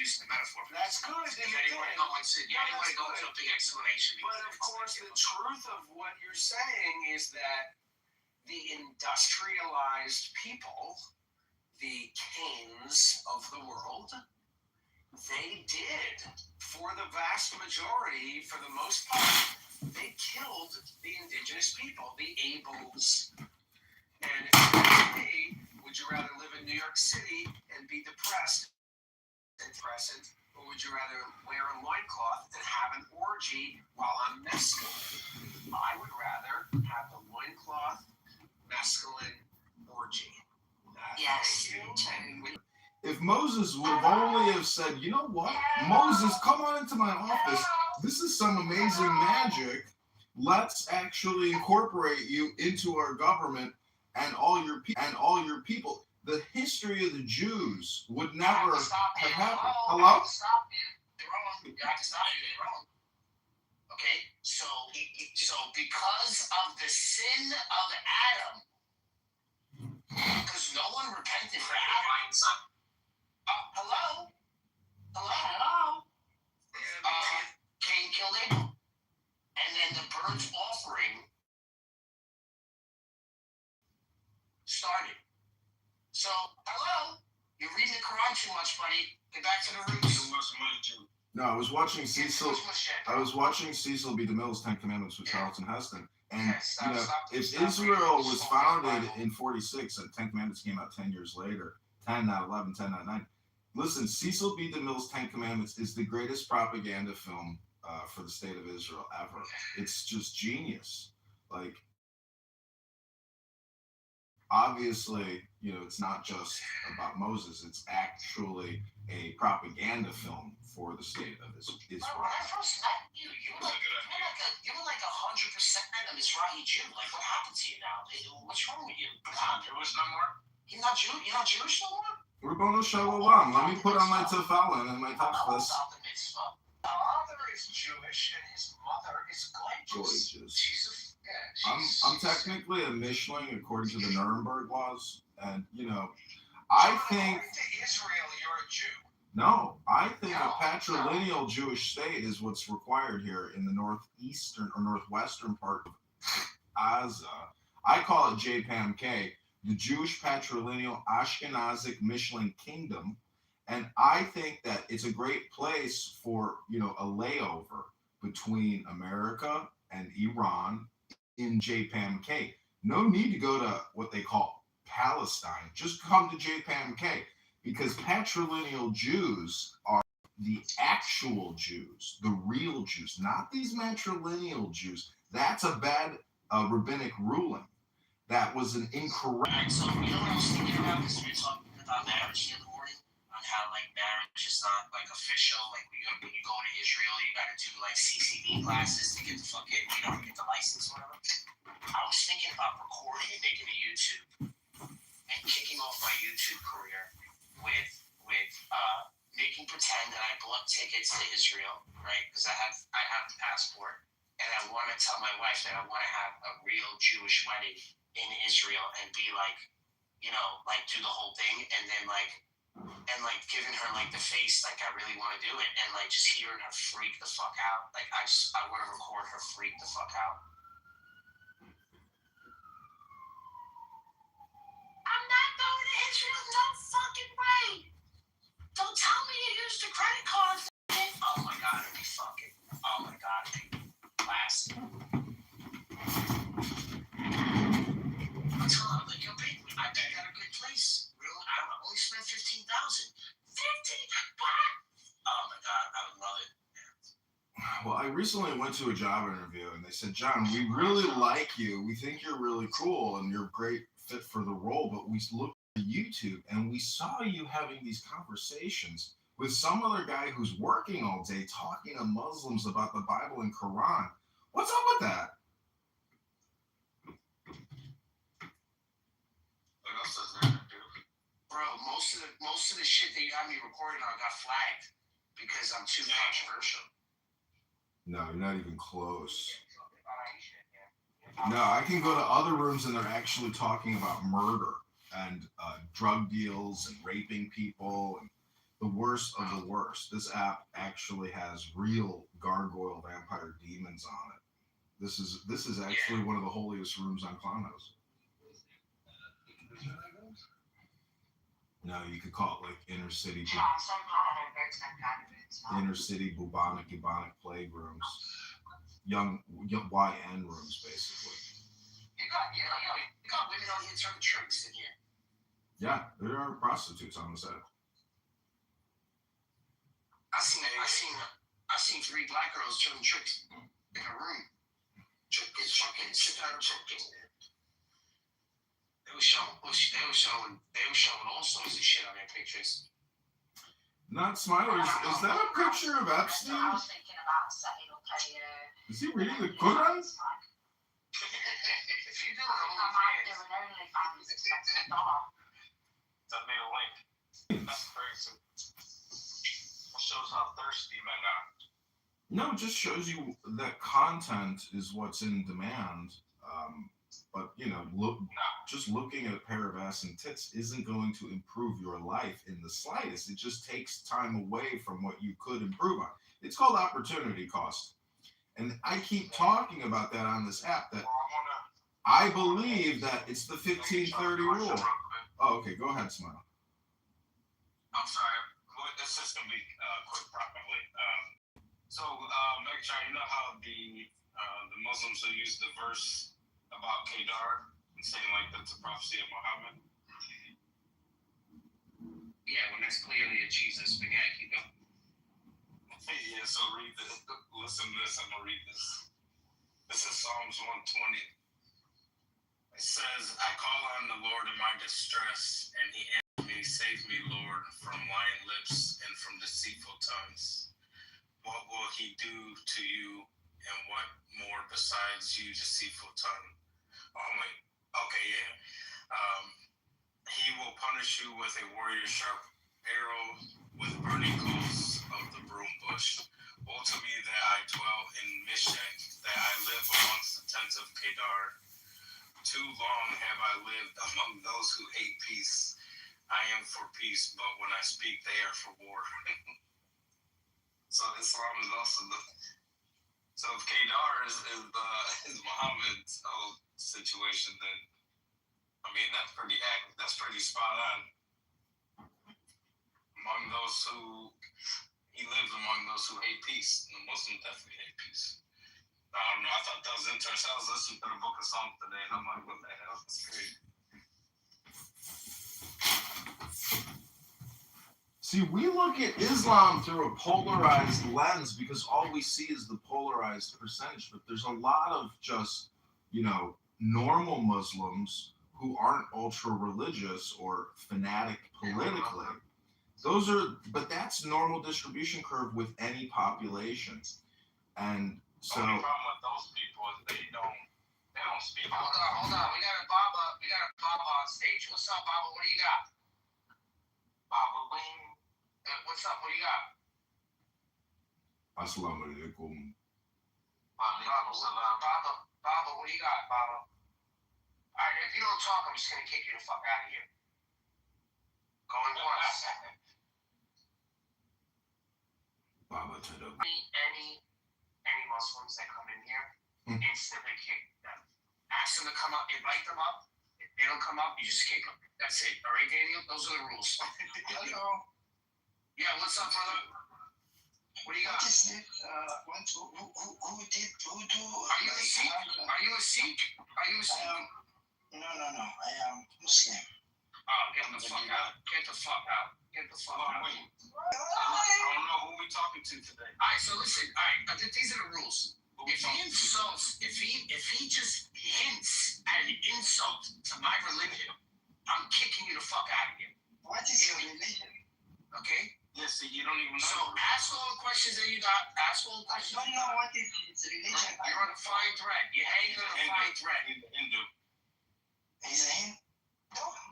using the metaphor. That's good. If anybody go into a big explanation. But of course, the truth of what you're saying is that the industrialized people, the Cains of the world, they did, for the vast majority, for the most part, they killed the indigenous people, the Ables. And if you ask me, would you rather live in New York City and be depressed and depressant, or would you rather wear a loincloth and have an orgy while on mescaline? I would rather have the loincloth, mescaline, orgy. Yes. If Moses would have only have said, you know what, Moses, come on into my office. This is some amazing magic. Let's actually incorporate you into our government and all your people. The history of the Jews would never have happened. Hello? Stop you. You're wrong. You have to stop you. You're wrong. Okay? So because of the sin of Adam, because no one repented for Adam. Hello? Cain killed Abel. And then the burnt offering started. So, hello? You're reading the Quran too much, buddy. Get back to the roots. No, I was watching Cecil B. DeMille's 10 Commandments with Charlton Heston. And, if Israel was founded in 46 and 10 Commandments came out 10 years later, 10, not 11, 10, not 9. Listen, Cecil B. DeMille's 10 Commandments is the greatest propaganda film for the state of Israel ever. It's just genius. Like, obviously, it's not just about Moses. It's actually a propaganda film for the state of Israel. When I first met you, you were like 100% a Mizrahi Jew. Like, what happened to you now? What's wrong with you? You're not Jewish no more? You're not Jewish no more? Rabbanu Shalom. Let me put on my tefillin and my tefillin. My father is Jewish and his mother is gorgeous. I'm technically a Mishling according to the Nuremberg laws, and I think. According to Israel, you're a Jew. No, I think a patrilineal Jewish state is what's required here in the northeastern or northwestern part of Gaza. I call it JPAMK, the Jewish Patrilineal Ashkenazic Mishling Kingdom. And I think that it's a great place for, a layover between America and Iran in JPAMK. No need to go to what they call Palestine. Just come to JPAMK, because patrilineal Jews are the actual Jews, the real Jews, not these matrilineal Jews. That's a bad rabbinic ruling. That was an incorrect. So, what I was thinking about this, we were talking about marriage the other morning, on how, marriage is not, official. When you go to Israel, you got to do, CCD classes to get the get the license or whatever. I was thinking about recording and making a YouTube and kicking off my YouTube career with making pretend that I bought tickets to Israel, right? Because I have the passport, and I want to tell my wife that I want to have a real Jewish wedding in Israel and be do the whole thing, and then giving her the face I really want to do it, and just hearing her freak the fuck out. I want to record her freak the fuck out. I'm not going to Israel, no fucking way. Don't tell me you used a credit card. Oh my god, it'd be fucking. Oh my god, it'd be classic. I'm telling her, yo, baby, I got a good place. Really, I only spent $15,000. 15? What? Oh my god, I would love it. Well, I recently went to a job interview, and they said, John, we really like you. We think you're really cool, and you're a great fit for the role, but we looked at YouTube, and we saw you having these conversations with some other guy who's working all day talking to Muslims about the Bible and Quran. What's up with that? Bro, most of the shit that you have me recording on got flagged because I'm too controversial. No, you're not even close. No, I can go to other rooms and they're actually talking about murder and drug deals and raping people. And the worst of the worst. This app actually has real gargoyle vampire demons on it. This is actually one of the holiest rooms on Clownhouse. No, you could call it like inner city bubonic plague rooms, young YN rooms basically. You got women on here turning tricks in here. Yeah, there are prostitutes on the set. I seen 3 black girls turning tricks in a room. It's fucking chicken. They were showing all sorts of shit on their pictures. Not Smilers. Is that a picture of Epstein? I was thinking about setting up a. Is he reading the Quran? If you do I think I might do an OnlyFans expecting $1. Send me a link. That's crazy. That shows how thirsty men are. No, it just shows you that content is what's in demand. But just looking at a pair of ass and tits isn't going to improve your life in the slightest. It just takes time away from what you could improve on. It's called opportunity cost. And I keep talking about that on this app, that I believe that it's the 1530 rule. Oh, okay, go ahead, Smile. I'm sorry. This is going to be quick, probably. Megatron, you know how the Muslims will use the verse about Kedar and saying like that's a prophecy of Muhammad? Yeah, when that's clearly a Jesus. But yeah, keep going. Yeah, so read this. Listen to this. I'm going to read this. This is Psalms 120. It says, I call on the Lord in my distress, and he answered me. Save me, Lord, from lying lips and from deceitful tongues. What will he do to you, and what more besides you, deceitful tongue? He will punish you with a warrior's sharp arrow, with burning coals of the broom bush. Woe to me that I dwell in Meshech, that I live amongst the tents of Kedar. Too long have I lived among those who hate peace. I am for peace, but when I speak, they are for war. So Islam is also so if Kedar is Muhammad's whole situation, then I mean that's pretty accurate. That's pretty spot on. Among those who he lives among those who hate peace, and the Muslims definitely hate peace. I don't know. I thought that was interesting. I was listening to the Book of Psalms today, and I'm like, what the hell? That's crazy. See, we look at Islam through a polarized lens because all we see is the polarized percentage. But there's a lot of just, normal Muslims who aren't ultra religious or fanatic politically. But that's normal distribution curve with any population. And so. The only problem with those people is they don't speak. Hold on. We got a Baba on stage. What's up, Baba? What do you got? Baba Wing. What's up? What do you got? Assalamu alaikum. Baba, what do you got, Baba? All right, if you don't talk, I'm just gonna kick you the fuck out of here. Going once. Baba to the. Any Muslims that come in here, instantly kick them. Ask them to come up, invite them up. If they don't come up, you just kick them. That's it. All right, Daniel? Those are the rules. Hello. Yeah, what's up, brother? What do you got? What is it? Who do? Are you a Sikh? Are you a Sikh? No. I am Muslim. Oh, get the fuck out. Get the fuck out. Wait. I don't know who we talking to today. All right, so listen. All right, these are the rules. If he insults, if he just hints at an insult to my religion, I'm kicking you the fuck out of here. What is your religion? Okay? Yeah, see, you don't even know. So ask all the questions that you got. Ask all the I questions. don't know what is his religion. You're on a fine thread. You're hanging on a fine thread. Hindu. He's a Hindu?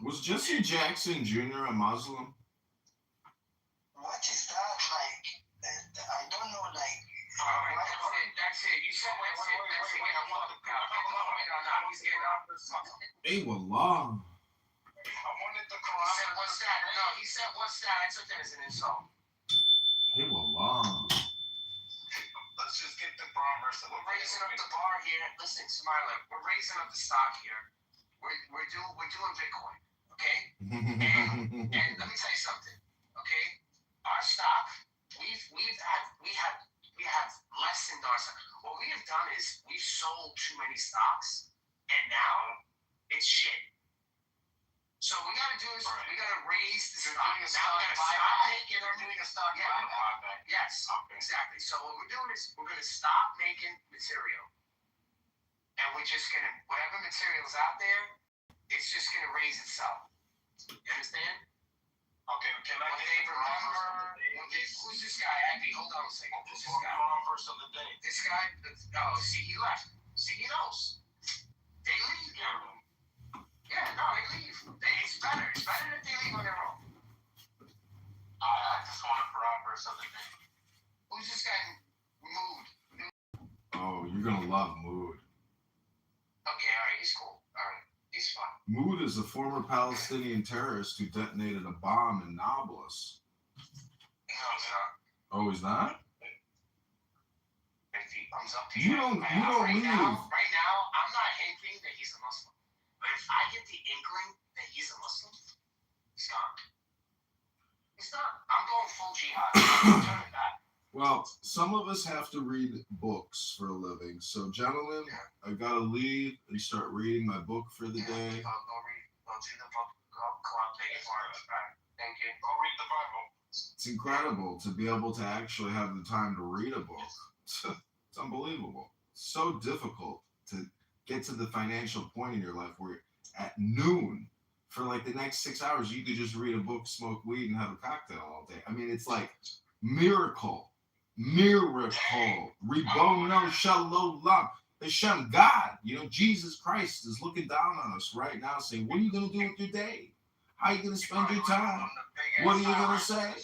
Was Jesse Jackson Jr. a Muslim? What is that like? I don't know, like. All right, that's it. You said that's it. That's it. I'm fucking out. No, he's getting off the fuck. Hey, wallah. I wanted the He said, what's that? No, he said, what's that? I took that as an insult. raising up the bar here. Listen, Smiler, we're raising up the stock here. We're doing Bitcoin, okay? And let me tell you something, okay? Our stock, we have lessened our stock. What we have done is we've sold too many stocks, and now it's shit. So we gotta do is we gotta raise the stock. Now we gotta stop making. You're doing a stock buyback. Yes, exactly. So what we're doing is we're gonna stop making material, and we're just gonna whatever material's out there, it's just gonna raise itself. You understand? Okay, can I They remember? Who's this guy? Abby, hold on a second. Who's this guy? Verse of the day. This guy? Oh, see, he left. See, he knows. They leave. Yeah, no, they leave. It's better. It's better that they leave on their own. I just want a verse of the day. Who's this guy? Mood. Oh, you're gonna love Mood. Okay, all right, he's cool. All right, he's fine. Mood is a former Palestinian terrorist who detonated a bomb in Nablus. No, it's not. Oh, he's not? If he comes up to You don't right leave. now, I'm not hinting that he's a Muslim. But if I get the inkling that he's a Muslim, he's gone. He's not. I'm going full jihad. I'm turning back. Well, some of us have to read books for a living. So, gentlemen, I gotta leave and start reading my book for the day. Go read. Go do the book club. Take it for us. Right. Thank you. Go read the Bible. It's incredible to be able to actually have the time to read a book. It's unbelievable. So difficult to get to the financial point in your life where at noon for like the next 6 hours you could just read a book, smoke weed, and have a cocktail all day. I mean, it's like miracle. Ribono shalom. Hashem, God, Jesus Christ is looking down on us right now saying, what are you going to do with your day? How are you going to spend your time? What are you going to say?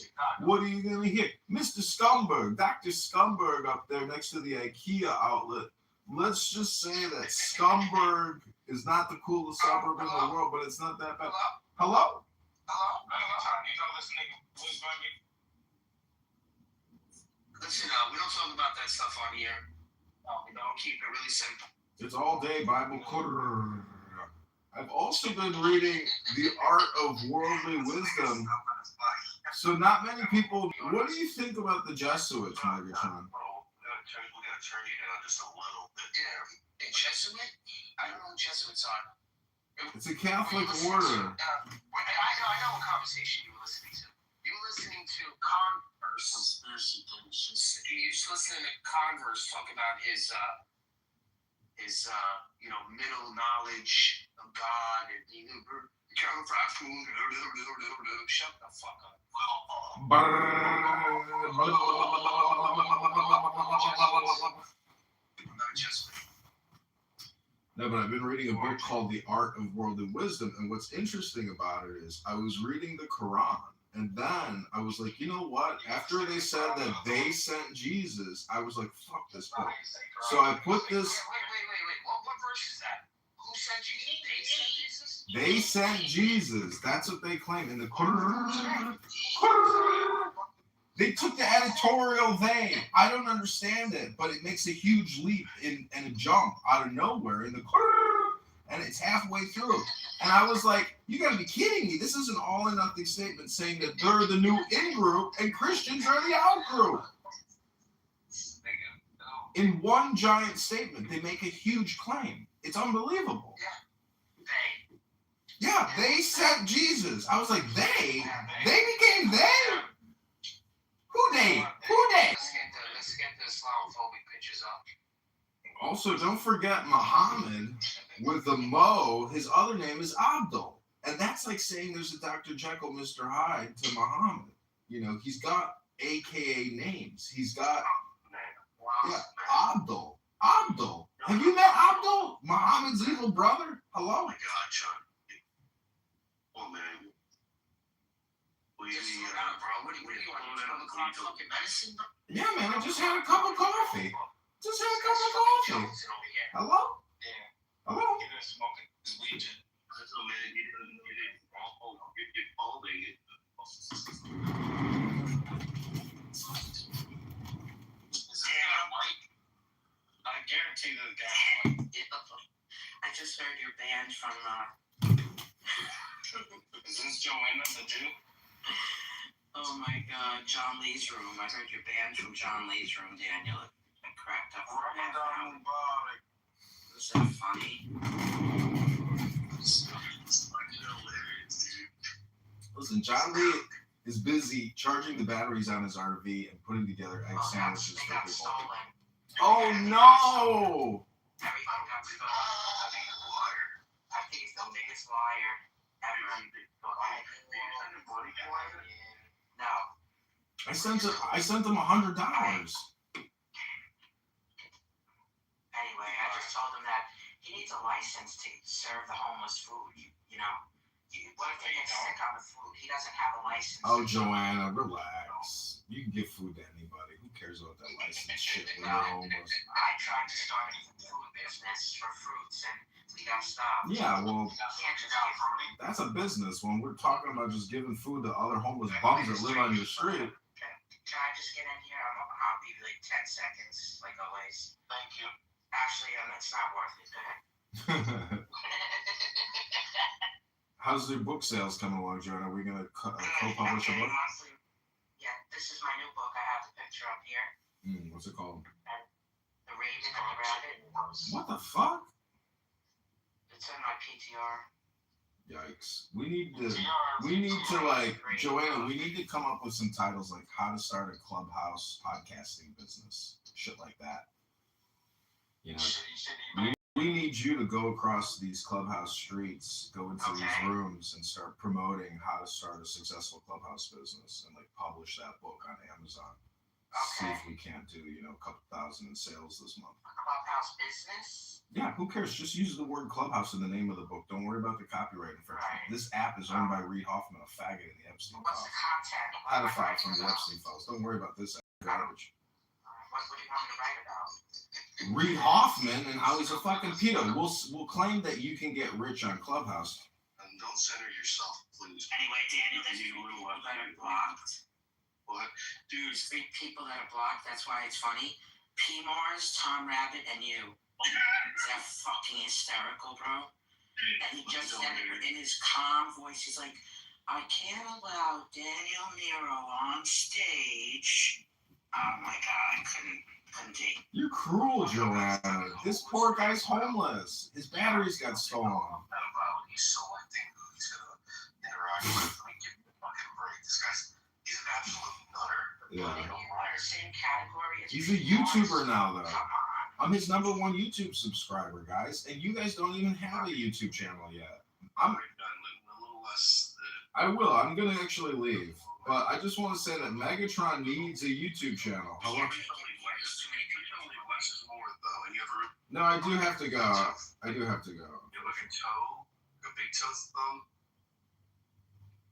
What are you going to hear? Mr. Scumberg, Dr. Scumberg up there next to the IKEA outlet. Let's just say that Scumberg is not the coolest suburb in the world, but it's not that bad. Hello? You know this nigga was baby. Listen, we don't talk about that stuff on here. We don't keep it really simple. It's all day Bible. I've also been reading The Art of Worldly Wisdom. So not many people. What do you think about the Jesuits, Megatron? We gotta turn you down just a little bit. Yeah, the Jesuit? I don't know what Jesuits are. It's a Catholic order. I know what conversation you were listening to. You were listening to Converse. Conspiracy theories. You were listening to Converse talk about his middle knowledge of God and shut the fuck up. No, but I've been reading a book called The Art of Worldly Wisdom, and what's interesting about it is I was reading the Quran, and then I was like, you know what? After they said that they sent Jesus, I was like, fuck this book. So I put this. Wait. What verse is that? Who sent Jesus? They sent Jesus? They sent Jesus. That's what they claim in the Quran. They took the editorial they. I don't understand it, but it makes a huge leap and a jump out of nowhere in the Quran, and it's halfway through. And I was like, you gotta be kidding me. This is an all or nothing statement saying that they're the new in group and Christians are the out group. In one giant statement, they make a huge claim. It's unbelievable. Yeah, they sent Jesus. I was like, they? They became they? Who they? Let's get the Islamophobic pictures up. Also, don't forget Muhammad with the Mo. His other name is Abdul. And that's like saying there's a Dr. Jekyll, Mr. Hyde to Muhammad. He's got AKA names. He's got Abdul. Abdul. Have you met Abdul? Muhammad's evil brother? Hello? Oh my God, John. Oh man. Just slow down, bro. What do you want? You want fucking medicine, bro? Yeah, man. I just had a cup of coffee. Hello? Hello? You're gonna smoke this weed, Jen. That's what man. Get all day. Is that white? I guarantee from Is this Joanna the Jew? oh my God, John Lee's room. I heard you're banned from John Lee's room, Daniel. I cracked up for half an hour. Mubarak. Was that funny? It's fucking hilarious, dude. Listen, John Lee is busy charging the batteries on his RV and putting together egg sandwiches They for got people. stolen. Oh no! Everything got stolen. I think he's a liar. I think he's the biggest liar ever. No. I sent him $100. Anyway, I just told him that he needs a license to serve the homeless food. You know, what if they get sick on the food? He doesn't have a license. Oh, Joanna, relax. You can give food to anybody. Who cares about that license shit when you're homeless? I tried to start a food business for fruits, and we got stopped. Yeah, well, You can't just give fruit. that's a business. When we're talking about just giving food to other homeless bums that live on your street. Can I just get in here? I'll be like 10 seconds, like always. Thank you. Actually, it's not worth it. Go ahead. How's your book sales coming along, Joanna? Are we going to co-publish a book? Monthly. Yeah, this is my new book. I have the picture up here. What's it called? The Raven and the Rabbit. What the fuck? It's in my PTR. Yikes. We need to like, Joanna, we need to come up with some titles like how to start a clubhouse podcasting business. Shit like that. You know, we need you to go across these clubhouse streets, go into these rooms and start promoting how to start a successful clubhouse business and like publish that book on Amazon. See if we can't do, a couple thousand in sales this month. A clubhouse business? Yeah, who cares? Just use the word clubhouse in the name of the book. Don't worry about the copyright infringement. Right. This app is owned by Reid Hoffman, a faggot in the Epstein What's files. the content? Pedophile from the Epstein files. Don't worry about this garbage. What do you want me to write about? Reid Hoffman and how he's a fucking pedo. We'll claim that you can get rich on Clubhouse. And don't center yourself, please. Anyway, Daniel, there's people that are blocked. What? Dude, 3 people that are blocked. That's why it's funny. P. Mars, Tom Rabbit, and you. Is that fucking hysterical, bro? And he just said it in his calm voice. He's like, I can't allow Daniel Nero on stage. Oh my God, I couldn't take. You're cruel, Joanna. This poor guy's homeless. His batteries got stolen. He's selecting who he's going to interact with. Let me give him a fucking break. This guy's, he's an absolute nutter. Yeah. In the same category as He's a YouTuber now, though. Come on. I'm his #1 YouTube subscriber, guys. And you guys don't even have a YouTube channel yet. I'm a little less. I will. I'm going to actually leave. But I just want to say that Megatron needs a YouTube channel. Hello? No, I do have to go. I do have to go. You look at toe, a big toe thumb.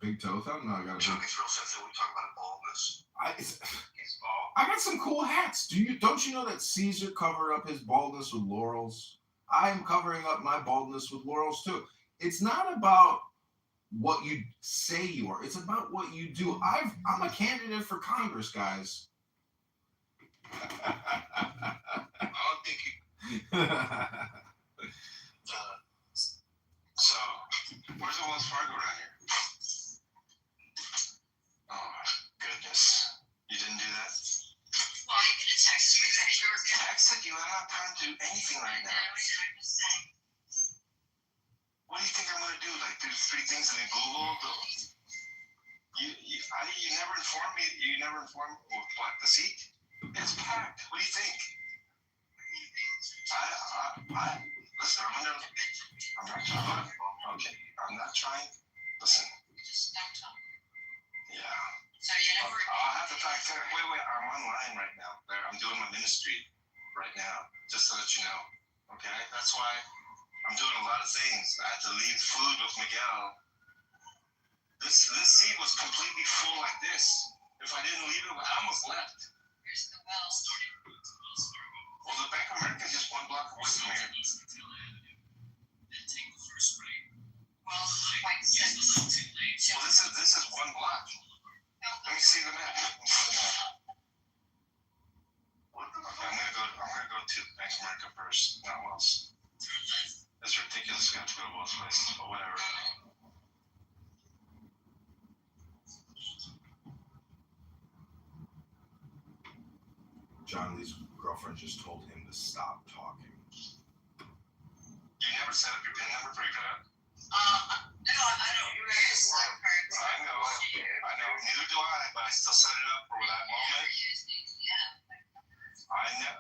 Big toe thumb? No, I got a Chuck big... is real sensitive. We talk about baldness. He's bald. I got some cool hats. Don't you know that Caesar covered up his baldness with laurels? I am covering up my baldness with laurels too. It's not about what you say you are. It's about what you do. I'm a candidate for Congress, guys. I don't think you. So, where's the Wells Fargo around here? Oh my goodness. You didn't do that? Well, you could have texted me that you were I texted you. I don't have time to do anything right now. What do you think I'm gonna do? Like do 3 things and then Google? You never informed me. You never informed me. What? The seat? It's packed. What do you think? Listen. I'm not trying. Okay. I'm not trying. Listen. Yeah. So you never. I'll have to talk to her. Wait. I'm online right now. I'm doing my ministry right now. Just so that you know. Okay. That's why I'm doing a lot of things. I had to leave food with Miguel. This seat was completely full like this. If I didn't leave it, I almost left. Here's the Wells. Well, the Bank of America is just 1 block away from here. Well, like said. Well, this is 1 block. Let me see the map. I'm gonna go to Bank of America first, not Wells. It's ridiculous. You have to go to Wells Fargo. John Lee's girlfriend just told him to stop talking. You never set up your PIN number for your card? No, I don't really select cards. I know. Neither do I, but I still set it up for that moment.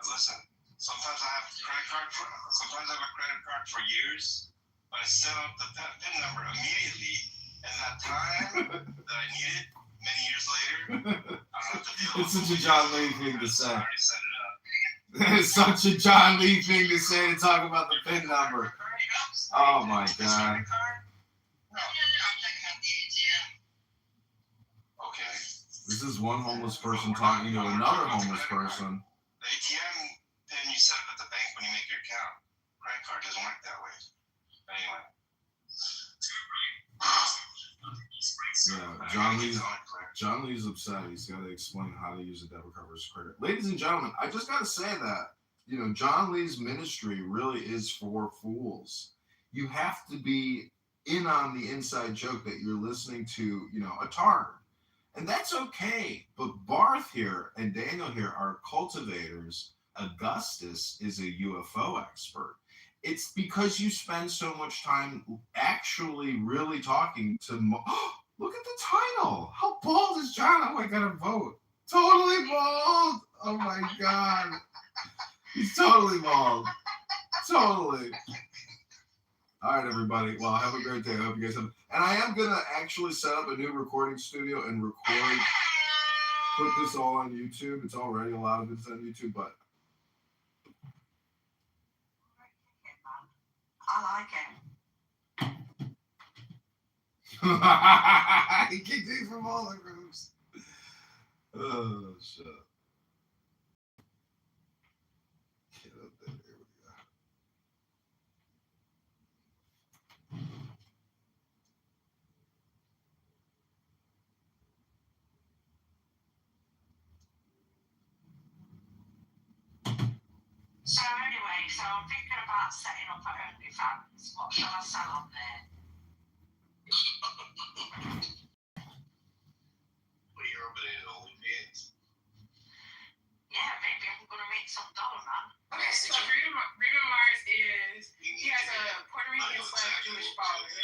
Listen, sometimes I have a credit card sometimes I have a credit card for years, but I set up the PIN number immediately, and that time that I need it many years later, I don't have to deal with it. It's such a John Lee thing to say. I already set it up. It's such a John Lee thing to say to talk about the PIN number. Oh my God. Okay. This is one homeless person talking to another homeless person. The ATM PIN you set up at the bank when you make your account. Credit card doesn't work that way. Anyway. Yeah, John Lee's upset. He's got to explain how to use a debit card versus credit. Ladies and gentlemen, I just got to say that, John Lee's ministry really is for fools. You have to be in on the inside joke that you're listening to, a tard. And that's okay. But Barth here and Daniel here are cultivators. Augustus is a UFO expert. It's because you spend so much time actually really talking to... Look at the title. How bald is John? Oh, I got to vote. Totally bald. Oh, my God. He's totally bald. Totally. All right, everybody. Well, have a great day. I hope you guys have... And I am going to actually set up a new recording studio and put this all on YouTube. It's already, a lot of it's on YouTube, but... I like it. He kicked me from all the groups. Oh, shit. Get up there. Here we go. So anyway, I'm thinking about setting up at OnlyFans. What shall I sell on there? Well, you're opening an OnlyFans. Yeah, maybe I'm gonna make some dough, man. Okay, so Bruno Mars he has a Puerto Rican / Jewish father.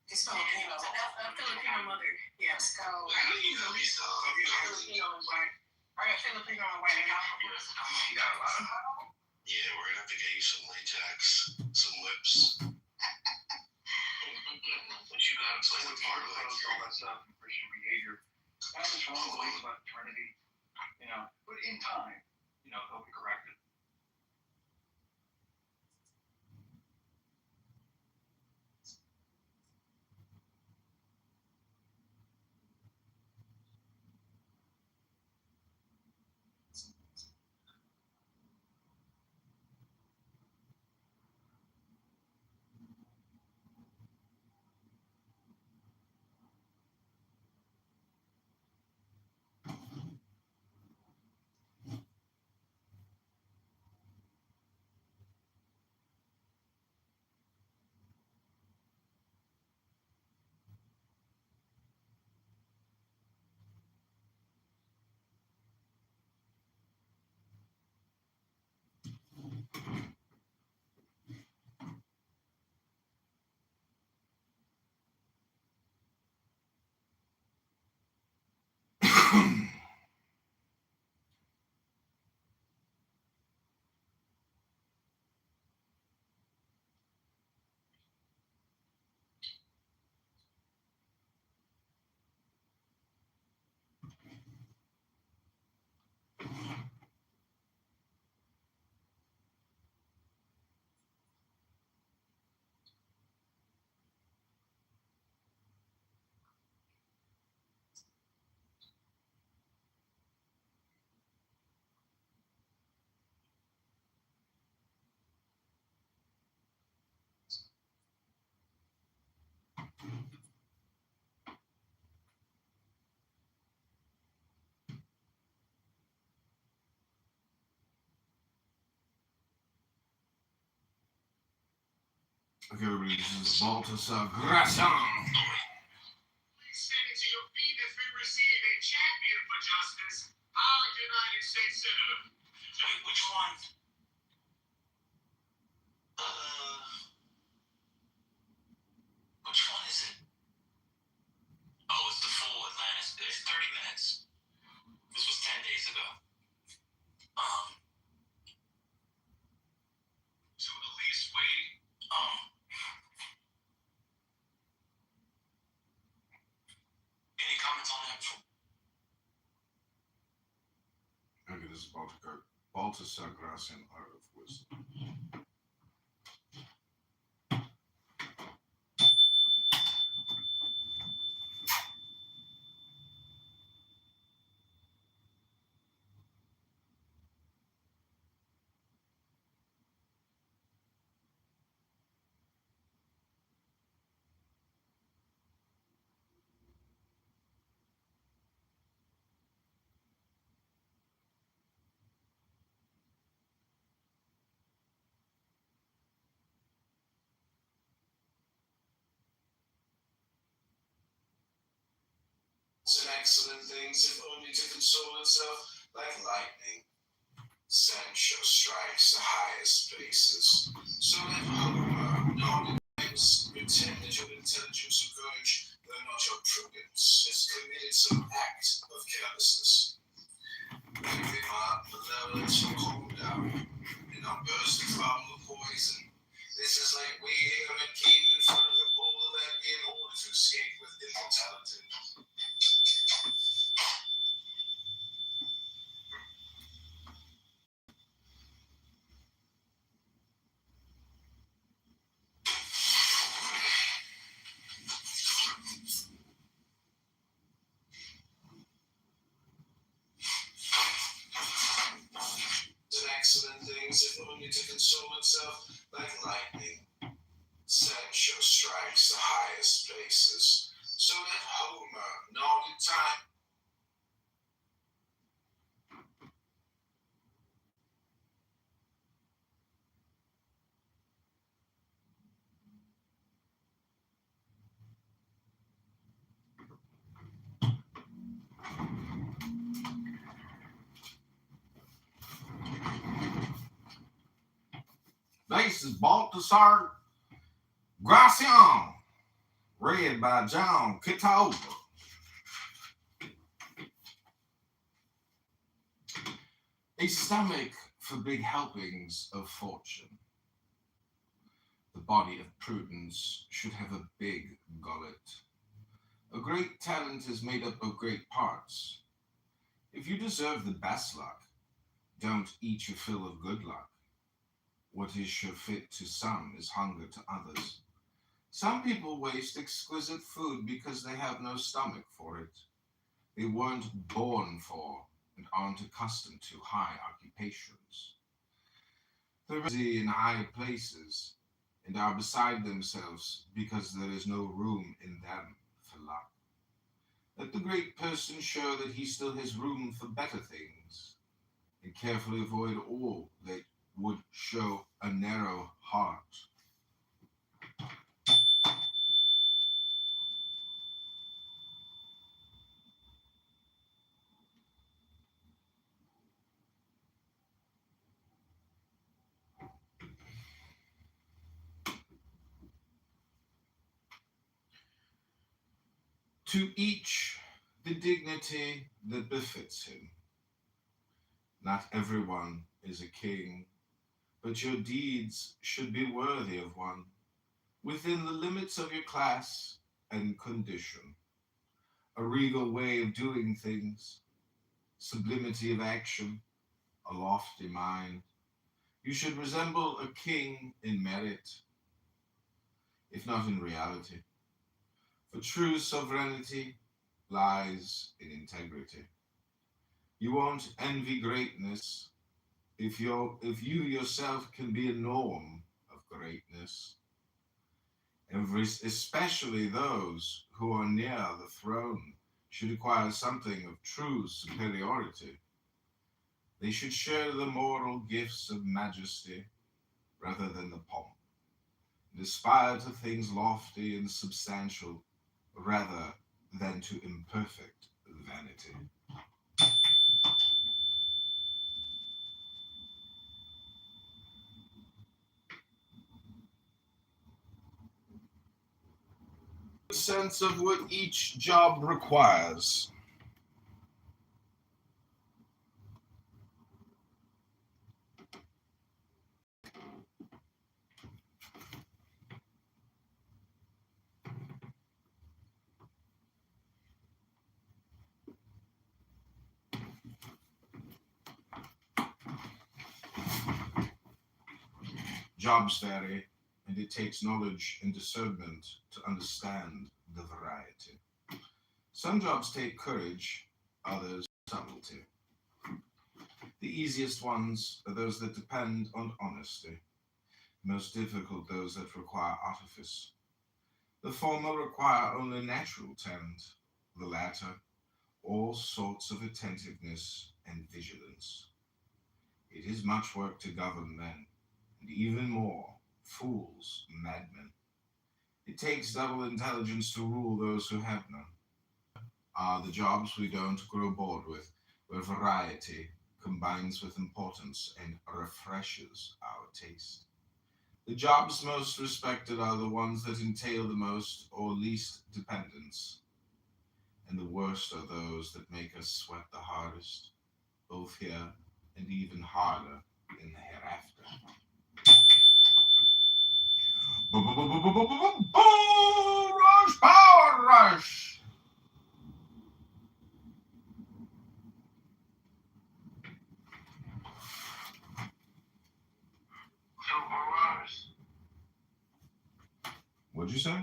He's Filipino. A Filipino mother. Yeah. Let's go. He's a Filipino and white. Or a Filipino and white. You got a lot of... Yeah, we're gonna have to get you some latex, some whips. But you gotta play the part like all that stuff and Christian behavior. That was wrong beliefs about eternity, but in time, they'll be corrected. Okay, everybody, this is Baltasar Grasson. Please stand to your feet as we receive a champion for justice. United States Senator. Wait, which one? Which one is it? Oh, it's the full Atlantis. It's 30 minutes. This was 10 days ago. To Elise Wade. Any comments on that? Okay, this is Baltasar Gracian, Art of Wisdom. And excellent things, if only to console itself like lightning. Sancho strikes the highest places. So let Homer, non-intelligence, pretend that your intelligence or courage, though not your prudence, has committed some act of carelessness. Pick them up, malevolence, or calm down, and not burst from the poison. This is like waiting on a cape in front of the bowl of agony in order to escape with immortality. Excellent things, if only to console itself like lightning. Sancho strikes the highest places. So let Homer nod in time. This is Baltasar Gracian, read by John Kitover. A stomach for big helpings of fortune. The body of prudence should have a big gullet. A great talent is made up of great parts. If you deserve the best luck, don't eat your fill of good luck. What is sure fit to some is hunger to others. Some people waste exquisite food because they have no stomach for it. They weren't born for and aren't accustomed to high occupations. They're busy in high places and are beside themselves because there is no room in them for luck. Let the great person show that he still has room for better things, and carefully avoid all that would show a narrow heart. To each the dignity that befits him. Not everyone is a king, but your deeds should be worthy of one, within the limits of your class and condition. A regal way of doing things, sublimity of action, a lofty mind. You should resemble a king in merit, if not in reality. For true sovereignty lies in integrity. You won't envy greatness if you yourself can be a norm of greatness. Especially those who are near the throne should acquire something of true superiority. They should share the moral gifts of majesty rather than the pomp, and aspire to things lofty and substantial rather than to imperfect vanity. sense of what each job requires. Jobs vary, and it takes knowledge and discernment to understand the variety. Some jobs take courage, others subtlety. The easiest ones are those that depend on honesty, most difficult those that require artifice. The former require only natural talent, the latter all sorts of attentiveness and vigilance. It is much work to govern men, and even more, fools, madmen. It takes double intelligence to rule those who have none. Are the jobs we don't grow bored with, where variety combines with importance and refreshes our taste. The jobs most respected are the ones that entail the most or least dependence, and the worst are those that make us sweat the hardest, both here and even harder in the hereafter. Bull rush, power rush. What'd you say?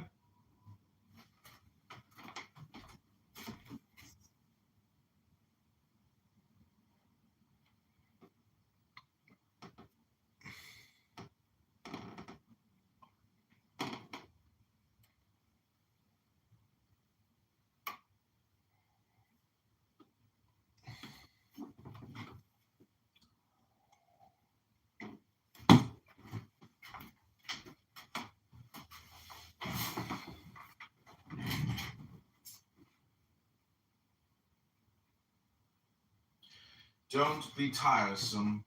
Don't be tiresome.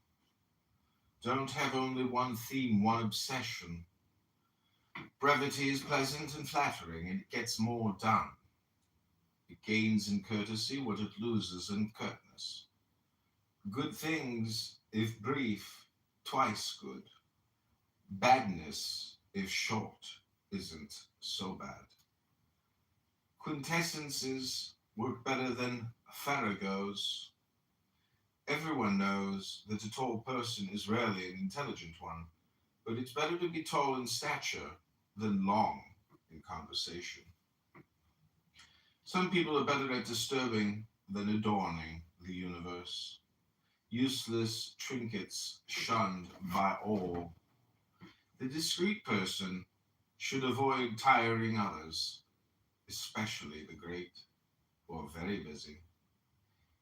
Don't have only one theme, one obsession. Brevity is pleasant and flattering, and it gets more done. It gains in courtesy what it loses in curtness. Good things, if brief, twice good. Badness, if short, isn't so bad. Quintessences work better than farragos. Everyone knows that a tall person is rarely an intelligent one, but it's better to be tall in stature than long in conversation. Some people are better at disturbing than adorning the universe. Useless trinkets shunned by all. The discreet person should avoid tiring others, especially the great or very busy.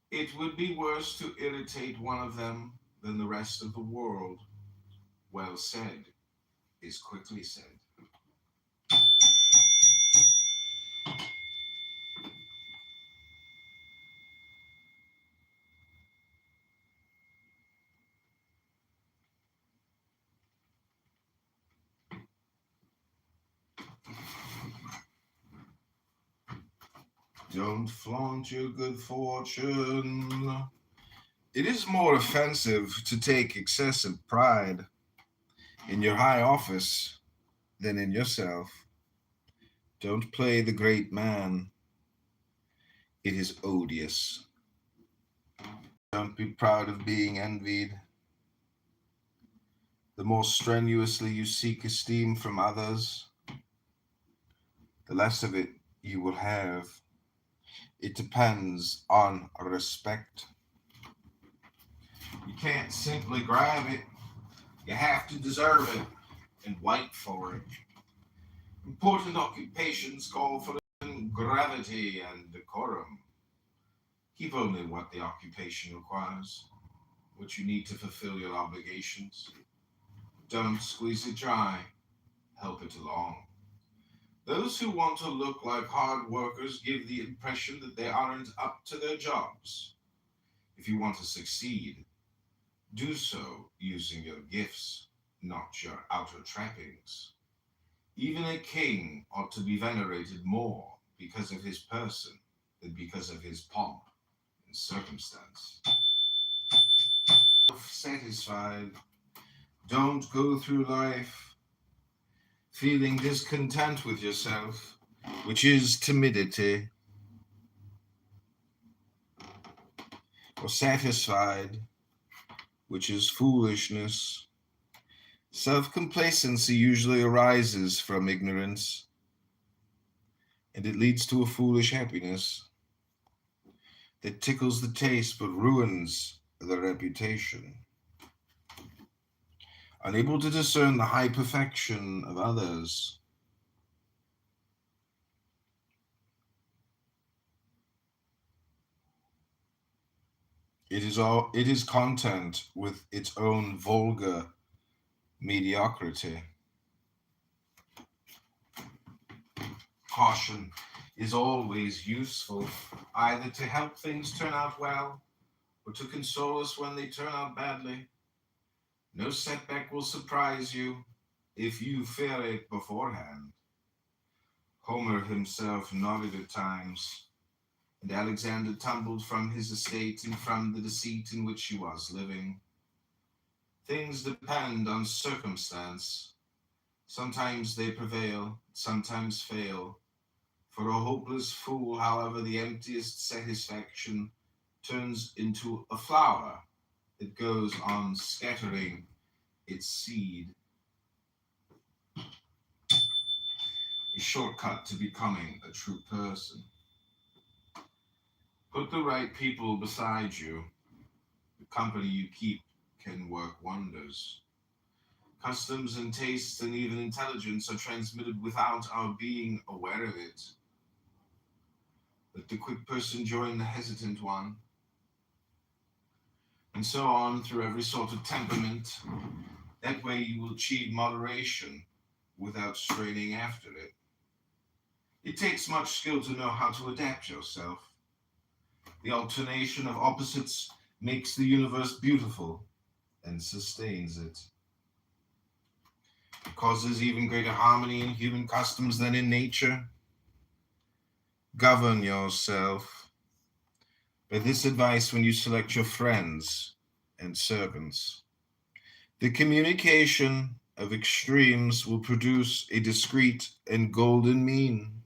It would be worse to irritate one of them than the rest of the world. Well said is quickly said. Don't flaunt your good fortune. It is more offensive to take excessive pride in your high office than in yourself. Don't play the great man. It is odious. Don't be proud of being envied. The more strenuously you seek esteem from others, the less of it you will have. It depends on respect. You can't simply grab it. You have to deserve it and wait for it. Important occupations call for gravity and decorum. Keep only what the occupation requires, what you need to fulfill your obligations. Don't squeeze it dry. Help it along. Those who want to look like hard workers give the impression that they aren't up to their jobs. If you want to succeed, do so using your gifts, not your outer trappings. Even a king ought to be venerated more because of his person than because of his pomp and circumstance. Satisfied, don't go through life feeling discontent with yourself, which is timidity, or satisfied, which is foolishness. Self-complacency usually arises from ignorance, and it leads to a foolish happiness that tickles the taste but ruins the reputation. Unable to discern the high perfection of others, it is content with its own vulgar mediocrity. Caution is always useful, either to help things turn out well or to console us when they turn out badly. No setback will surprise you if you fear it beforehand. Homer himself nodded at times, and Alexander tumbled from his estate and from the deceit in which he was living. Things depend on circumstance. Sometimes they prevail, sometimes fail. For a hopeless fool, however, the emptiest satisfaction turns into a flower that goes on scattering its seed. A shortcut to becoming a true person. Put the right people beside you. The company you keep can work wonders. Customs and tastes and even intelligence are transmitted without our being aware of it. Let the quick person join the hesitant one, and so on through every sort of temperament. That way you will achieve moderation without straining after it. It takes much skill to know how to adapt yourself. The alternation of opposites makes the universe beautiful and sustains it. It causes even greater harmony in human customs than in nature. Govern yourself by this advice when you select your friends and servants. The communication of extremes will produce a discreet and golden mean.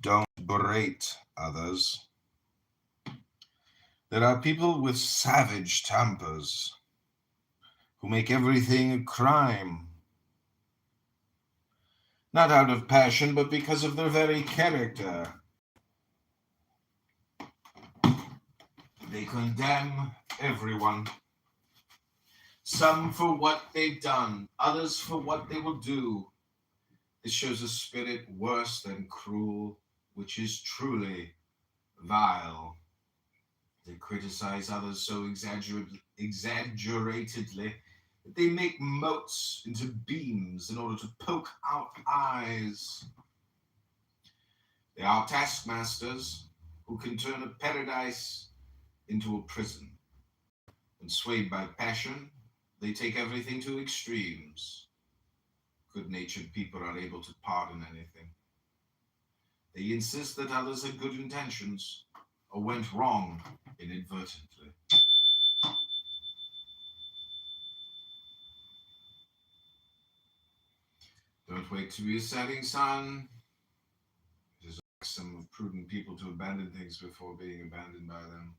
Don't berate others. There are people with savage tempers who make everything a crime, not out of passion, but because of their very character. They condemn everyone, some for what they've done, others for what they will do. This shows a spirit worse than cruel, which is truly vile. They criticize others so exaggeratedly that they make motes into beams in order to poke out eyes. They are taskmasters who can turn a paradise into a prison. When swayed by passion, they take everything to extremes. Good-natured people are able to pardon anything. They insist that others had good intentions or went wrong inadvertently. Don't wait to be a setting sun. It is a maxim of prudent people to abandon things before being abandoned by them.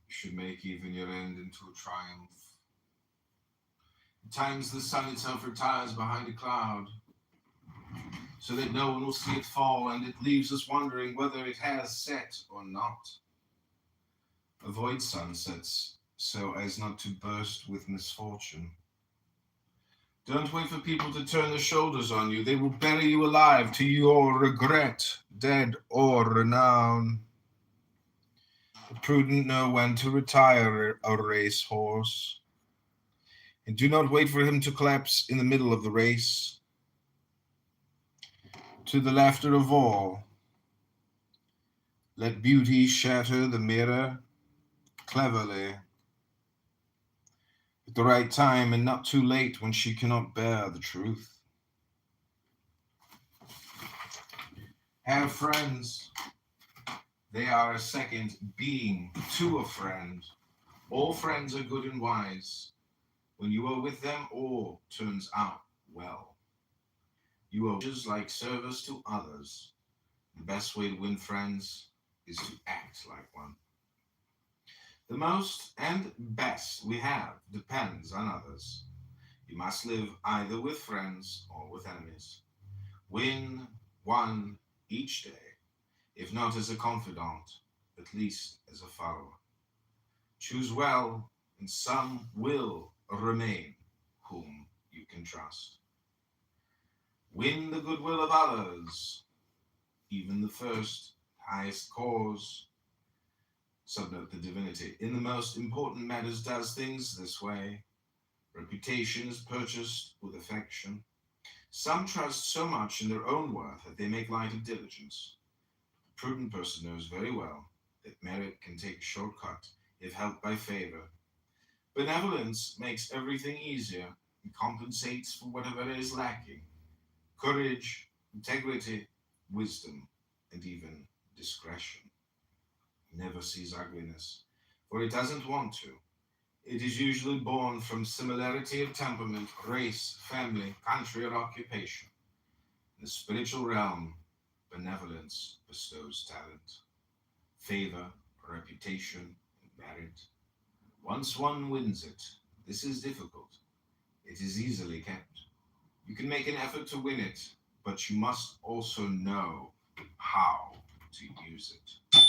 You should make even your end into a triumph. At times the sun itself retires behind a cloud, so that no one will see it fall, and it leaves us wondering whether it has set or not. Avoid sunsets so as not to burst with misfortune. Don't wait for people to turn their shoulders on you. They will bury you alive to your regret, dead or renown. The prudent know when to retire a racehorse, and do not wait for him to collapse in the middle of the race. To the laughter of all, let beauty shatter the mirror cleverly. at the right time and not too late when she cannot bear the truth. Have friends. They are a second being to a friend. All friends are good and wise. When you are with them, all turns out well. You are just like service to others. The best way to win friends is to act like one. The most and best we have depends on others. You must live either with friends or with enemies. Win one each day, if not as a confidant, at least as a follower. Choose well, and some will remain whom you can trust. Win the goodwill of others, even the first, highest cause. Subnote the divinity. In the most important matters does things this way. Reputation is purchased with affection. Some trust so much in their own worth that they make light of diligence. A prudent person knows very well that merit can take a shortcut if helped by favor. Benevolence makes everything easier and compensates for whatever is lacking. Courage, integrity, wisdom, and even discretion never sees ugliness, for it doesn't want to. It is usually born from similarity of temperament, race, family, country, or occupation. In the spiritual realm, benevolence bestows talent, favor, reputation, and merit. Once one wins it, this is difficult. It is easily kept. You can make an effort to win it, but you must also know how to use it.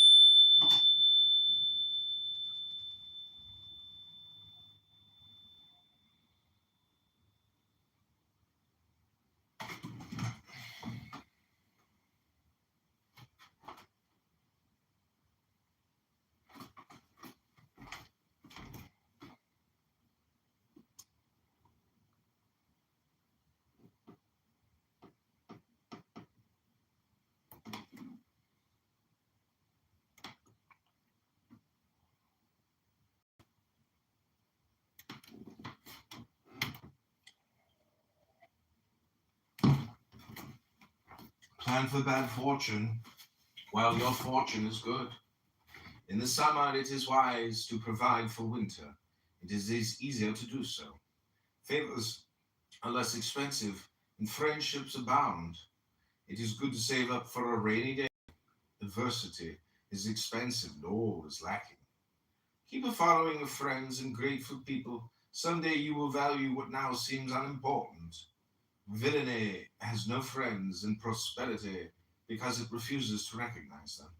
Plan for bad fortune while your fortune is good. In the summer, it is wise to provide for winter. It is easier to do so. Favors are less expensive, and friendships abound. It is good to save up for a rainy day. Adversity is expensive, and all is lacking. Keep a following of friends and grateful people. Someday you will value what now seems unimportant. Villainy has no friends in prosperity because it refuses to recognize them.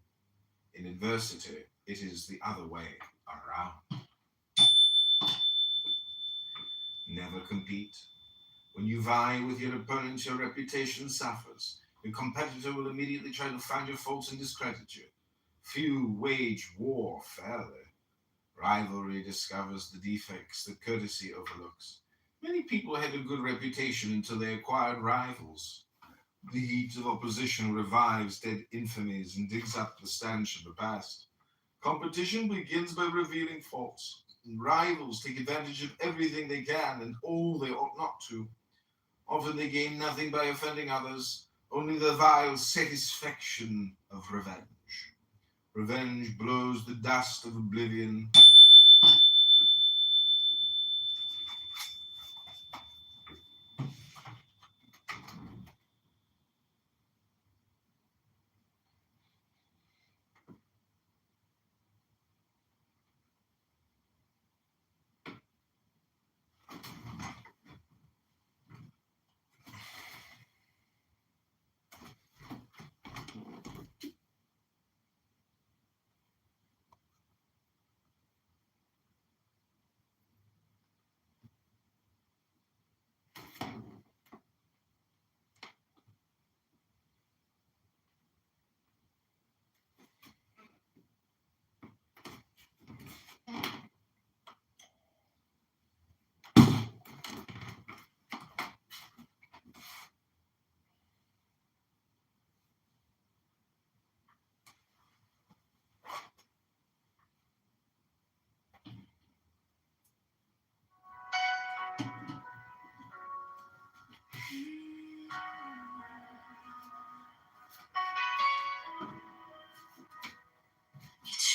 In adversity, it is the other way around. Never compete. When you vie with your opponent, your reputation suffers. Your competitor will immediately try to find your faults and discredit you. Few wage war fairly. Rivalry discovers the defects that courtesy overlooks. Many people had a good reputation until they acquired rivals. The heat of opposition revives dead infamies and digs up the stench of the past. Competition begins by revealing faults. And rivals take advantage of everything they can and all they ought not to. Often they gain nothing by offending others, only the vile satisfaction of revenge. Revenge blows the dust of oblivion.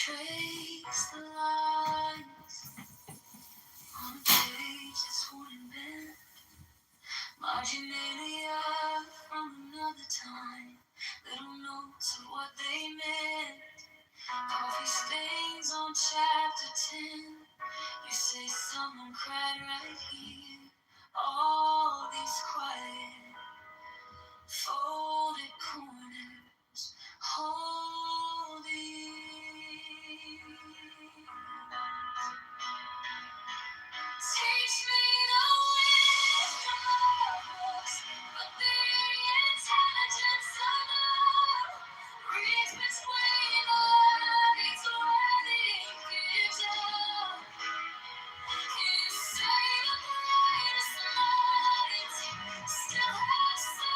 trace the lines on a page that's worn and bent, marginalia from another time, little notes of what they meant, coffee stains on chapter 10. You say someone cried right here. All these quiet, folded corners, holding. Teach me the wisdom of books, but the intelligence of love reads between the lines where the ink gives up. You say the brightest light still has so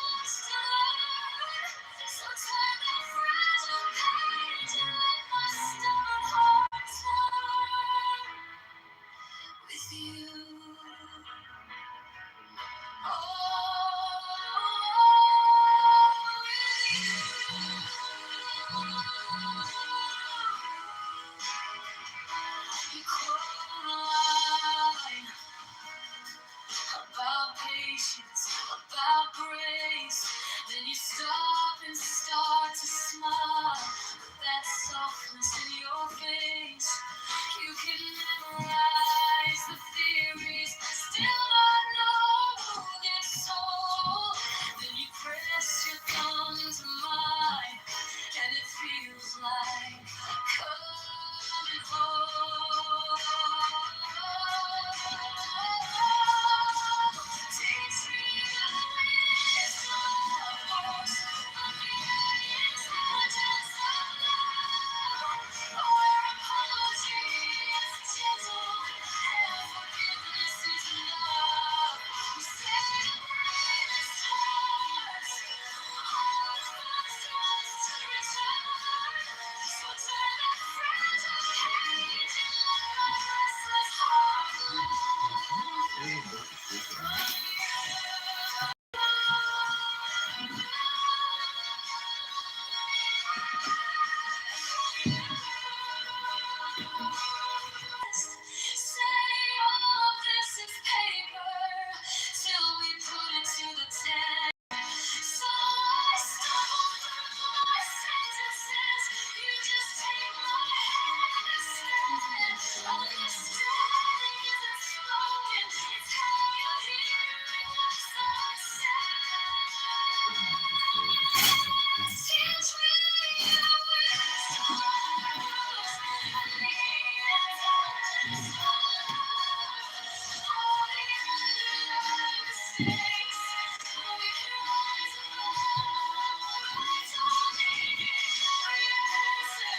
much to learn, so turn that fragile page and let my stubborn heart turn with you. You quote a line about patience, about grace. Then you stop and start to smile with that softness in your face. You can memorize the theories, still not know who gets sold. Then you press your thumb to mine, and it feels like coming home. Teach me the wisdom of books, but the intelligence of love, where apology is gentle and forgiveness is love. You say the bravest hearts hold the first ones to return. So turn that fragile page and let my restless heart learn. Say all of this is paper till we put it to the test. So I stumble through my sentences. You just take my hand instead. Understanding isn't spoken, it's how you hear what's unsaid. Teach me the wisdom of books and the intelligence of love. All the underlying mistakes we can rise above. Don't need every answer,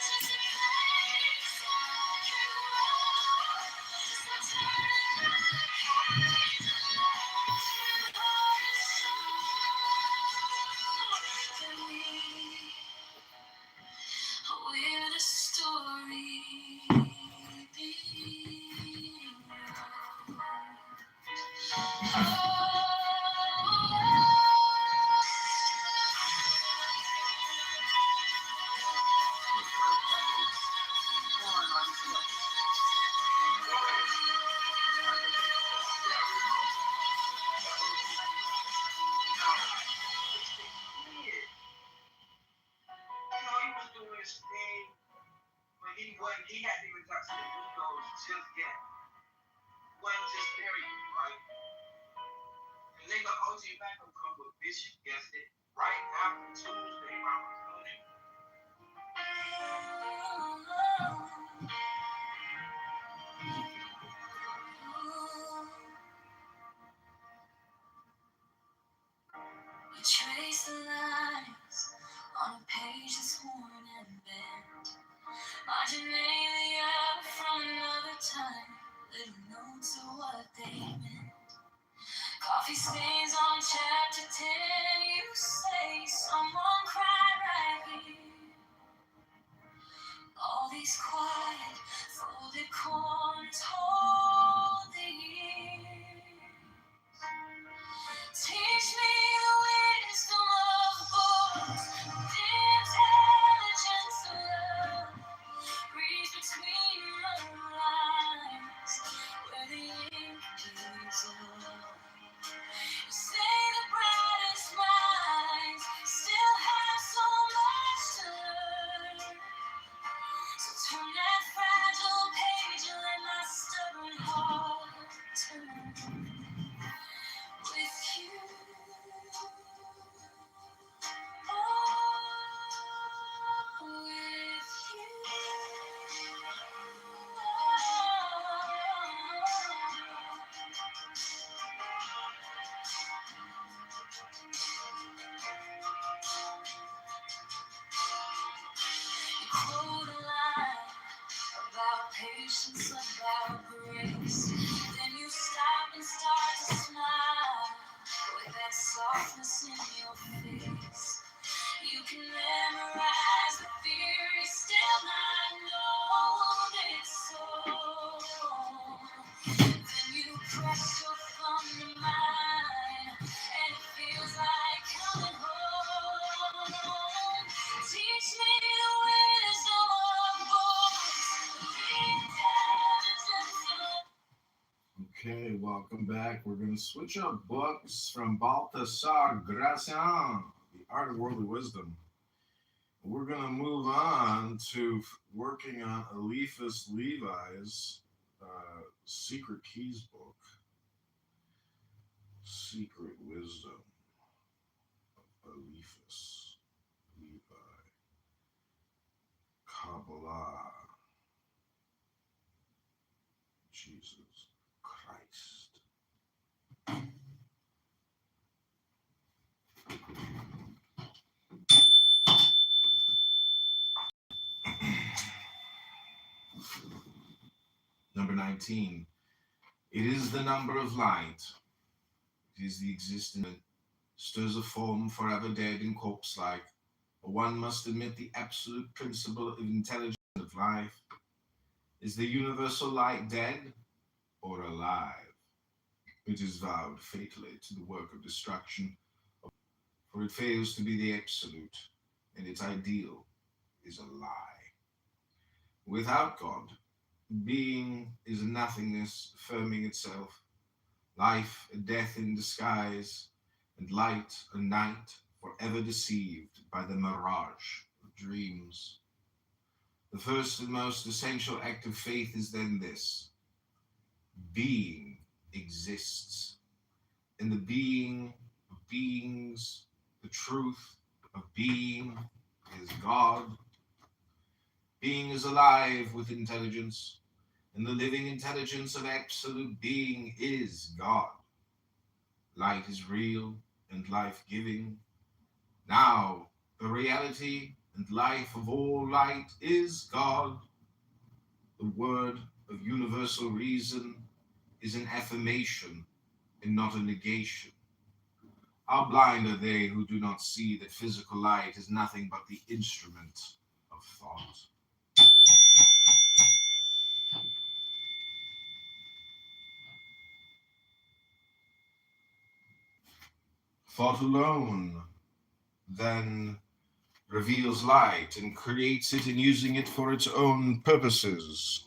just a place I can walk. So turn another page and let my heart show that we're the story being He was doing his thing, but he hadn't even got to the Migos just yet. Wasn't just there yet, right? And nigga OG back will come with Bishop, guessed it, right after Tuesday, Mama Honey. We trace the lines on a page that's worn and bent, marginalia from another time, little notes of what they meant. Coffee stains on chapter 10. You say someone cried right conscience about grace. Then you stop and start to smile with that softness in your face. You can memorize the theory, still not know it's so. Then you press your thumb to mine, and it feels like coming home. Teach me the wisdom of books, the intelligence of. Okay, welcome back. We're going to switch up books from Baltasar Gracian, The Art of Worldly Wisdom. We're going to move on to working on Eliphas Levi's Secret Keys book, Secret Wisdom of Eliphas Levi, Kabbalah, Jesus Christ. Number 19. It is the number of light. It is the existence that stirs a form forever dead and corpse-like. One must admit the absolute principle of intelligence of life. Is the universal light dead or alive? It is vowed fatally to the work of destruction, for it fails to be the absolute, and its ideal is a lie. Without God, being is a nothingness affirming itself, life a death in disguise, and light a night forever deceived by the mirage of dreams. The first and most essential act of faith is then this: being exists, and the being of beings, the truth of being, is God. Being is alive with intelligence, and the living intelligence of absolute being is God. Light is real and life-giving. Now, the reality and life of all light is God. The word of universal reason is an affirmation and not a negation. How blind are they who do not see that physical light is nothing but the instrument of thought? Thought alone then reveals light and creates it in using it for its own purposes.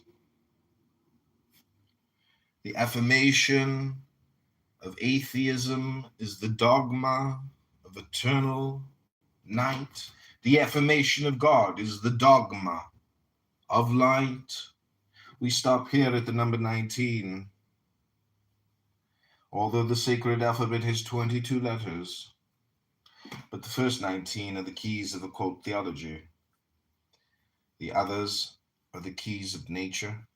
The affirmation of atheism is the dogma of eternal night. The affirmation of God is the dogma of light. We stop here at the number 19. Although the sacred alphabet has 22 letters, but the first 19 are the keys of occult theology. The others are the keys of nature.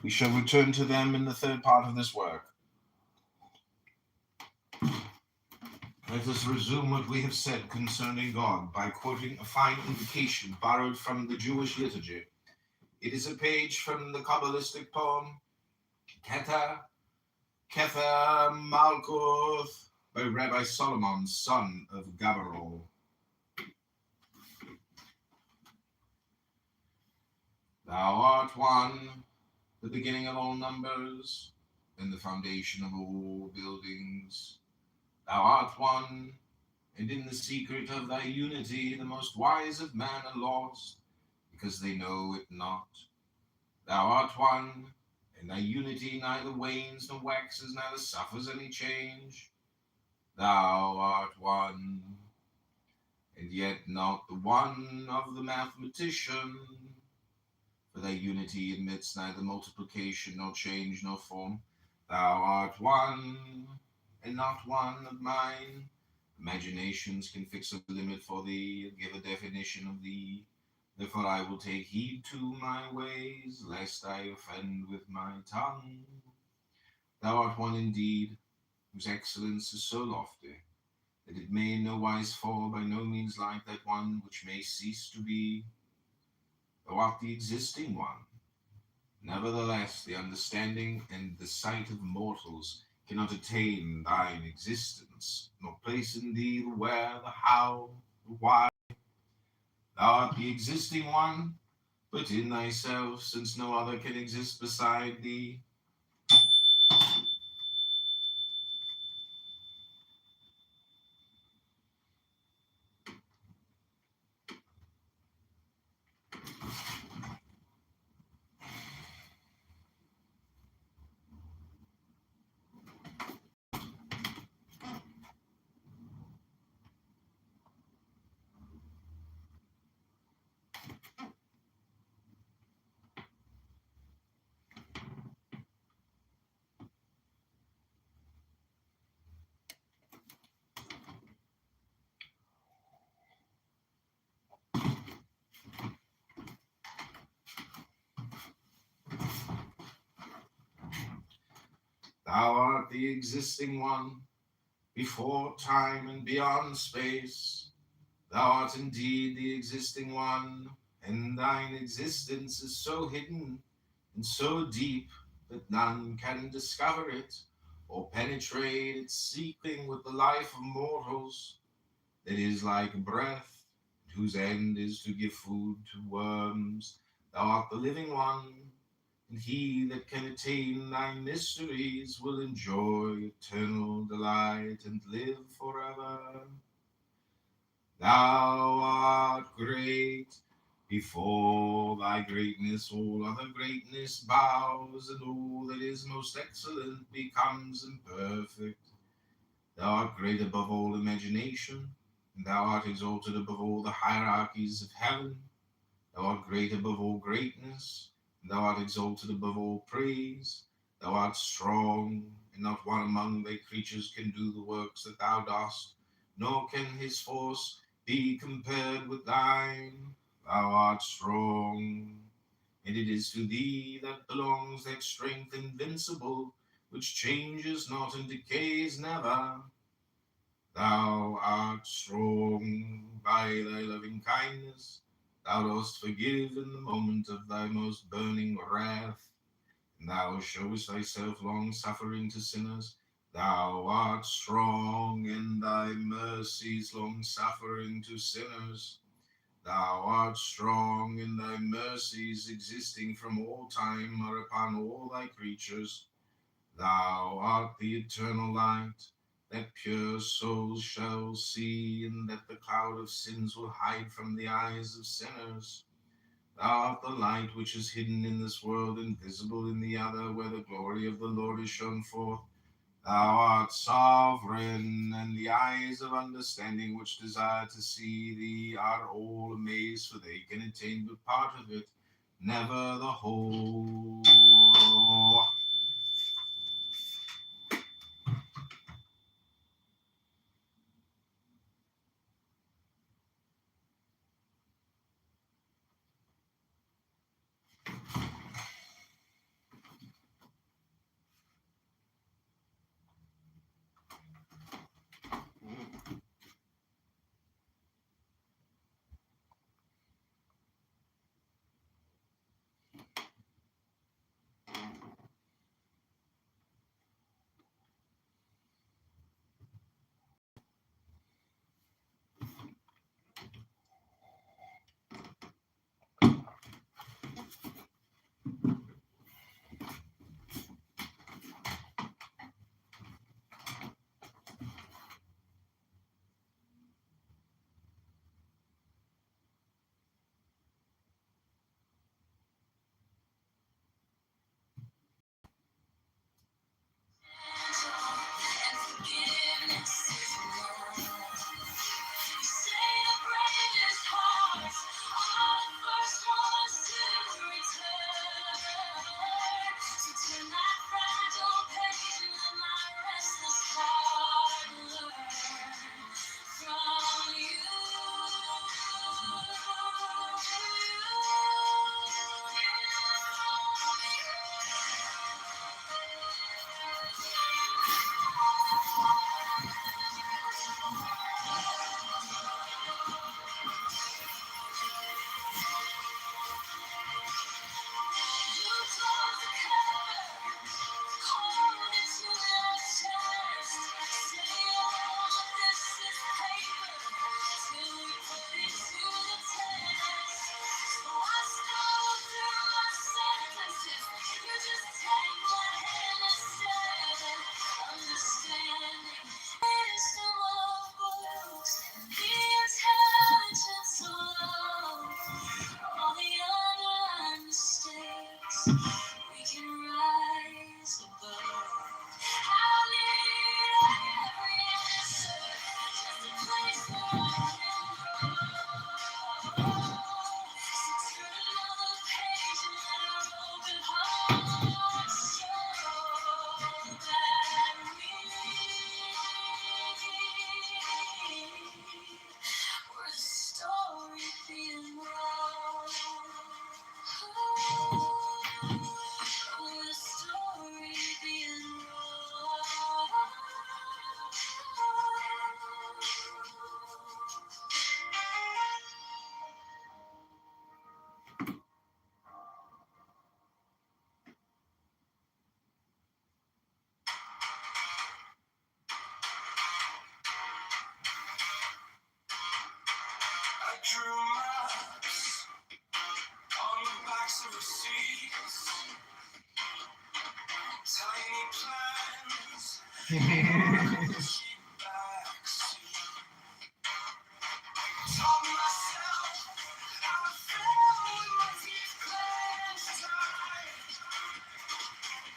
We shall return to them in the third part of this work. Let us resume what we have said concerning God by quoting a fine invocation borrowed from the Jewish liturgy. It is a page from the Kabbalistic poem Keter Malkuth by Rabbi Solomon, son of Gabarol. Thou art one, the beginning of all numbers, and the foundation of all buildings. Thou art one, and in the secret of thy unity the most wise of men are lost, because they know it not. Thou art one, and thy unity neither wanes nor waxes, neither suffers any change. Thou art one, and yet not the one of the mathematician, for thy unity admits neither multiplication nor change nor form. Thou art one, and not one of mine. Imaginations can fix a limit for thee, and give a definition of thee. Therefore I will take heed to my ways, lest I offend with my tongue. Thou art one indeed, whose excellence is so lofty, that it may in no wise fall, by no means like that one which may cease to be. Thou art the existing one, Nevertheless, the understanding and the sight of mortals cannot attain thine existence, nor place in thee the where, the how, the why. Thou art the existing one, but in thyself, since no other can exist beside thee. Thou art the existing one, before time and beyond space. Thou art indeed the existing one, and thine existence is so hidden and so deep that none can discover it or penetrate its seeking with the life of mortals, that is like breath, whose end is to give food to worms. Thou art the living one, and he that can attain thy mysteries will enjoy eternal delight and live forever. Thou art great. Before thy greatness all other greatness bows, and all that is most excellent becomes imperfect. Thou art great above all imagination, and thou art exalted above all the hierarchies of heaven. Thou art great above all greatness, and thou art exalted above all praise. Thou art strong, and not one among thy creatures can do the works that thou dost, nor can his force be compared with thine. Thou art strong, and it is to thee that belongs that strength invincible, which changes not and decays never. Thou art strong by thy loving kindness. Thou dost forgive in the moment of thy most burning wrath, and thou showest thyself long-suffering to sinners. Thou art strong in thy mercies, long-suffering to sinners. Thou art strong in thy mercies, existing from all time, are upon all thy creatures. Thou art the eternal light, that pure souls shall see, and that the cloud of sins will hide from the eyes of sinners. Thou art the light which is hidden in this world, invisible in the other, where the glory of the Lord is shown forth. Thou art sovereign, and the eyes of understanding which desire to see thee are all amazed, for they can attain but part of it, never the whole. we can rise above. I need every answer, just a place where I can grow. So turn another page and let our open hearts show that we're the story being wrong. We're the story being wrong. I drew maps on the backs of receipts, tiny plans, cheap backseat. Taught myself how to fail with my teeth clenched tight,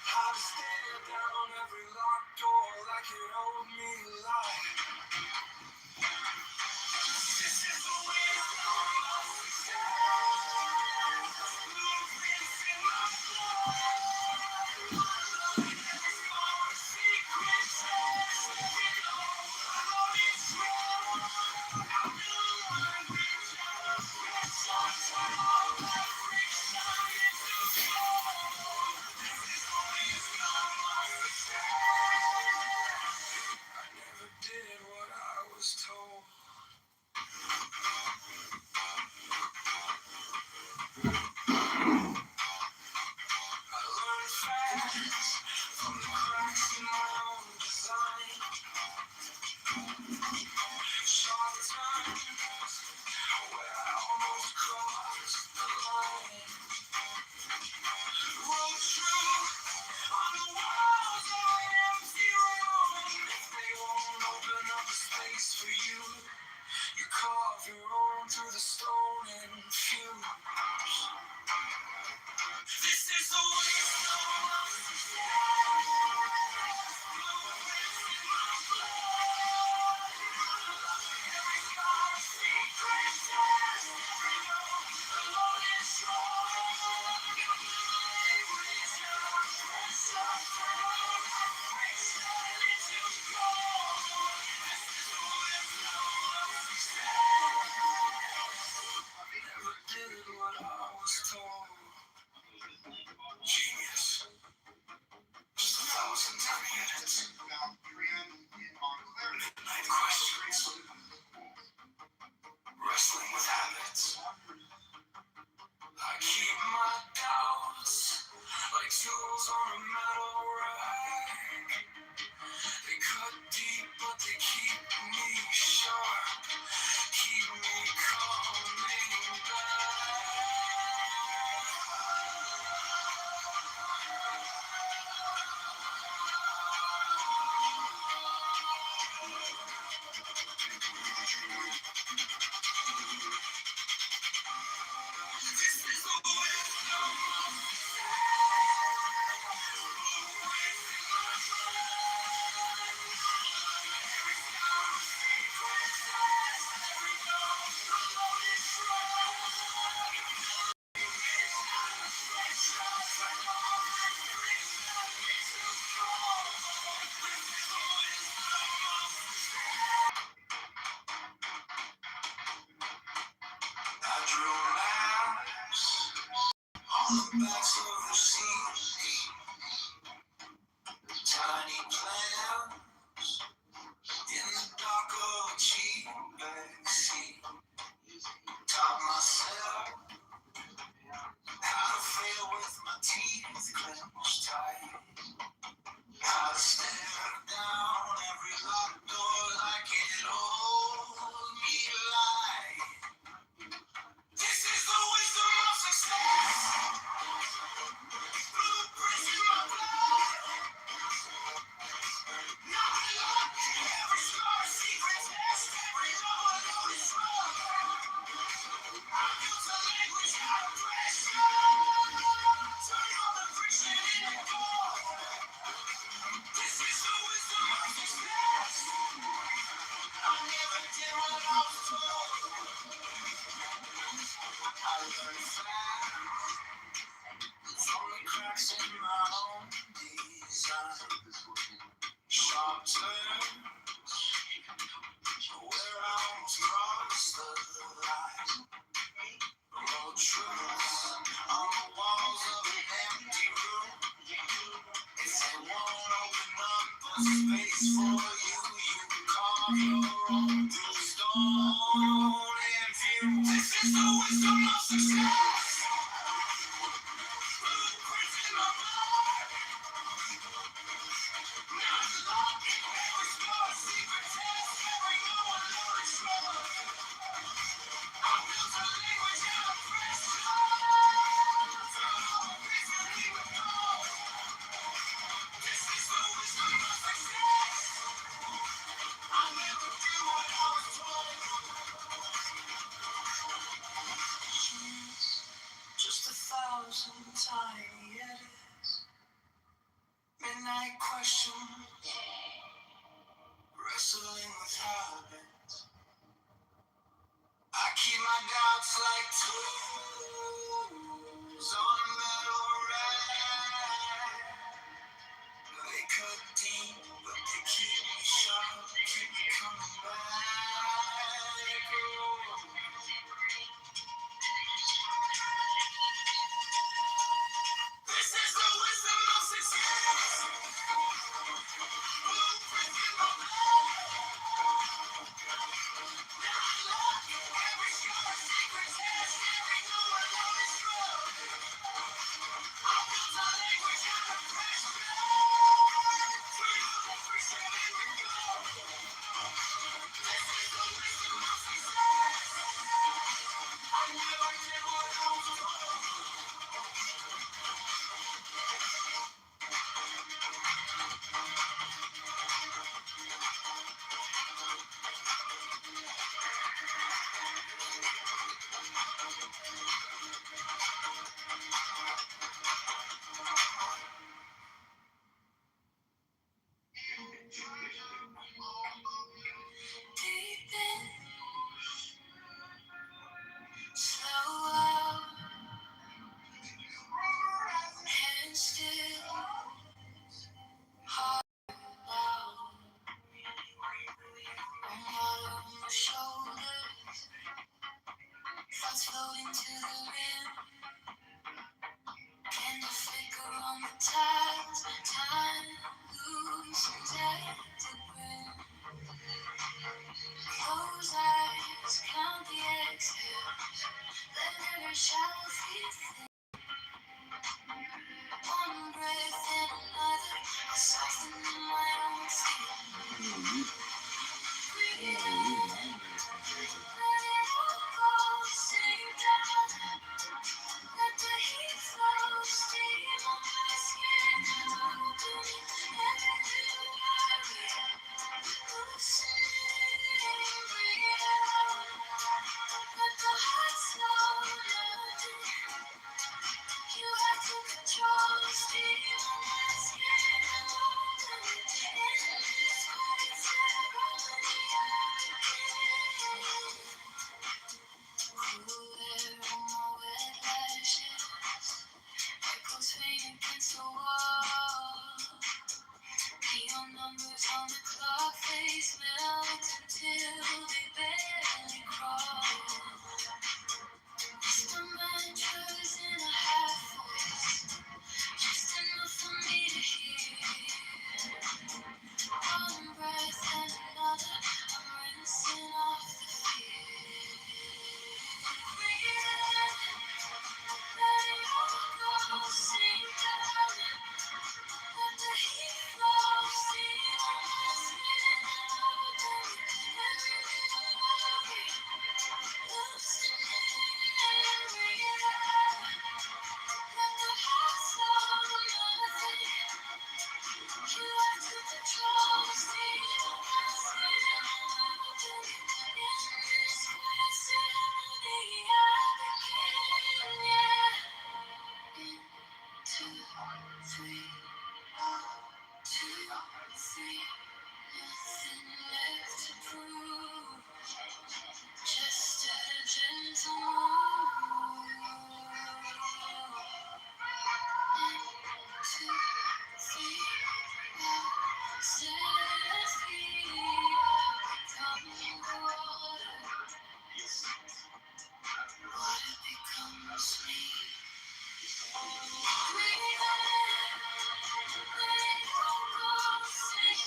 how to stare down every locked door like it owed me life. This is the wisdom of success. Blueprints in my blood. It's gone secret test. You know, I know it's wrong. I'm doing reach out of pressure. Turn all that friction into gold. This is the wisdom of success. I never did what I was told. I learned fast from the cracks in my own design. Sharp turns where I almost crossed the line. Wrote true on the walls of an empty room. If they won't open up a space for you, you carve your own through the stone and fumes. This is the wisdom of success. Blueprints in my blood. Every scar a secret test. Every note a loaded strong. Reach out, pressure, turn all that friction into gold. This is the wisdom of success. Never did what I was told. Genius. Just 1,000 tiny edits. Midnight questions. Wrestling with habits. I keep my doubts like tools on a metal rack. They cut deep, but they keep me sharp. Keep me coming back. This is the wisdom of success. Blueprints in my blood. Every scar a secret test. Every note a loaded strong. Reach out of pressure. Turn all that friction into gold. This is the wisdom of success. I drew maps on the backs of receipts, tiny plans in the dark of a cheap backseat. Taught myself how to fail with my teeth clenched tight, how to stare down every locked door like it owed me life. This is the wisdom of success. space for you. You can carve your own through stone and view. This is the wisdom of success. Blueprints in my blood. Now it's locked. Every scar, secret test. Every no one knows trouble. I built a language out of pressure. Through all recently with gold. This is the wisdom of success. I'll never do what I was told. Just 1,000 tiny edits. Midnight questions. Wrestling with habits. I keep my doubts like tools on a metal rack. They cut deep, but they keep me sharp, keep me coming back. Oh. This is the wisdom of success. Blueprint in my blood. Now I look every scar, secret test, every no one known is true. I built a language out of pressure. Through every shame and gold. This is the wisdom of success. I never did what I was told. Deep in, slow out, hands still, heart loud. I'm all on my shoulders, thoughts floating to the rim. Candle flicker on the tides, time loosens at the brim. Close eyes, count the exhales, let every shadow feel thin. One breath and another, I soften in my own skin. Breathe in, let it all go, sink down. Let the heat flow, steam on my skin. Opening every little worry, loosening, breathe out. Let the heart slow down. You have to control, steam on my skin. Opening in this quiet ceremony again. Cool air on my wet lashes. Echoes fade against the wall. Neon numbers on the clock, face melt until they barely crawl. Whisper mantras in a half voice, just enough for me to hear. One breath and another, I'm rinsing off the fear. Breathe in, let it all go, sink down. Let the heat flow, steam on my skin. Open every little worry, loosening and breathe out. Let the heart slow nothing. You have to control, steam on my skin. Open in this quiet ceremony I begin, yeah. 1, 2, 3. 2, 3, nothing left to prove. Just a gentle move. 1, 2, 3, now set free. Become the water. Water becomes me. Breathe in, let it all go, sink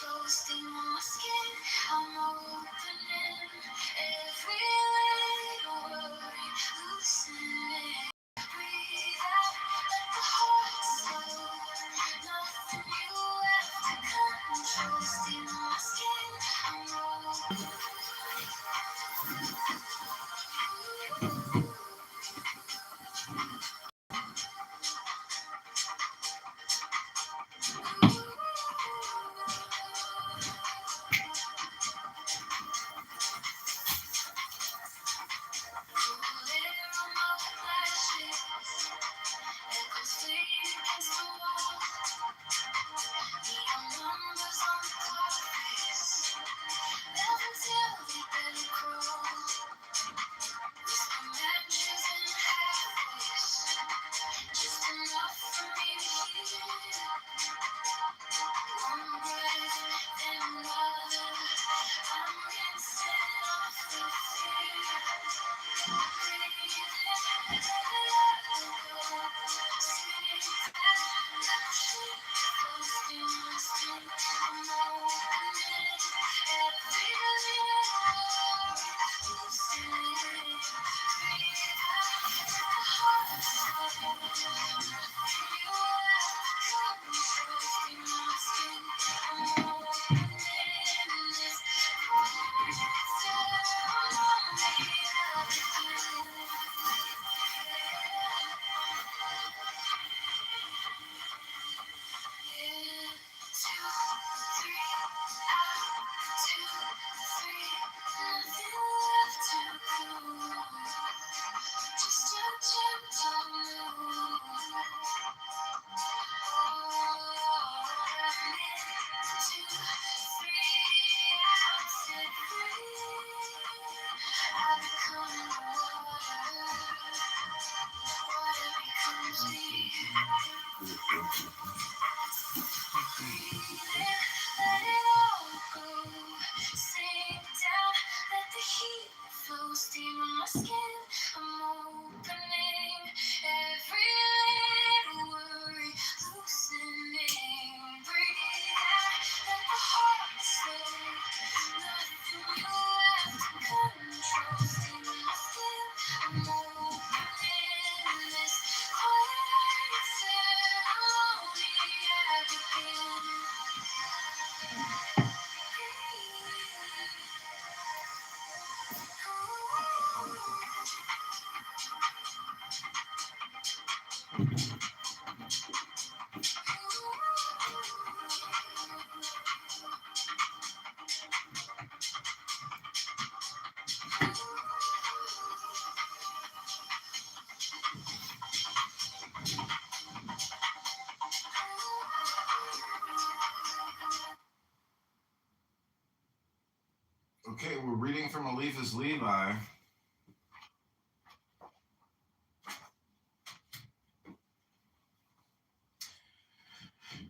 Floating on my skin, I'm opening every little worry, loosening. Breathe out, let the heart slow. Nothing you have to control. Steam on my skin, I'm opening. Just enough for me to hear. One breath, then another. I'm rinsing off the fear. Breathing, let it go. Sweet passion, floating my skin. I'm opening every little worry, loosening. Breathe out, let the heart slow. Just a gentle move. Steam on my skin, I'm opening every little worry, loosening. Breathe out, let the heart slow. Nothing you have to control. Steam on my skin, I'm opening this quiet ceremony I begin. Okay, we're reading from Eliphas Levi.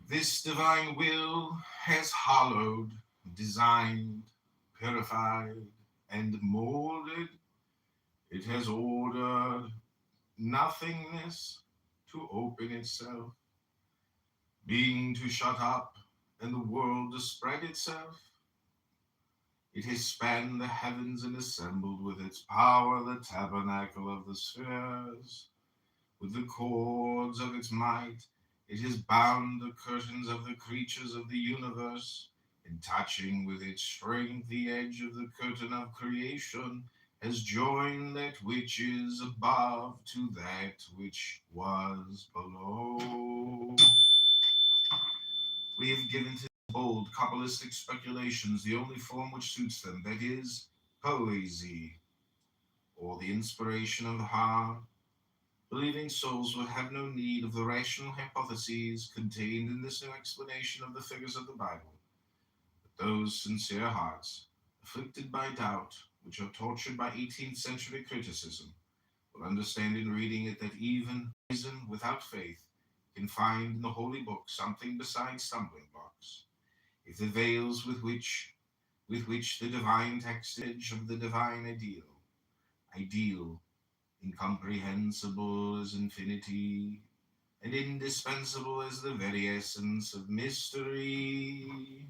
This divine will has hollowed, designed, purified, and molded. It has ordered nothingness to open itself, being to shut up, and the world to spread itself. It has spanned the heavens and assembled with its power the tabernacle of the spheres. With the cords of its might, it has bound the curtains of the creatures of the universe, and touching with its strength the edge of the curtain of creation, has joined that which is above to that which was below. We have given to bold Kabbalistic speculations the only form which suits them, that is, poesy, or the inspiration of the heart. Believing souls will have no need of the rational hypotheses contained in this new explanation of the figures of the Bible. But those sincere hearts, afflicted by doubt, which are tortured by 18th century criticism, will understand in reading it that even reason without faith can find in the Holy Book something besides stumbling blocks. If the veils with which the divine text edge of the divine ideal, incomprehensible as infinity, and indispensable as the very essence of mystery.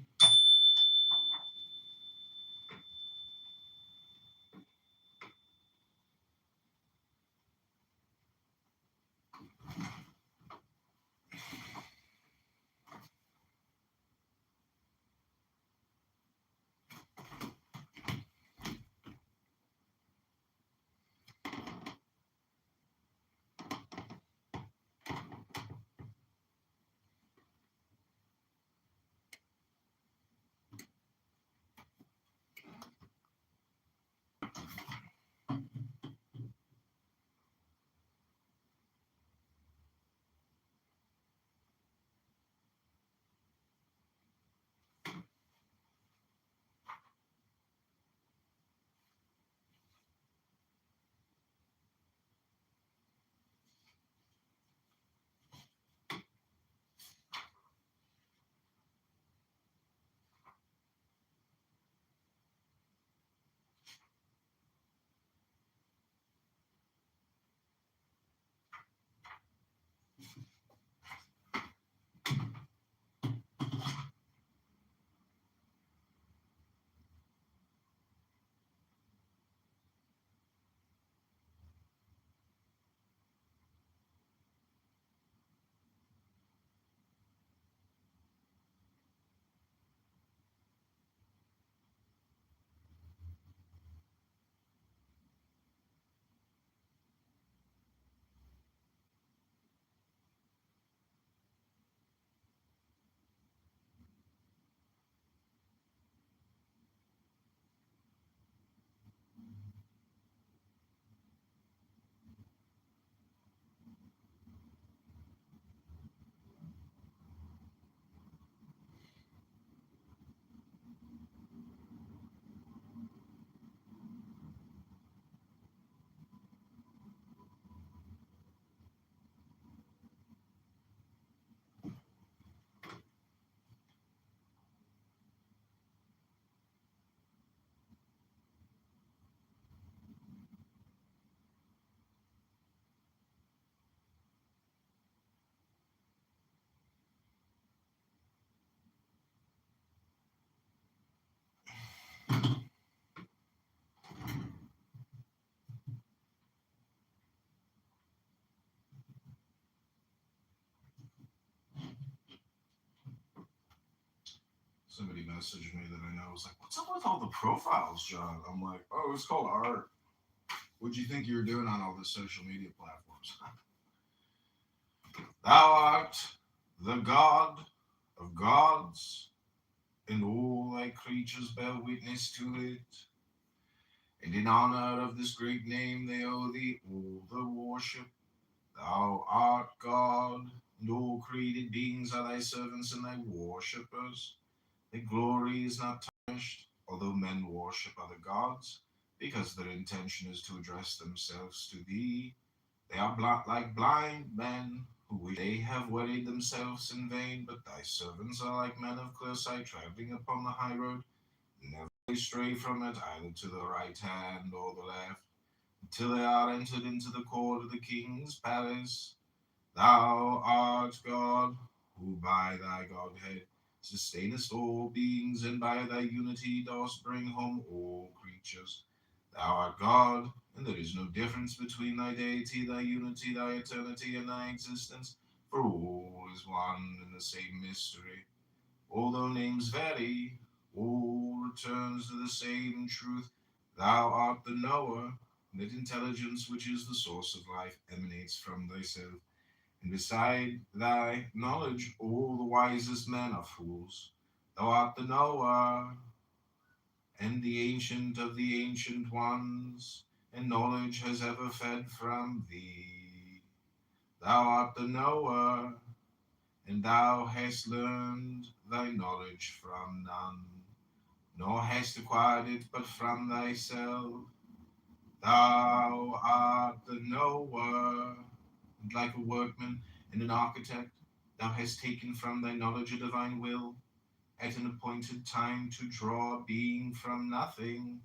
Somebody messaged me that I know was like, "What's up with all the profiles, John?" I'm like, "Oh, it's called art." What'd you think you were doing on all the social media platforms? Thou art the God of gods, and all thy creatures bear witness to it. And in honor of this great name they owe thee all the worship. Thou art God, and all created beings are thy servants and thy worshippers. Thy glory is not tarnished, although men worship other gods, because their intention is to address themselves to thee. They are like blind men who wish they have wearied themselves in vain, but thy servants are like men of clear sight traveling upon the high road, never stray from it either to the right hand or the left, until they are entered into the court of the king's palace. Thou art God, who by thy Godhead sustainest all beings, and by thy unity dost bring home all creatures. Thou art God, and there is no difference between thy deity, thy unity, thy eternity, and thy existence, for all is one and the same mystery. Although names vary, all returns to the same truth. Thou art the knower, and that intelligence which is the source of life emanates from thyself. And beside thy knowledge, all the wisest men are fools. Thou art the knower, and the ancient of the ancient ones, and knowledge has ever fed from thee. Thou art the knower, and thou hast learned thy knowledge from none, nor hast acquired it but from thyself. Thou art the knower, and like a workman and an architect, thou hast taken from thy knowledge a divine will, at an appointed time to draw being from nothing,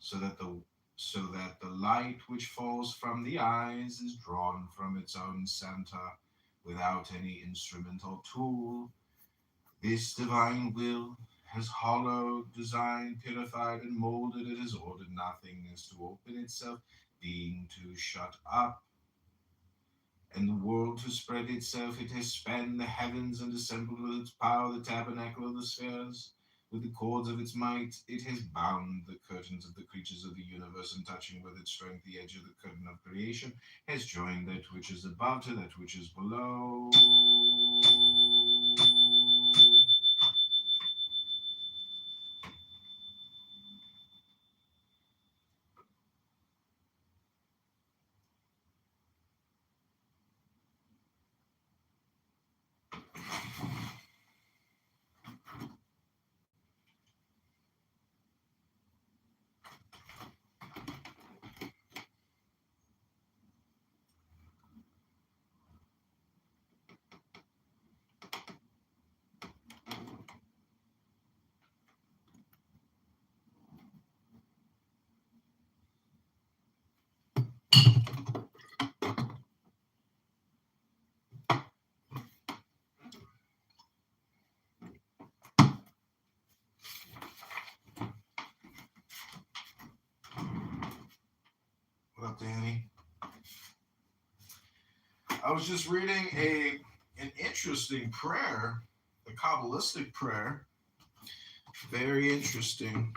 so that the light which falls from the eyes is drawn from its own center, without any instrument or tool. This divine will has hollowed, designed, purified, and molded. It has ordered nothingness to open itself, being to shut up, and the world to spread itself. It has spanned the heavens and assembled with its power the tabernacle of the spheres. With the cords of its might, it has bound the curtains of the creatures of the universe, and touching with its strength the edge of the curtain of creation, has joined that which is above to that which is below. What up, Danny? I was just reading an interesting prayer, a Kabbalistic prayer. Very interesting.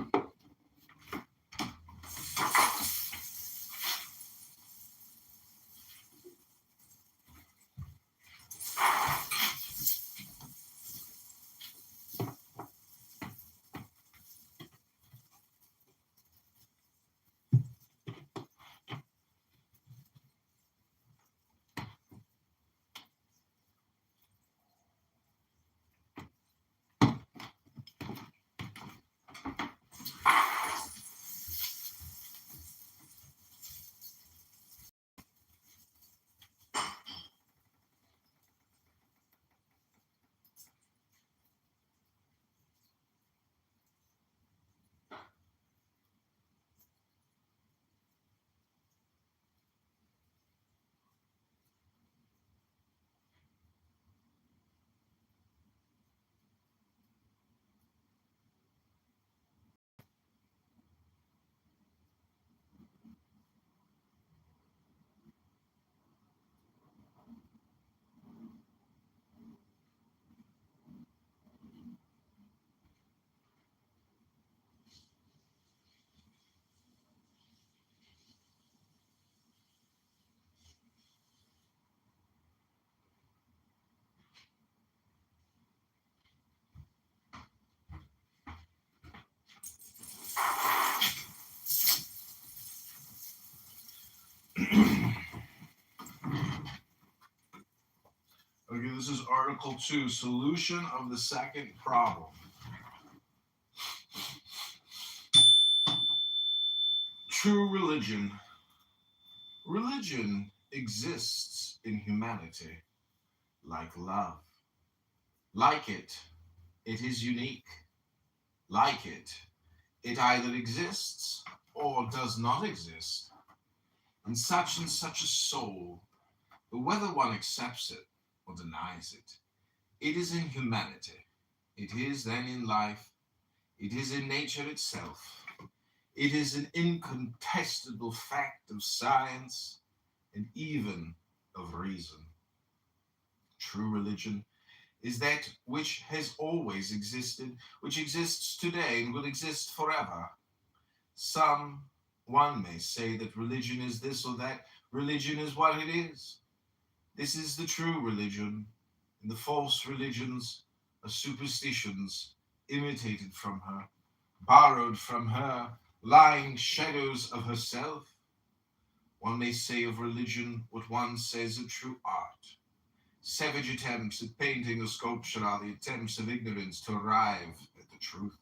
Article 2, solution of the second problem. True religion. Religion exists in humanity like love. Like it, it is unique. Like it, it either exists or does not exist. In such and such a soul, whether one accepts it or denies it, it is in humanity. It is then in life. It is in nature itself. It is an incontestable fact of science and even of reason. True religion is that which has always existed, which exists today and will exist forever. One may say that religion is this or that. Religion is what it is. This is the true religion, and the false religions are superstitions imitated from her, borrowed from her, lying shadows of herself. One may say of religion what one says of true art. Savage attempts at painting or sculpture are the attempts of ignorance to arrive at the truth.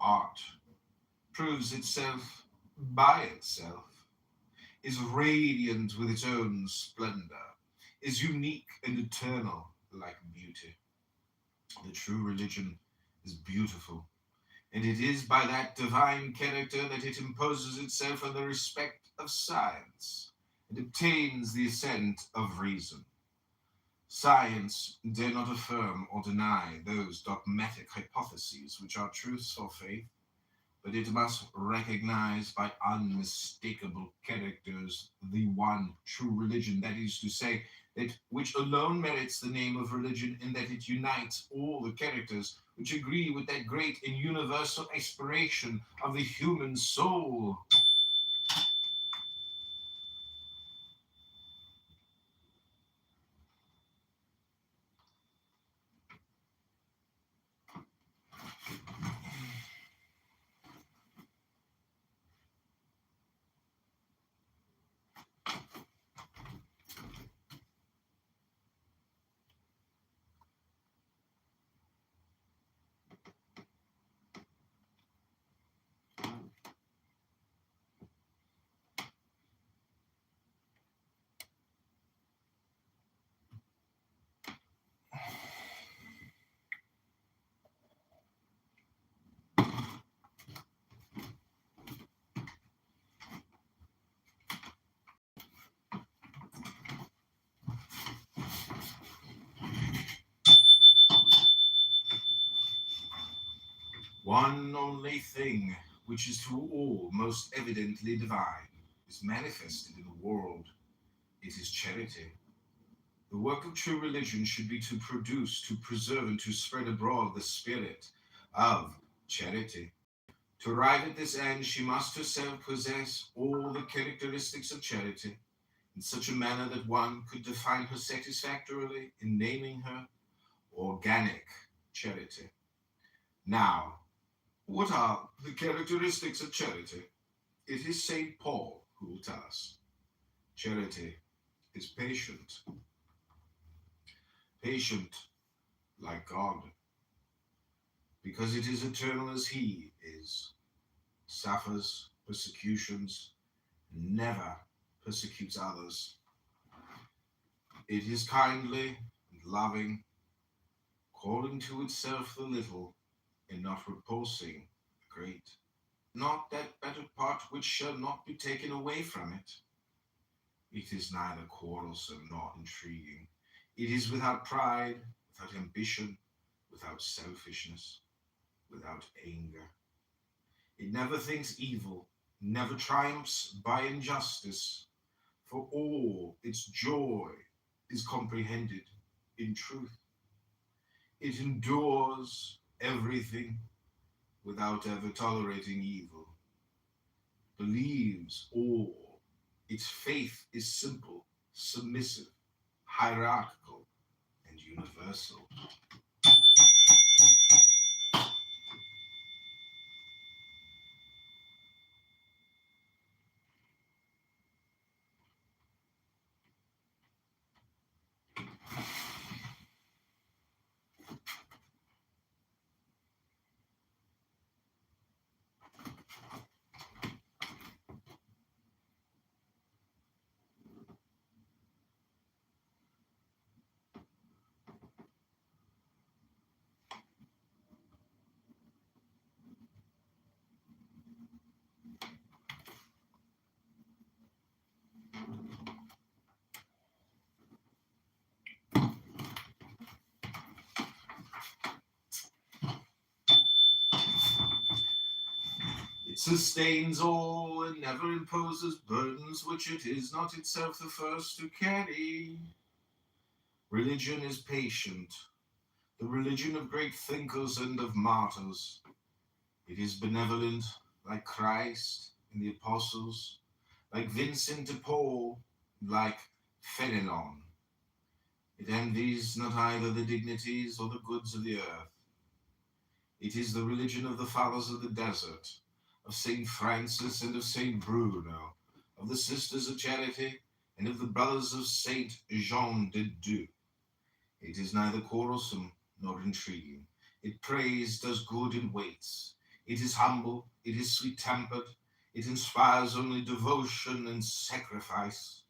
Art proves itself by itself, is radiant with its own splendor, is unique and eternal like beauty. The true religion is beautiful, and it is by that divine character that it imposes itself on the respect of science and obtains the assent of reason. Science dare not affirm or deny those dogmatic hypotheses which are truths for faith, but it must recognize by unmistakable characters the one true religion, that is to say, that which alone merits the name of religion, in that it unites all the characters which agree with that great and universal aspiration of the human soul. One only thing, which is to all most evidently divine, is manifested in the world. It is charity. The work of true religion should be to produce, to preserve, and to spread abroad the spirit of charity. To arrive at this end, she must herself possess all the characteristics of charity, in such a manner that one could define her satisfactorily in naming her organic charity. Now, what are the characteristics of charity? It is St. Paul who will tell us. Charity is patient. Patient like God, because it is eternal as He is. Suffers persecutions, never persecutes others. It is kindly and loving, calling to itself the little, and not repulsing the great. Not that better part which shall not be taken away from it. It is neither quarrelsome nor intriguing. It is without pride, without ambition, without selfishness, without anger. It never thinks evil, never triumphs by injustice, for all its joy is comprehended in truth. It endures everything without ever tolerating evil, believes all. Its faith is simple, submissive, hierarchical, and universal. It sustains all and never imposes burdens which it is not itself the first to carry. Religion is patient, the religion of great thinkers and of martyrs. It is benevolent, like Christ and the apostles, like Vincent de Paul, like Fenelon. It envies not either the dignities or the goods of the earth. It is the religion of the fathers of the desert, of St. Francis and of St. Bruno, of the Sisters of Charity and of the brothers of St. Jean de Dieu. It is neither quarrelsome nor intriguing. It prays, does good, and waits. It is humble, it is sweet-tempered. It inspires only devotion and sacrifice.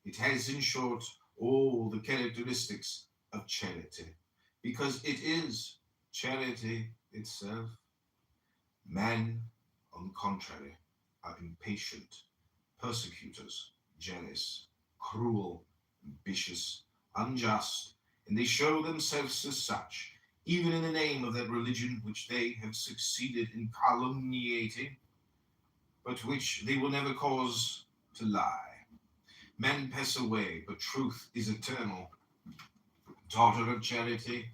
It has, in short, all the characteristics of charity, because it is charity itself. Men, on the contrary, are impatient, persecutors, jealous, cruel, ambitious, unjust, and they show themselves as such, even in the name of that religion which they have succeeded in calumniating, but which they will never cause to lie. Men pass away, but truth is eternal. Daughter of charity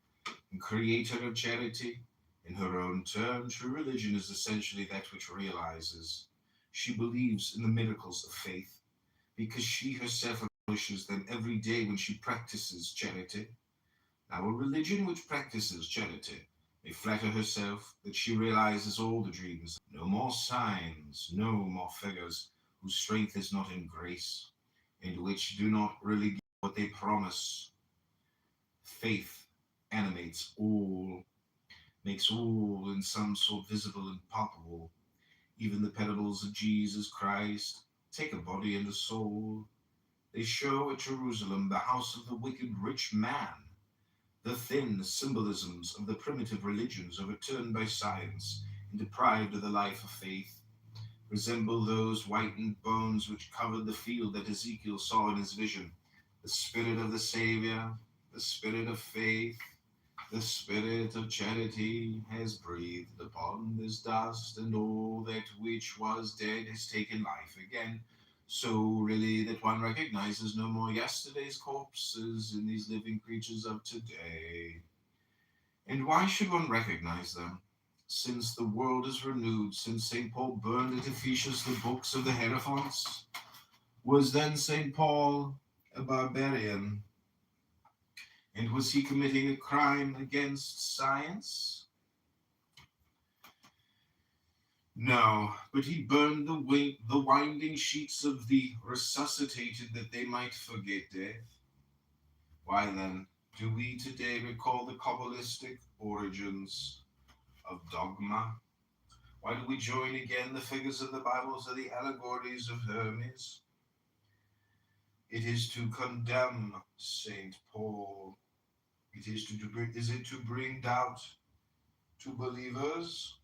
and creator of charity, in her own turn, true religion is essentially that which realizes. She believes in the miracles of faith, because she herself accomplishes them every day when she practices charity. Now, a religion which practices charity may flatter herself that she realizes all the dreams. No more signs, no more figures, whose strength is not in grace, and which do not really give what they promise. Faith animates all, makes all in some sort visible and palpable. Even the parables of Jesus Christ take a body and a soul. They show at Jerusalem the house of the wicked rich man. The thin symbolisms of the primitive religions overturned by science and deprived of the life of faith resemble those whitened bones which covered the field that Ezekiel saw in his vision. The Spirit of the Savior, the Spirit of faith, the Spirit of charity has breathed upon this dust, and all that which was dead has taken life again. So really that one recognizes no more yesterday's corpses in these living creatures of today. And why should one recognize them? Since the world is renewed, since St. Paul burned at Ephesus the books of the Hierophants, was then St. Paul a barbarian? And was he committing a crime against science? No, but he burned the winding sheets of the resuscitated that they might forget death. Why then do we today recall the Kabbalistic origins of dogma? Why do we join again the figures of the Bible to the allegories of Hermes? It is to condemn St. Paul. Is it to bring doubt to believers?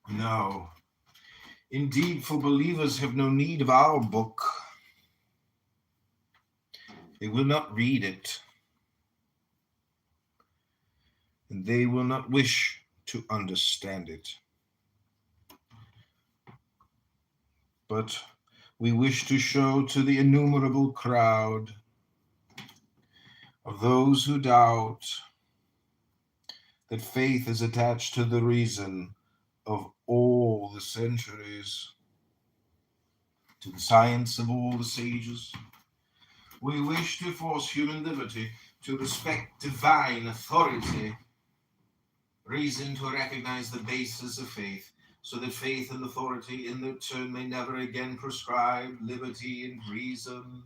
No. Indeed, for believers have no need of our book. They will not read it, and they will not wish to understand it. But we wish to show to the innumerable crowd of those who doubt that faith is attached to the reason of all the centuries, to the science of all the sages. We wish to force human liberty to respect divine authority, reason to recognize the basis of faith, so that faith and authority in their turn may never again prescribe liberty and reason.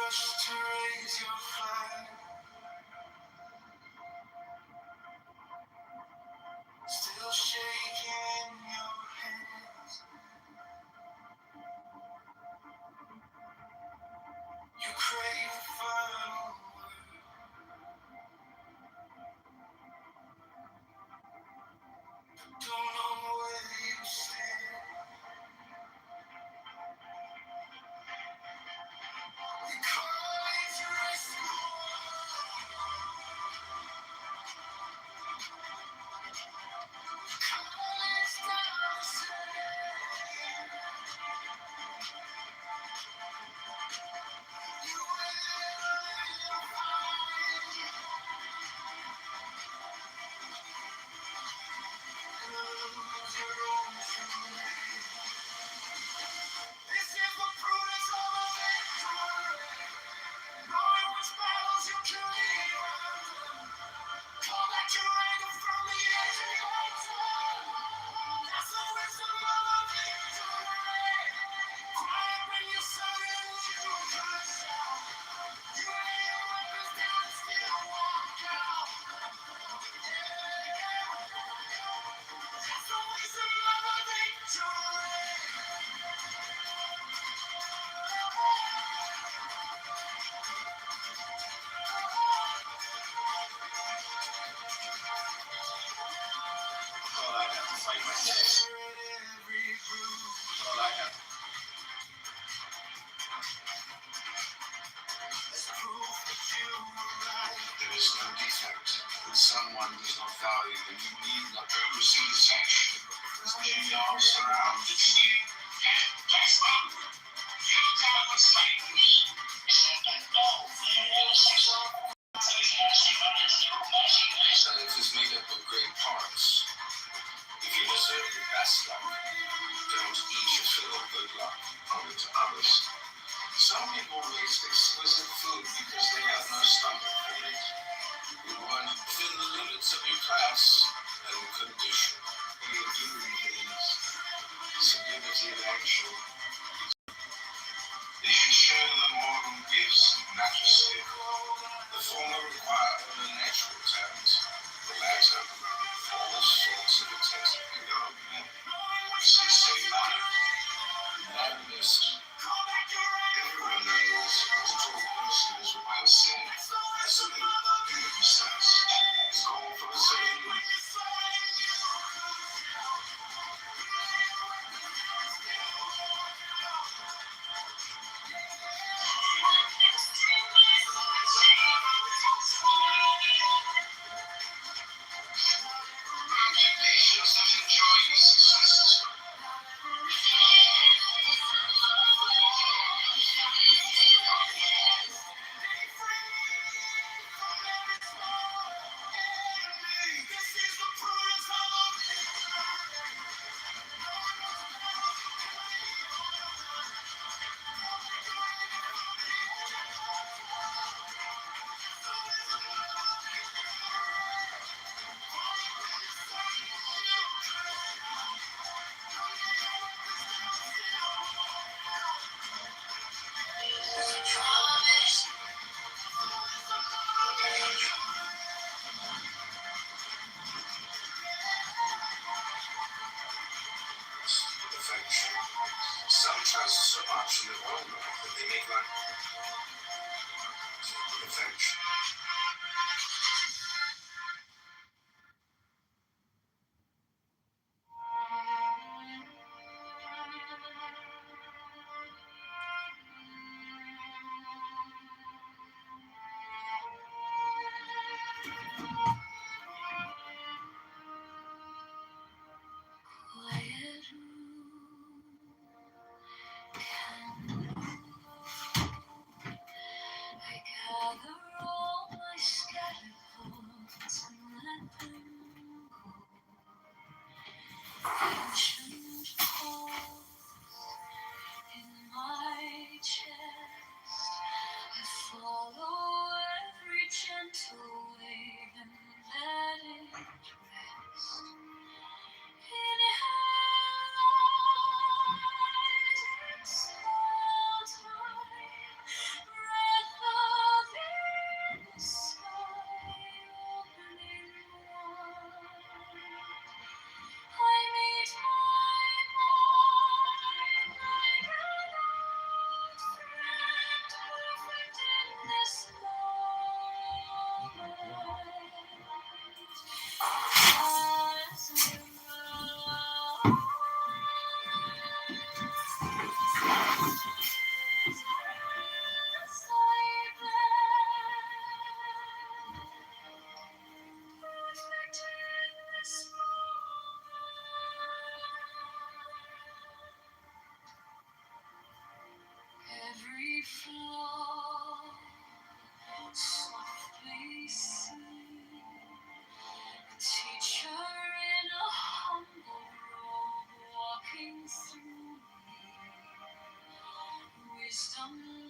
rush to raise your flag. Still shaking in your hands. You crave the final word. Don't know where you stand. The courage to risk courage down the sand. You will find lose your own true name. This is the prudence of a victory. Knowing which battles you can leave. Call back your anger from the edge of your tongue. That's the wisdom of a victory. Quiet when you surrender, you could shout. You lay your weapons down and still walk out. That's the wisdom of a victory. All I have to fight my day. Every bruise. All I have is proof that you were right. There is no defect when someone does not value and you need not to receive sanction. As chaos surrounds you. Yes, Mom. You got what's like me. Excellence is made up of great parts. If you deserve the best luck, don't eat your fill of good luck only to others. Some people waste exquisite food because they have no stomach for it. You want within the limits of your class and condition. Way of doing things. Sublimity of action. They should share the moral gifts of majesty. The former require only natural talent. The latter, all sorts of intensive development. Say honor. Not missed. Everyone knows that a total person is without sin. Absolute innocence. It's called for the same. Patience and enjoy your success. Some trust so much in the world that they make life perfection. Quiet room, candle, I gather all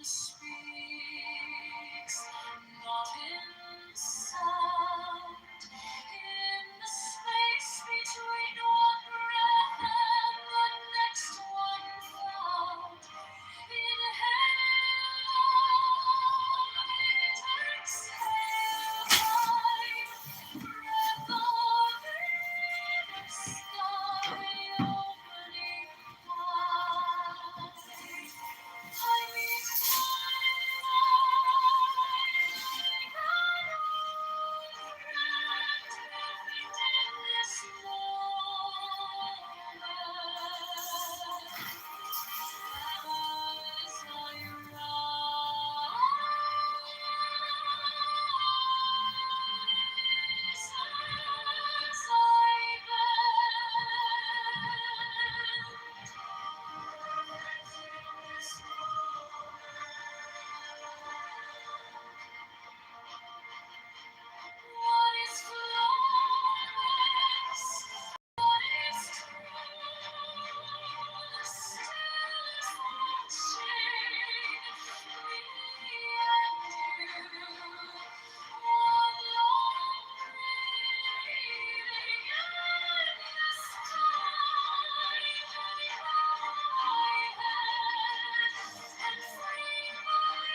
speaks, not in sound. In the space between one breath and the next one found. Inhale, exhale, breath of inner sky opening wide. I meet what is flawless? What is true? Still is watching me and you. One long breathing in the sky. Hold my hand and free my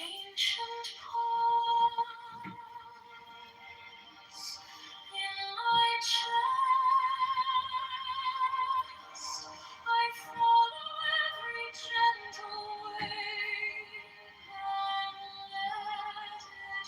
ancient pause in my chest. I follow every gentle wave and let it rest.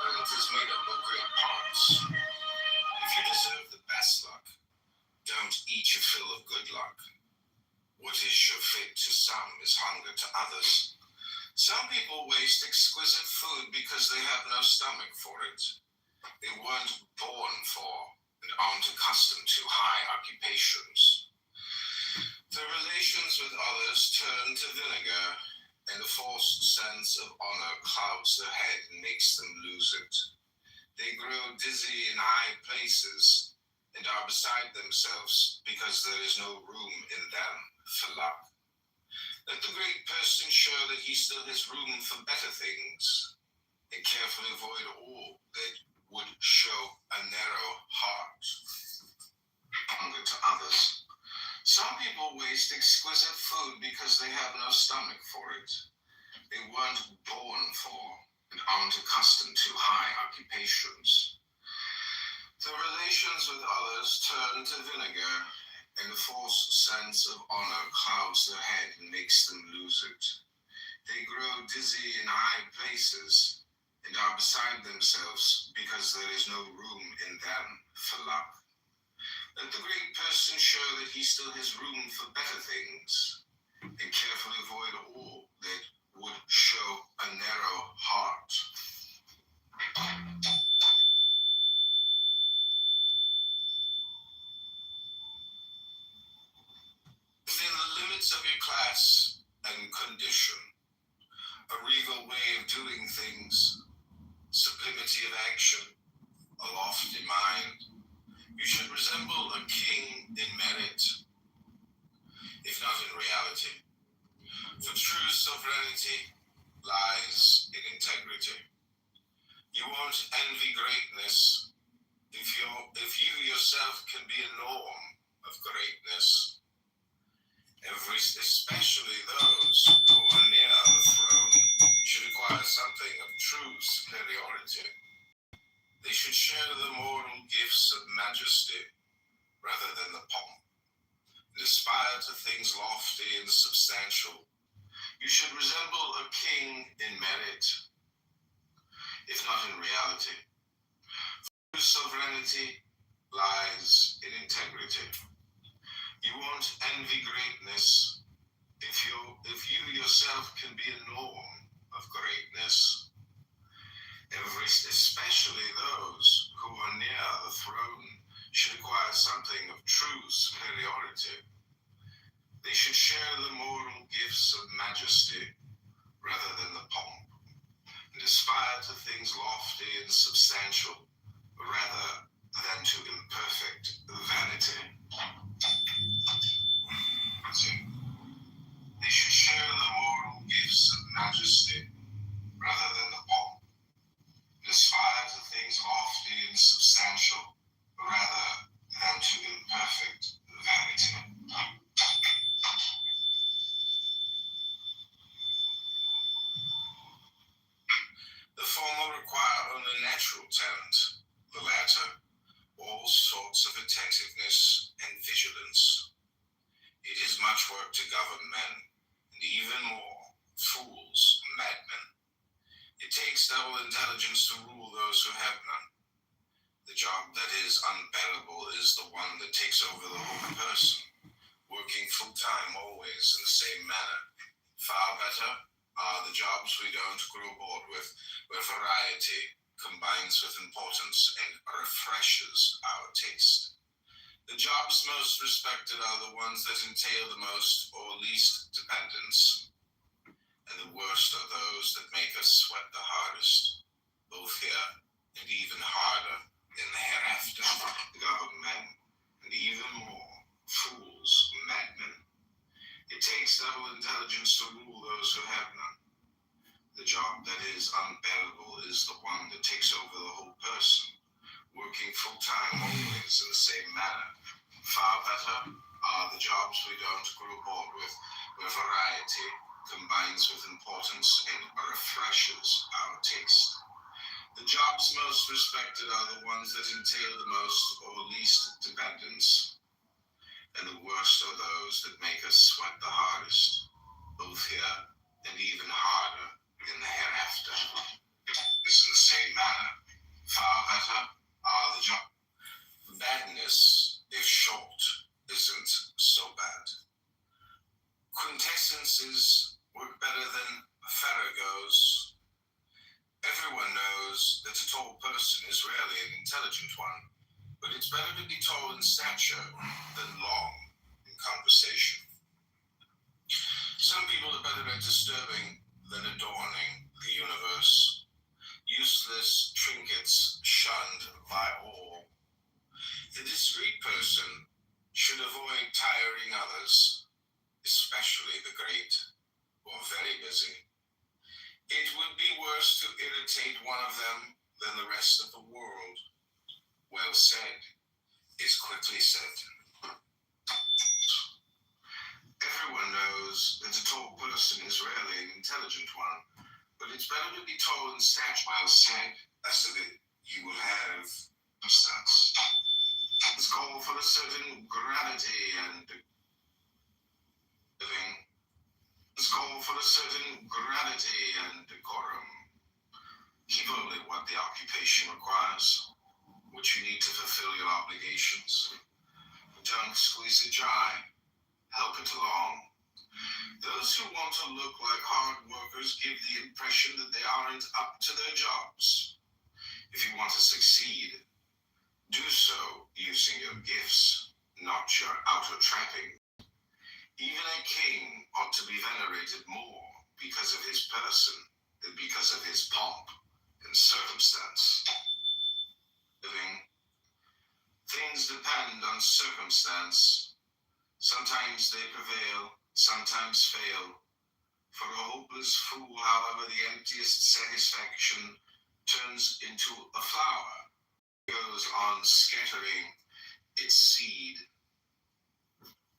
Earth is made up of great parts. If you deserve the best luck, don't eat your fill of good luck. What is sure fit to some is hunger to others. Some people waste exquisite food because they have no stomach for it. They weren't born for and aren't accustomed to high occupations. Their relations with others turn to vinegar, and the false sense of honor clouds their head and makes them lose it. They grow dizzy in high places and are beside themselves because there is no room in them for luck. Let the great person show that he still has room for better things, and carefully avoid all that would show a narrow heart. Hunger to others. Some people waste exquisite food because they have no stomach for it. They weren't born for and aren't accustomed to high occupations. Their relations with others turn to vinegar, and the false sense of honor clouds their head and makes them lose it. They grow dizzy in high places and are beside themselves because there is no room in them for luck. Let the great person show that he still has room for better things, and carefully avoid all that would show a narrow heart. Within the limits of your class and condition, a regal way of doing things, sublimity of action, a lofty mind, you should resemble a king in merit, if not in reality. For true sovereignty lies in integrity. You won't envy greatness if you yourself can be a norm of greatness. Especially those who are near the throne should acquire something of true superiority. They should share the moral gifts of majesty rather than the pomp, and aspire to things lofty and substantial. You should resemble a king in merit, if not in reality. True sovereignty lies in integrity. You won't envy greatness if you yourself can be a norm of greatness. Especially those who are near the throne should acquire something of true superiority. They should share the moral gifts of majesty rather than the pomp, and aspire to things lofty and substantial rather than to imperfect vanity. They should share the moral gifts of majesty rather than the pomp, and aspire to things lofty and substantial rather than to imperfect vanity. The former require only natural talent, the latter all sorts of attentiveness and vigilance. It is much work to govern men, and even more, fools, madmen. It takes double intelligence to rule those who have none. The job that is unbearable is the one that takes over the whole person, working full-time always in the same manner. Far better are the jobs we don't grow bored with, where variety combines with importance and refreshes our taste. The jobs most respected are the ones that entail the most or least dependence, and the worst are those that make us sweat the hardest, both here and even harder in the hereafter. Govern men, and even more, fools, madmen. It takes double intelligence to rule those who have none. The job that is unbearable is the one that takes over the whole person, working full-time always in the same manner. Far better are the jobs we don't grow bored with, where variety combines with importance and refreshes our taste. The jobs most respected are the ones that entail the most or least dependence, and the worst are those that make us sweat the hardest, both here and even harder in the hereafter. It's in the same manner. Far better are the jobs. Badness, if short, isn't so bad. Quintessences work better than farragos. Everyone knows that a tall person is rarely an intelligent one, but it's better to be tall in stature than long in conversation. Some people are better at disturbing than adorning the universe. Useless trinkets shunned by all. The discreet person should avoid tiring others, especially the great or very busy. It would be worse to irritate one of them than the rest of the world. Well said is quickly said. Everyone knows that a tall person is rarely an intelligent one, but it's better to be tall in stature. Well said, as to that you will have substance. It's called for a certain gravity and living. It's called for a certain gravity and decorum. Keep only what the occupation requires, what you need to fulfill your obligations. tongue, squeeze it dry, help it along. Those who want to look like hard workers give the impression that they aren't up to their jobs. If you want to succeed, do so using your gifts, not your outer trapping. Even a king ought to be venerated more because of his person than because of his pomp and circumstance. Things depend on circumstance. Sometimes they prevail, sometimes fail. For a hopeless fool, however, the emptiest satisfaction turns into a flower, goes on scattering its seed.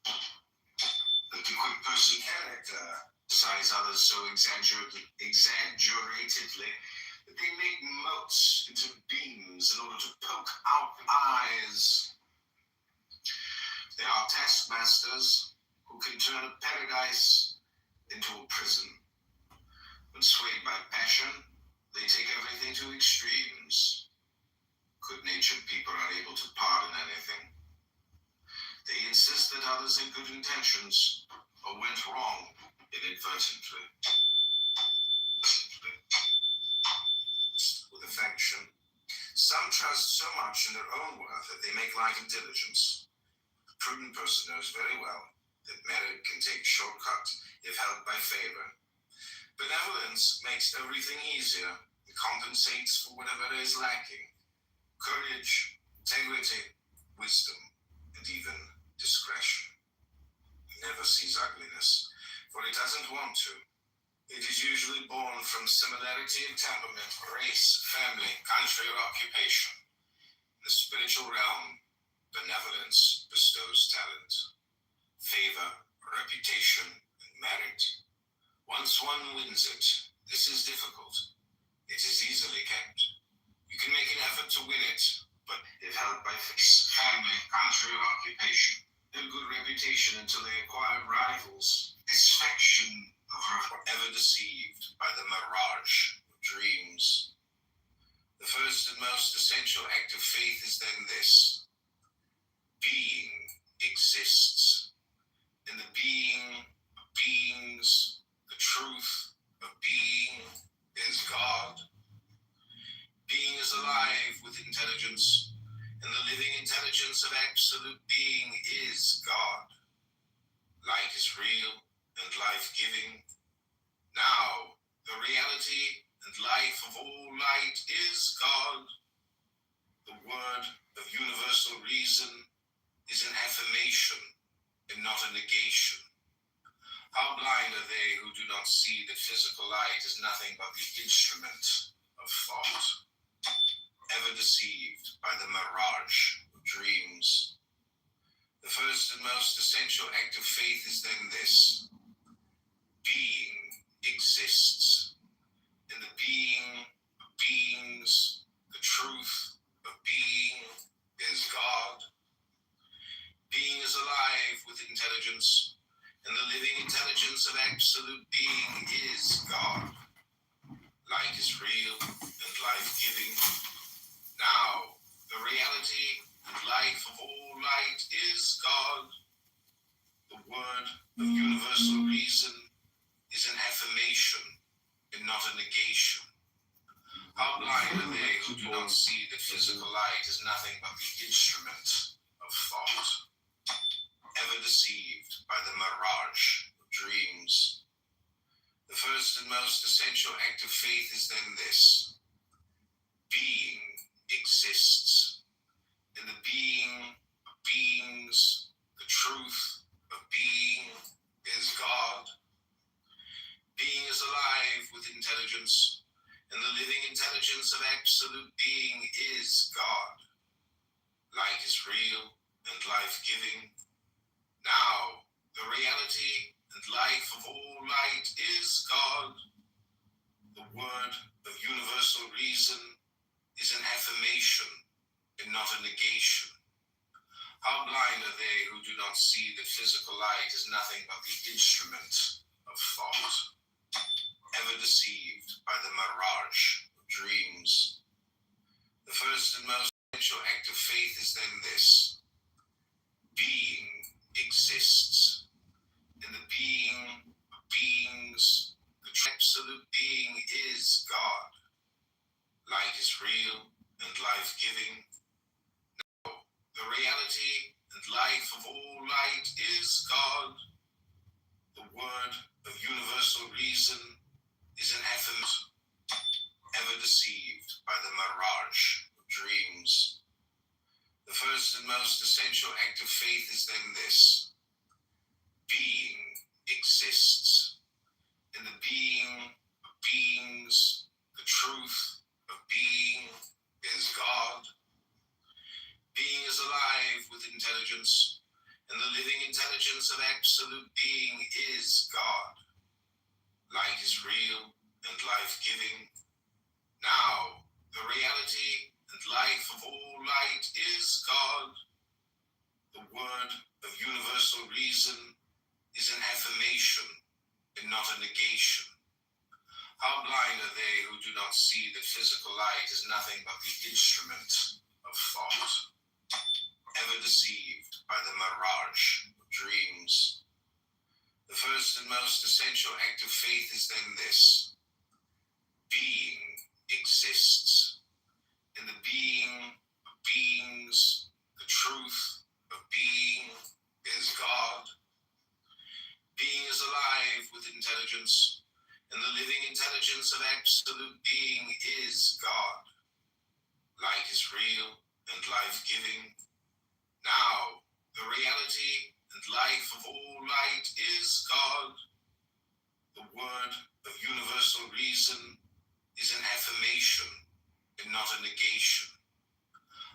The quick person character size others so exaggeratedly that they make motes into beams in order to poke out eyes. They are taskmasters who can turn a paradise into a prison. When swayed by passion, they take everything to extremes. Good-natured people are able to pardon anything. They insist that others had good intentions or went wrong inadvertently. With affection, some trust so much in their own worth that they make light of diligence. A prudent person knows very well that merit can take shortcut if held by favor. Benevolence makes everything easier. It compensates for whatever is lacking. Courage, integrity, wisdom, and even discretion. It never sees ugliness, for it doesn't want to. It is usually born from similarity of temperament, race, family, country, or occupation. In the spiritual realm, benevolence bestows talent, favor, reputation, and merit. Once one wins it, this is difficult. It is easily kept. You can make an effort to win it, but if held by face, family, country, or occupation, a good reputation until they acquire rivals, satisfaction of forever deceived by the mirage of dreams. The first and most essential act of faith is then this: being exists. And the being of beings, the truth of being, is God. Being is alive with intelligence, and the living intelligence of absolute being is God. Light is real and life-giving. Now, the reality and life of all light is God. The word of universal reason is an affirmation and not a negation. How blind are they who do not see that physical light is nothing but the instrument of thought, ever deceived by the mirage of dreams. The first and most essential act of faith is then this: being exists. And the being of beings, the truth of being, is God. Being is alive with intelligence, and the living intelligence of absolute being is God. Light is real and life-giving. Now, the reality and life of all light is God. The word of universal reason is an affirmation and not a negation. How blind are they who do not see that physical light is nothing but the instrument of thought, ever deceived by the mirage of dreams. The first and most essential act of faith is then this: being exists. And the being of beings, the truth of being, is God. Being is alive with intelligence, and the living intelligence of absolute being is God. Light is real and life-giving. Now, the reality and life of all light is God. The word of universal reason is an affirmation and not a negation. How blind are they who do not see that physical light is nothing but the instrument of thought, ever deceived by the mirage of dreams. The first and most essential act of faith is then this: being reason is an effort, ever deceived by the mirage of dreams. The first and most essential act of faith is then this: being exists. In the being of beings, the truth of being is God. Being is alive with intelligence, and the living intelligence of absolute being is God. Light is real and life-giving. Now, the reality and life of all light is God. The word of universal reason is an affirmation and not a negation. How blind are they who do not see that physical light is nothing but the instrument of thought, ever deceived by the mirage of dreams. The first and most essential act of faith is then this: being exists. In the being of beings, the truth of being is God. Being is alive with intelligence, and the living intelligence of absolute being is God. Light is real and life-giving. Now, the reality and life of all light is God. The word of universal reason is an affirmation and not a negation.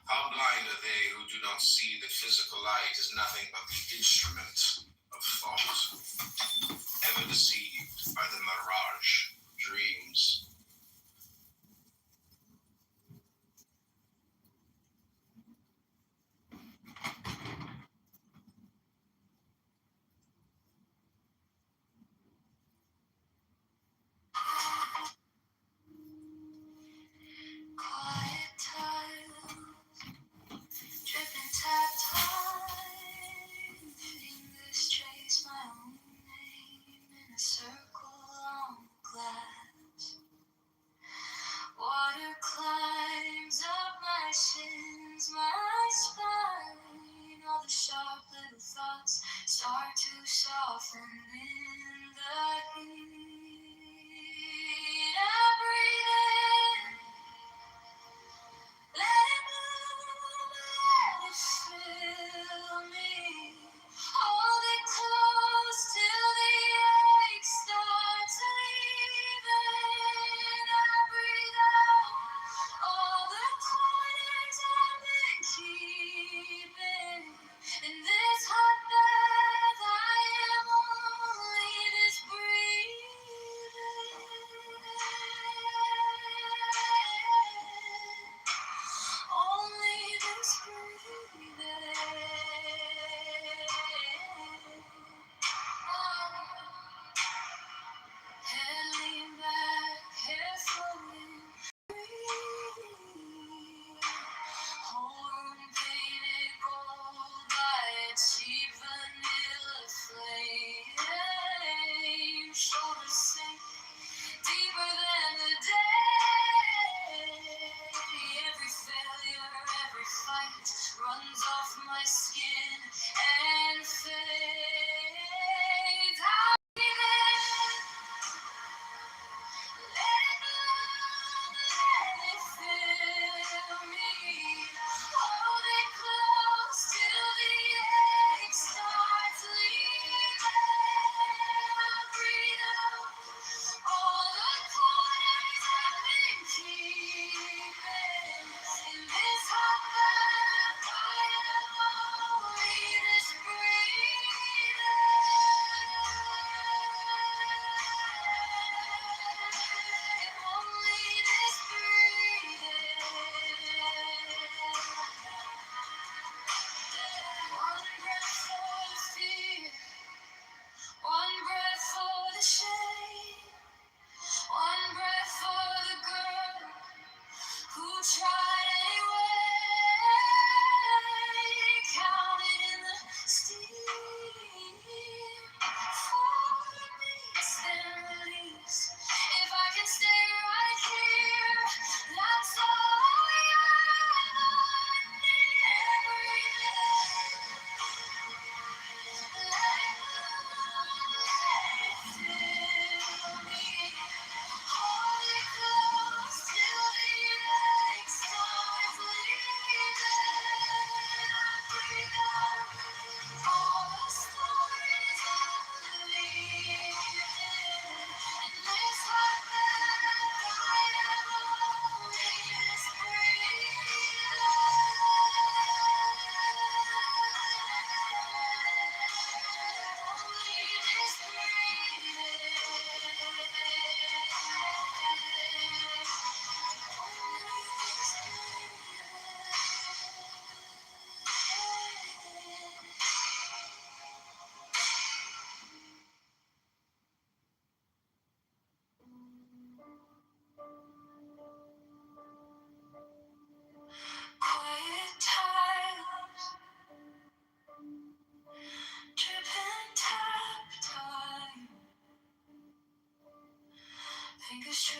How blind are they who do not see that physical light is nothing but the instrument of thought, ever deceived by the mirage of dreams. Quiet tiles, dripping tap time, fingers trace my own name in a circle on glass. Water climbs up my shins, my spine. All the sharp little thoughts start to soften in the heat. I breathe in, let it move, let it fill me. Hold it close till the ache starts leaving. I breathe out all the corners I've been keeping. In this hot bath, I am only this breathing.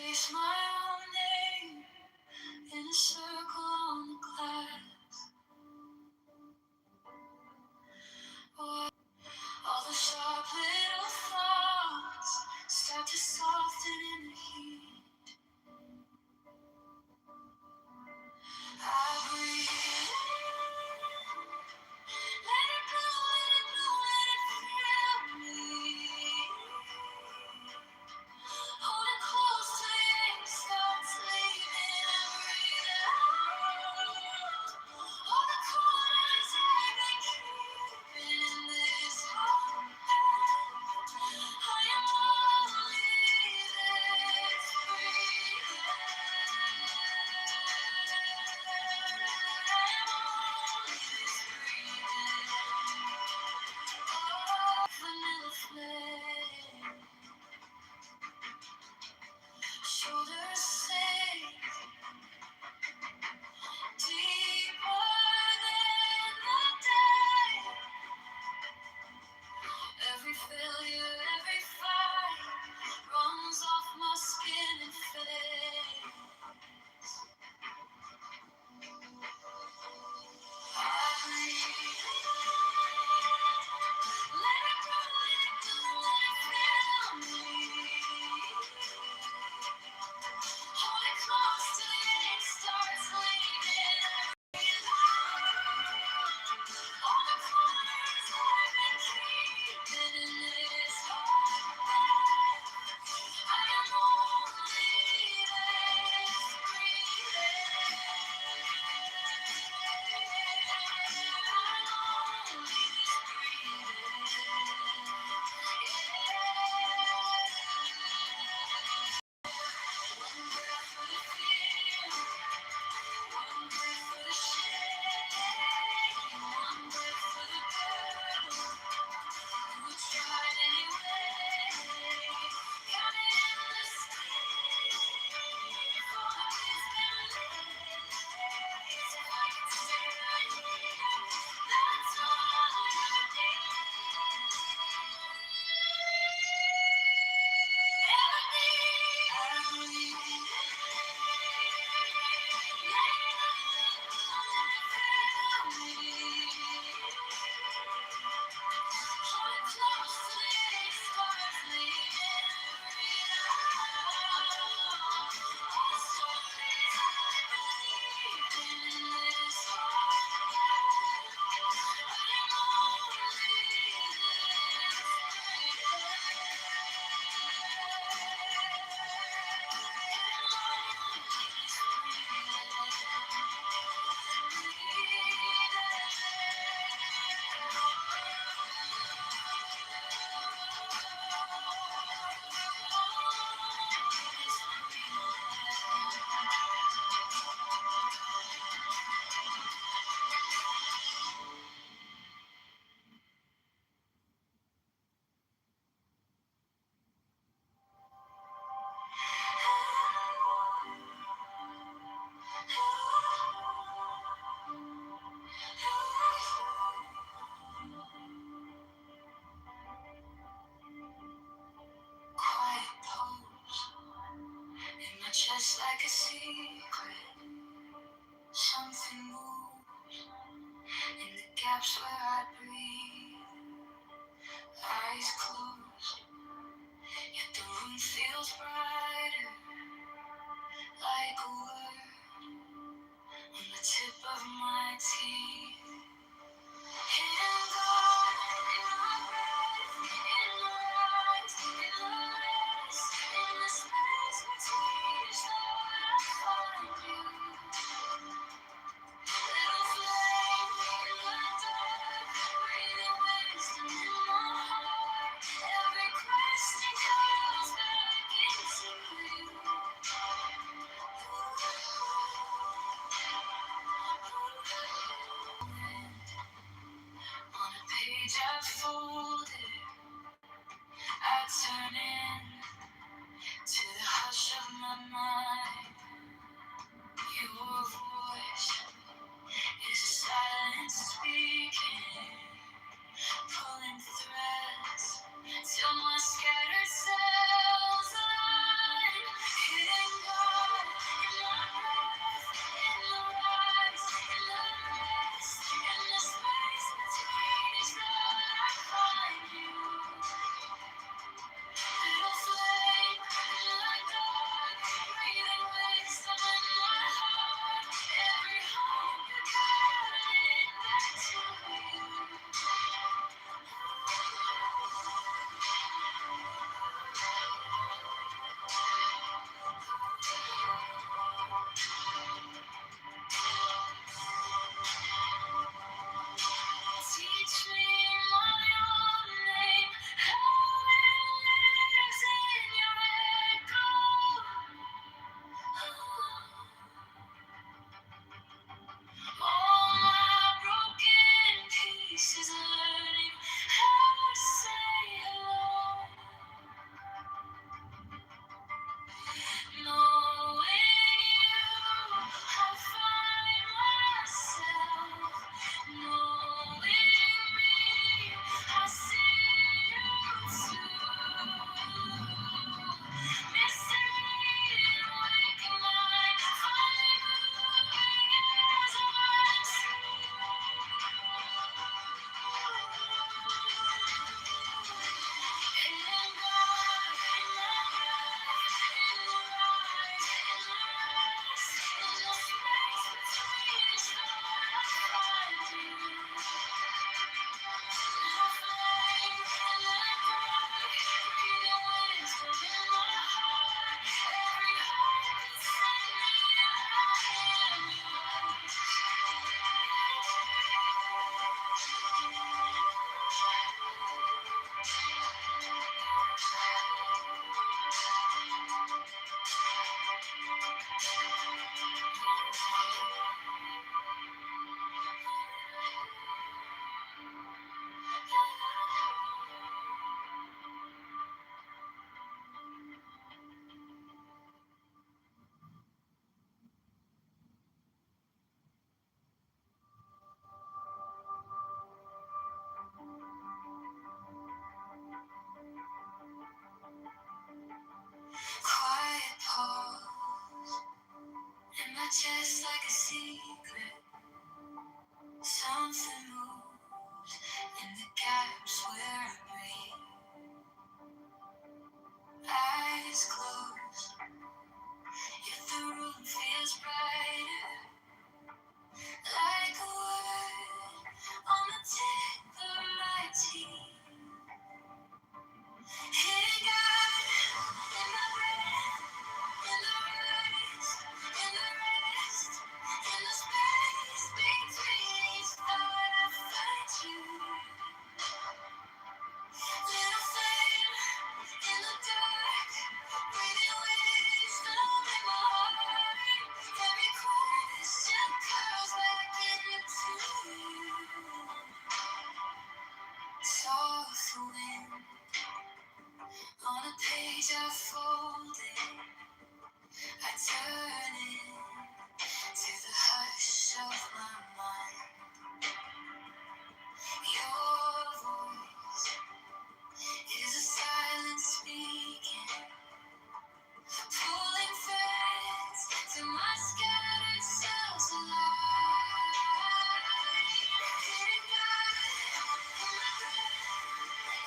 trace my own name in a circle on the glass. All the sharp little thoughts start to soften in the heat. I breathe in, let it blow, let it blow, let it fill me. Hold it close till the ink starts leaving. I breathe out all the corners I've been keeping in this heart. I am only this breathing. I am only this breathing. Oh, vanilla flame. Shoulders sink deeper than the day. Every failure, every fight runs off my skin and fades. I breathe in, let it go, let it go, let it fill me. Hold it close till the ink starts leaving. Breathe out all the corners I've been keeping in this heart. I am only this breathing. I'm only this breathing. One breath for the fear, one breath for the shame, one breath for the girl who tried anyway. Counting endless days for the wisdom days. If I can stay right here, that's all I Quiet pose in my chest like a secret. Something moves in the gaps where I breathe. Eyes closed, yet the room feels brighter. Like a word on the tip of my teeth. Hidden God in my breath, in my eyes, in the rest, in the space between each thought I find you. Little flame in the dark, breathing wisdom in my heart. Every question comes back into you. On a page I folded, I turn in to the hush of my mind. Your voice is a silent speaking, pulling threads till my scattered cells align. Hidden gaps where I breathe. Eyes closed, if the room feels brighter, like a word on the tip of my teeth. Hidden God in my breath, in the rise, in the rest, in the space between each thought I find you. Little flame in the dark, breathing wisdom in my heart. Every question curls back into you. Soft wind on a page I folded. I turn it to the hush of my mind. Your voice is a silent speaking, pulling threads to my scattered cells alive. Hidden God in my breath,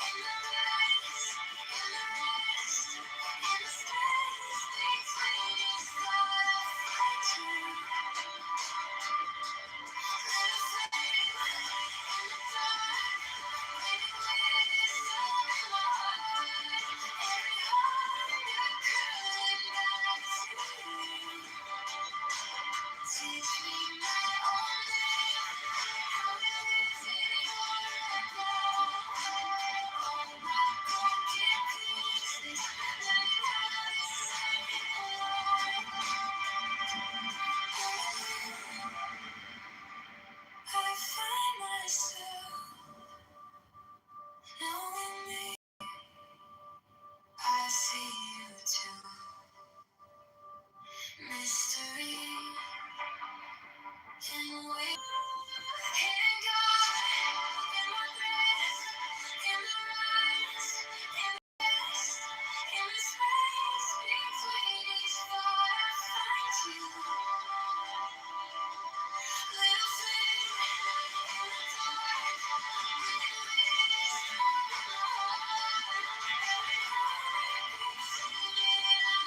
in the rise, in the rest, in the space between each thought I find you. Little flame in the dark, breathing wisdom in my heart. Every hunger curling back to you. Teach me my own name, how to live in your echo. All my broken pieces, learning how to say I find myself knowing me. I see you too. Mystery in wait. Hidden God in my breath, in the rise, in the rest, in the space between each thought I find you. Little flame in the dark, breathing wisdom in my heart. Every heartbeat singing I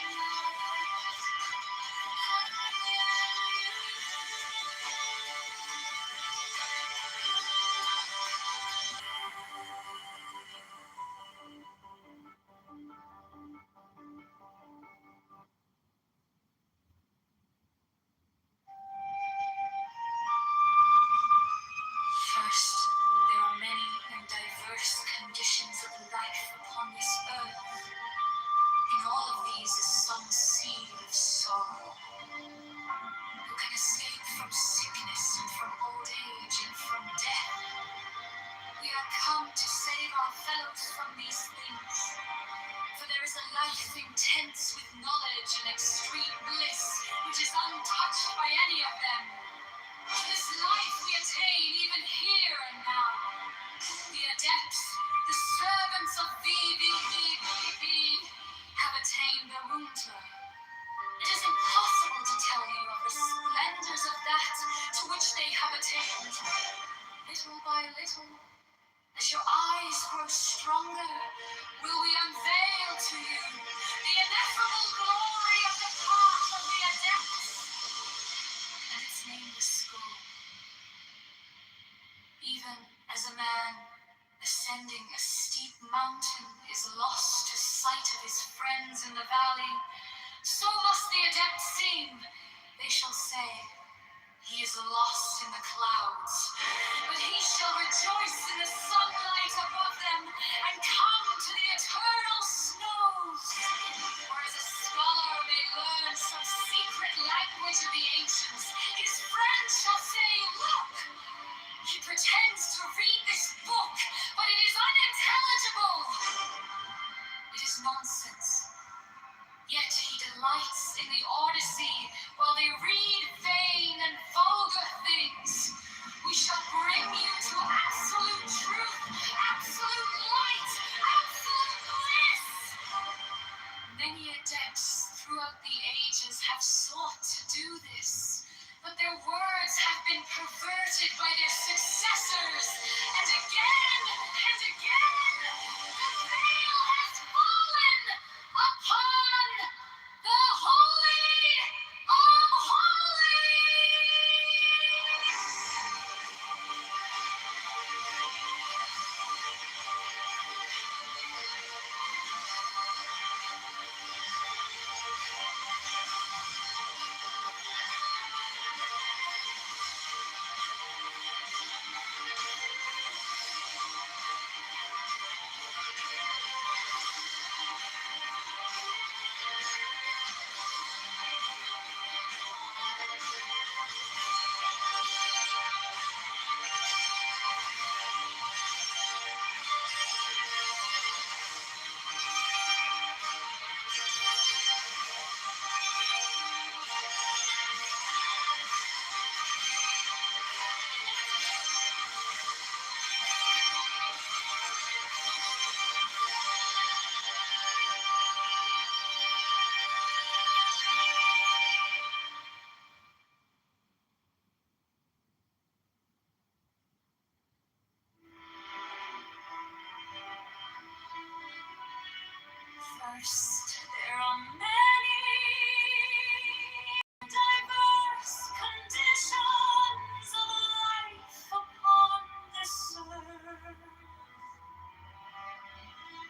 am yours. First, there are many and diverse conditions of life upon this earth. In all of these is some seed of sorrow. Who can escape from sickness and from old age and from death? We are come to save our fellows from these things. For there is a life intense with knowledge and extreme bliss, which is untouched by any of them. This life we attain even here and now. The adepts, the servants of VVVVV, have attained the Wunta. It is impossible to tell you of the splendors of that to which they have attained. Little by little, as your eyes grow stronger, will we unveil to you the ineffable glory of the path of the adepts and its nameless school. Even as a man ascending a steep mountain is lost to sight of his friends in the valley, so must the adept seem. They shall say, he is lost in the clouds, but he shall rejoice in the sunlight above them and come to the eternal snows. Or as a scholar may learn some secret language of the ancients, his friends shall say, look, he pretends to read this book, but it is unintelligible. It is nonsense. Yet he delights in the Odyssey while they read vain and vulgar things. We shall bring you to access first. There are many diverse conditions of life upon this earth.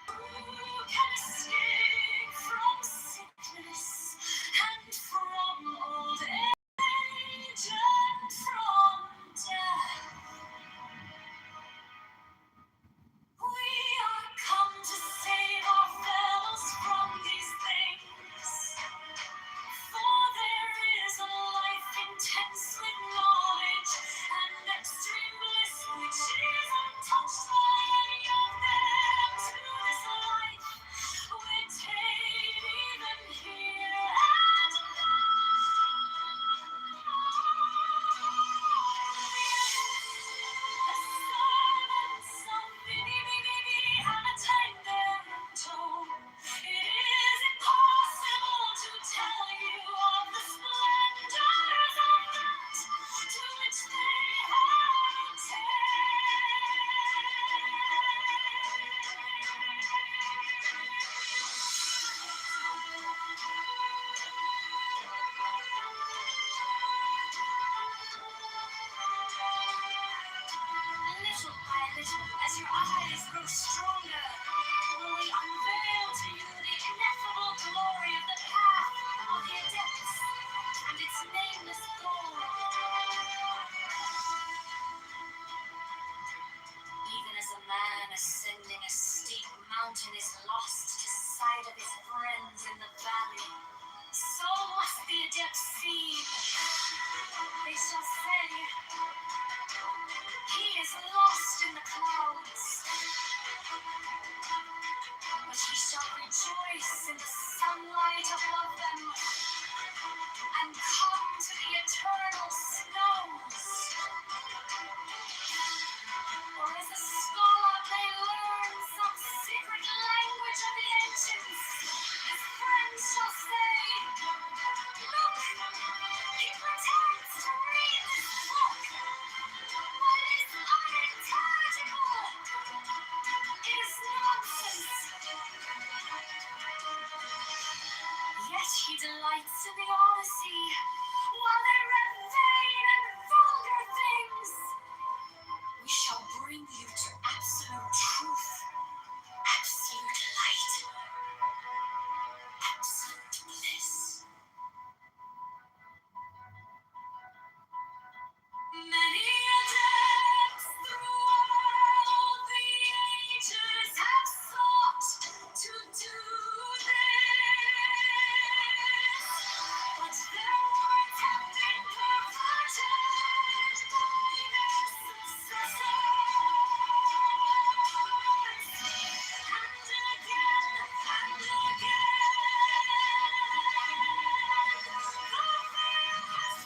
Who can escape from sickness and from old age and from death? We are come to save our fellows from these things. For there is a life intense with knowledge and extreme bliss which is untouched by any of them. To this life we take even here and little by little, as your eyes grow stronger, will we unveil to you the ineffable glory of the path of the adepts and its nameless goal. Even as a man ascending a steep mountain is lost to sight of his friends in the valley, so must the adepts seem. They shall say, he is lost in the clouds, but he shall rejoice in the sunlight above them and come to the eternal snows. Or as a scholar may learn some secret language of the ancients, his friends shall say, look, he pretends to read this book, but it is unintelligible. It is nonsense. Yet he delights in the Odyssey, while they read vain and vulgar things. We shall bring you to absolute truth, absolute light, absolute bliss. Many adepts through all the ages have sought to do this, but their words have been perverted by their successors. And again, and again, the veil has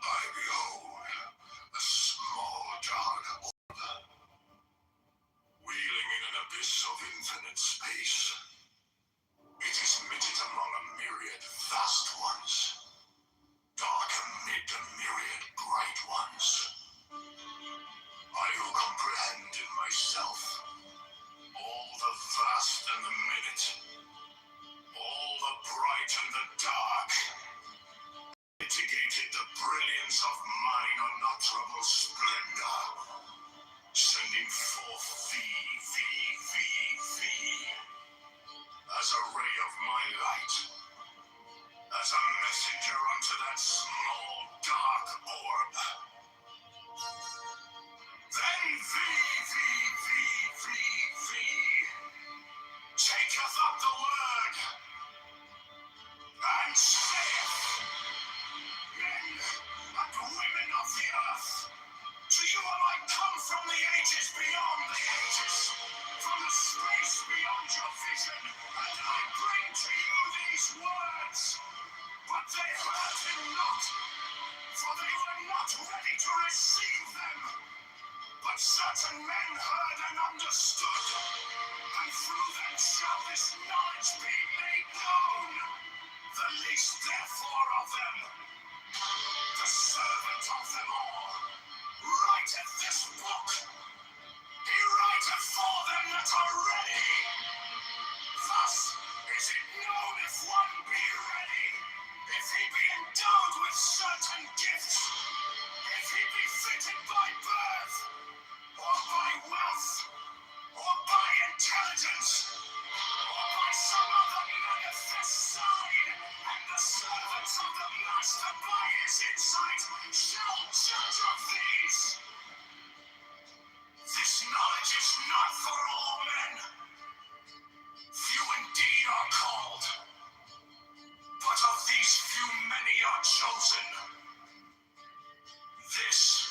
I behold a small dark orb, wheeling in an abyss of infinite space. It is mitted among a myriad vast ones, dark amid a myriad bright ones. I who comprehend in myself all the vast and the minute, all the bright and the dark, mitigated the brilliance of mine unutterable splendor, sending forth thee, as a ray of my light, as a messenger unto that small dark orb. Then thee, taketh up the word, and certain men heard and understood, and through them shall this knowledge be made known. The least therefore of them, the servant of them all, writeth this book. He writeth for them that are ready. Thus is it known if one be ready, if he be endowed with certain gifts, if he be fitted by birth, or by wealth, or by intelligence, or by some other manifest sign, and the servants of the master by his insight shall judge of these. This knowledge is not for all men. Few indeed are called, but of these few many are chosen. This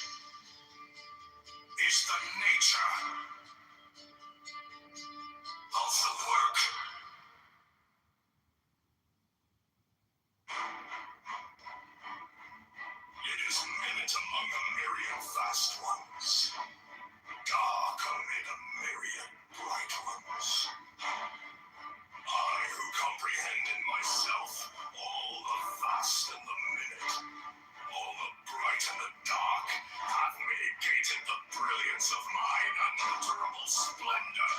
is the nature of the work. It is minute among a myriad vast ones, dark amid a myriad bright ones. I who comprehend in myself all the vast and the minute, all the bright and the dark, have mitigated the brilliance of mine unutterable splendor,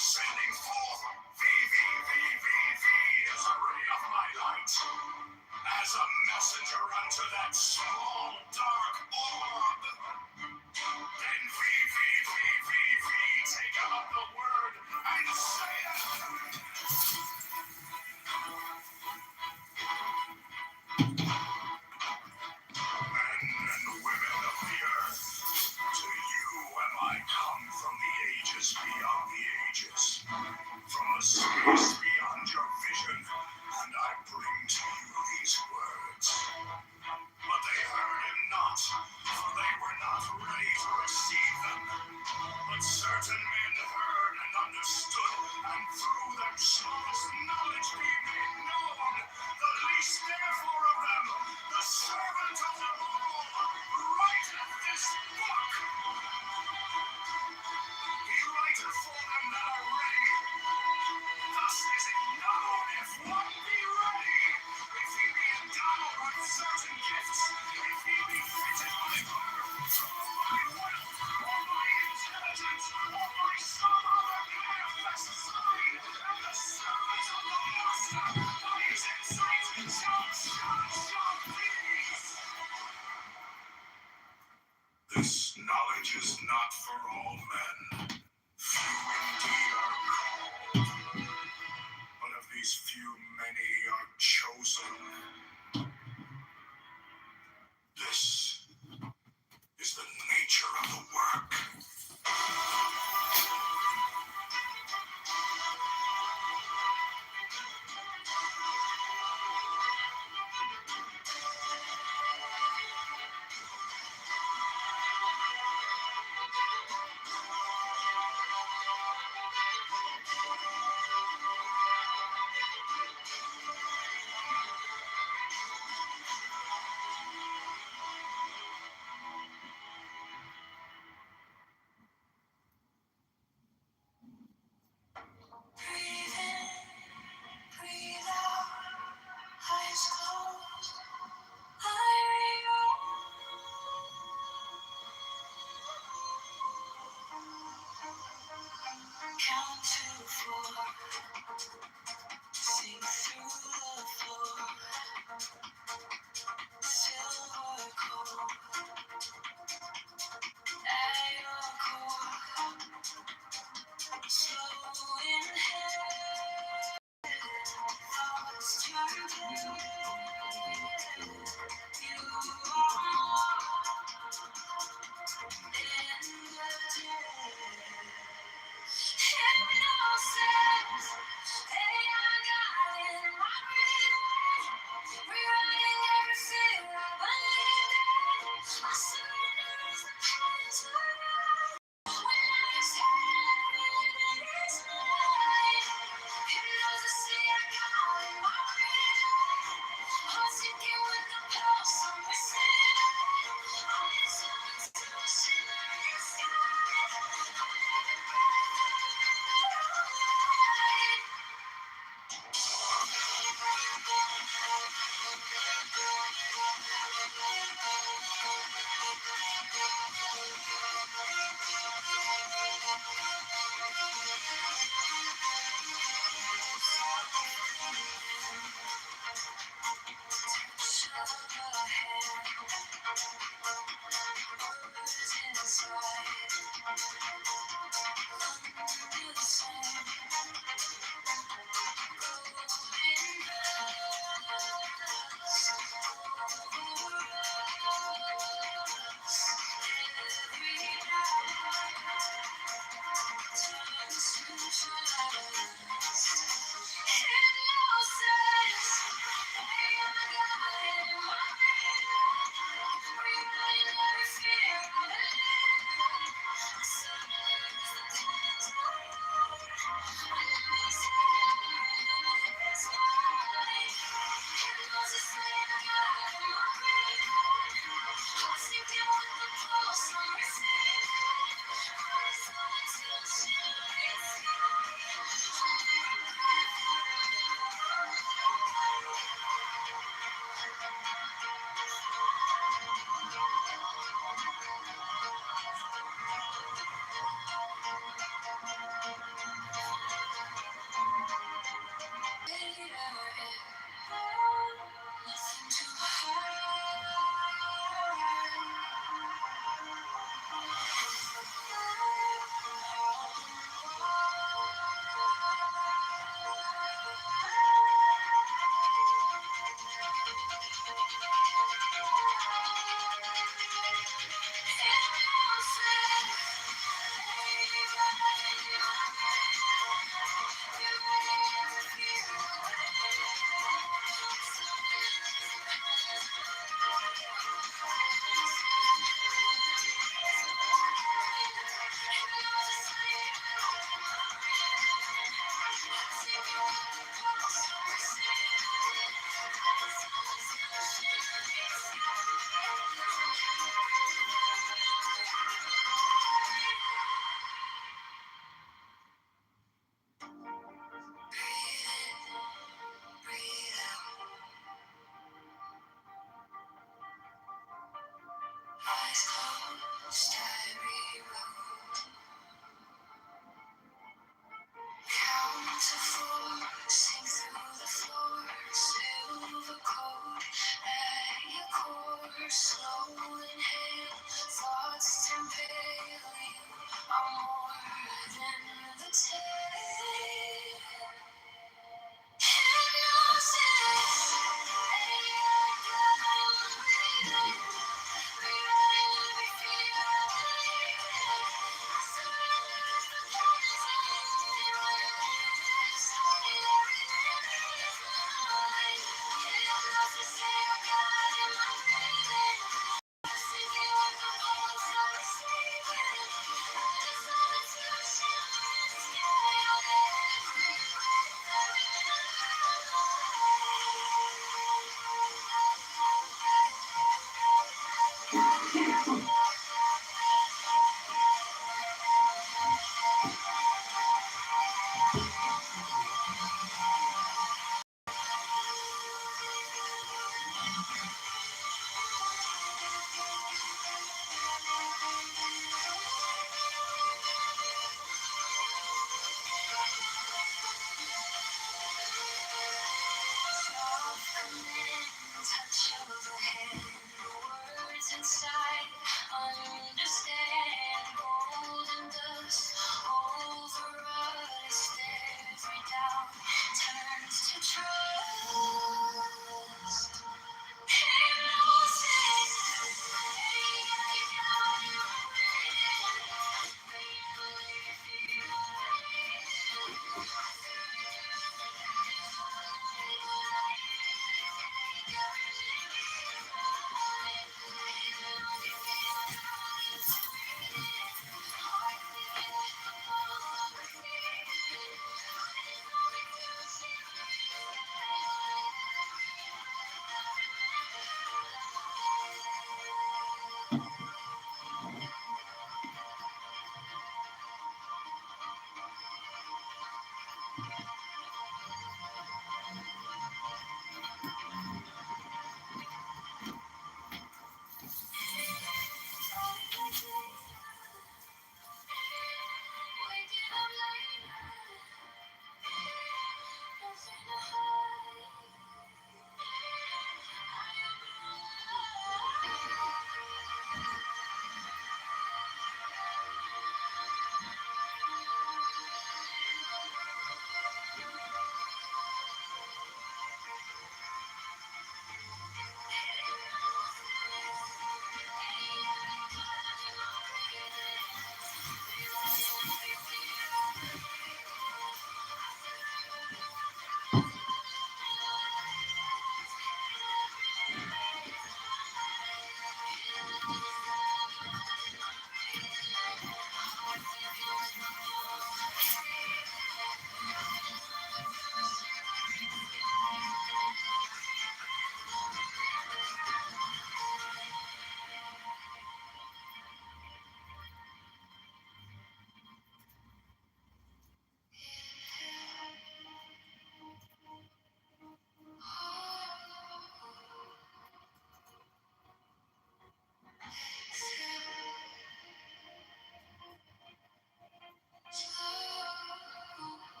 sending forth as a ray of my light, as a messenger unto that small dark orb. Then taketh up the word and saith, men and women of the earth, to you am I come from the ages beyond the ages, from the space beyond your vision, and I bring to you these words. But they heard him not, for they were not ready to receive them. But certain men heard and understood, and through them shall this knowledge be made known. The least therefore of them, the servant of them all, writeth this book. He writeth for them that are ready. Thus is it known if one be ready, if he be endowed with certain gifts, if he be fitted by birth, or by wealth, or by intelligence, or by some other manifest sign, and the servants of the master by his insight shall judge of these. This knowledge is not for all men. Few indeed are called, but of these few many are chosen. This is the nature of the work.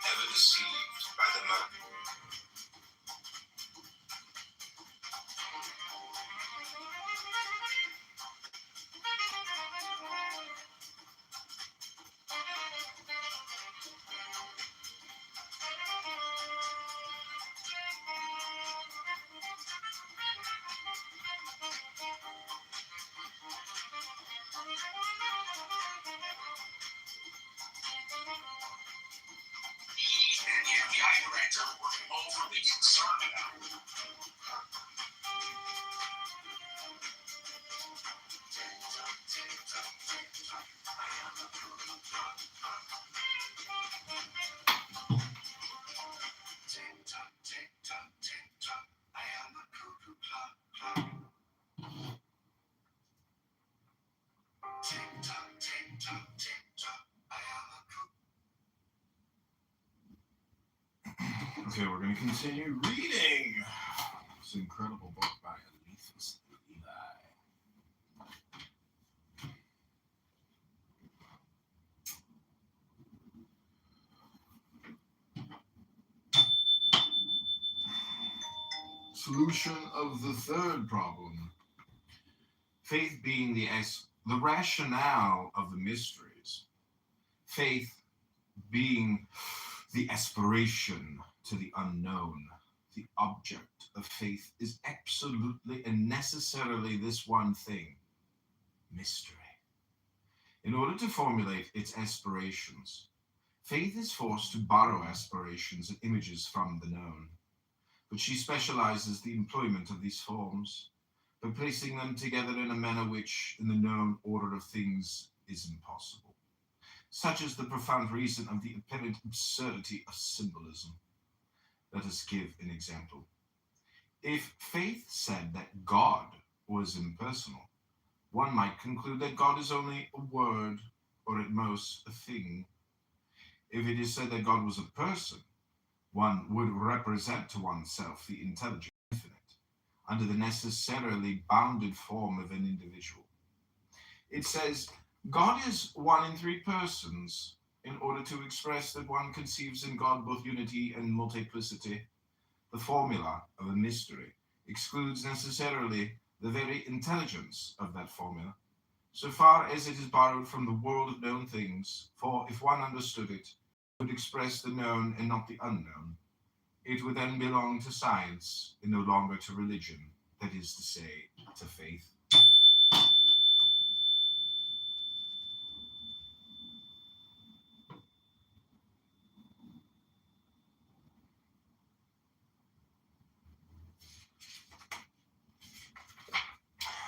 Ever deceived by the mountain? And yet the eye director was overly concerned about it. Tick-tock, tick-tock, tick-tock, I am a cuckoo clock, clock. Tick-tock, tick-tock, tick-tock, I am a cuckoo. Okay, we're going to continue reading this incredible book by Alethus Levi. Solution of the third problem. Faith being the rationale of the mysteries. Faith being the aspiration to the unknown. The object of faith is absolutely and necessarily this one thing: mystery. In order to formulate its aspirations, faith is forced to borrow aspirations and images from the known. But she specializes the employment of these forms by placing them together in a manner which, in the known order of things, is impossible. Such is the profound reason of the apparent absurdity of symbolism. Let us give an example. If faith said that God was impersonal, one might conclude that God is only a word, or at most a thing. If it is said that God was a person, one would represent to oneself the intelligent infinite, under the necessarily bounded form of an individual. It says, God is one in three persons, in order to express that one conceives in God both unity and multiplicity. The formula of a mystery excludes necessarily the very intelligence of that formula, so far as it is borrowed from the world of known things, for if one understood it, would express the known and not the unknown. It would then belong to science and no longer to religion, that is to say, to faith.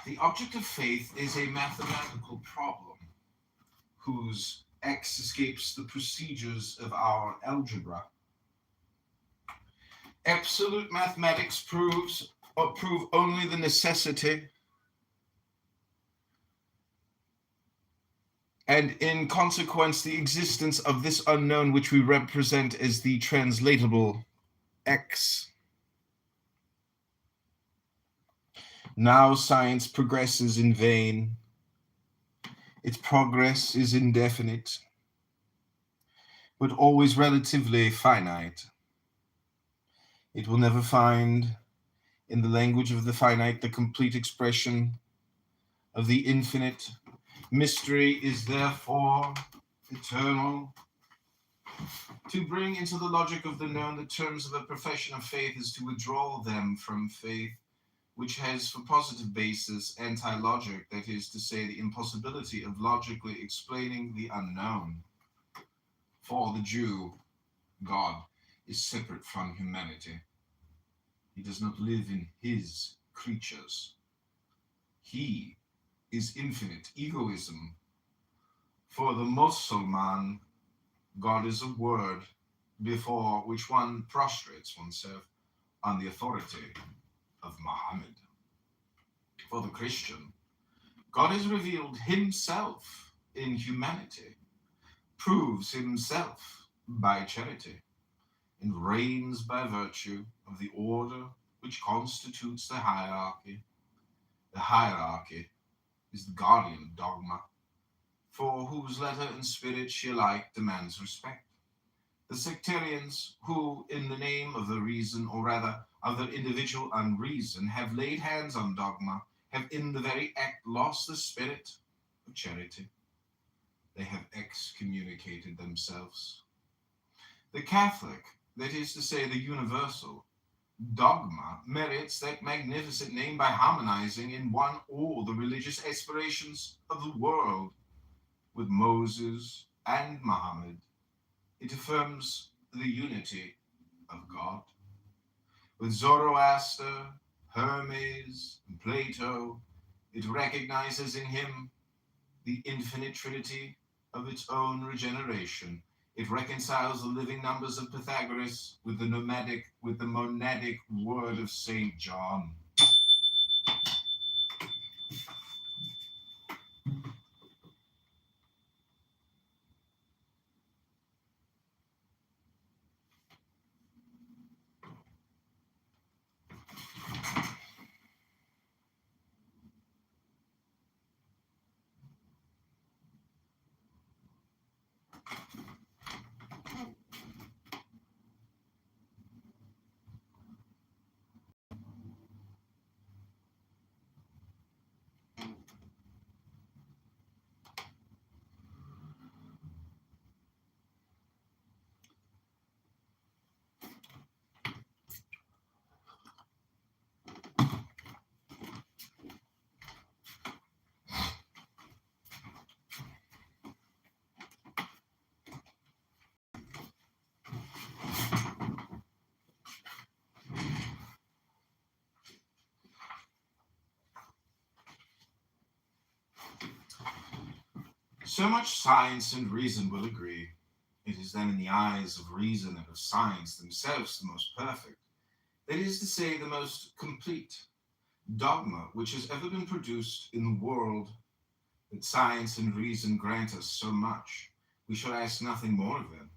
The object of faith is a mathematical problem whose X escapes the procedures of our algebra. Absolute mathematics prove only the necessity and in consequence the existence of this unknown which we represent as the translatable X. Now science progresses in vain. Its progress is indefinite, but always relatively finite. It will never find, in the language of the finite, the complete expression of the infinite. Mystery is therefore eternal. To bring into the logic of the known the terms of a profession of faith is to withdraw them from faith, which has for positive basis anti-logic, that is to say, the impossibility of logically explaining the unknown. For the Jew, God is separate from humanity. He does not live in his creatures. He is infinite egoism. For the Mussulman, God is a word before which one prostrates oneself on the authority of Muhammad. For the Christian, God has revealed himself in humanity, proves himself by charity, and reigns by virtue of the order which constitutes the hierarchy. The hierarchy is the guardian dogma, for whose letter and spirit she alike demands respect. The sectarians who, in the name of the reason, or rather of their individual unreason, have laid hands on dogma, have in the very act lost the spirit of charity. They have excommunicated themselves. The Catholic, that is to say the universal, dogma merits that magnificent name by harmonizing in one all the religious aspirations of the world. With Moses and Muhammad, it affirms the unity of God. With Zoroaster, Hermes, and Plato, it recognizes in him the infinite trinity of its own regeneration. It reconciles the living numbers of Pythagoras with the monadic word of St. John. So much science and reason will agree. It is then in the eyes of reason and of science themselves the most perfect, that is to say, the most complete dogma which has ever been produced in the world. That science and reason grant us so much, we shall ask nothing more of them.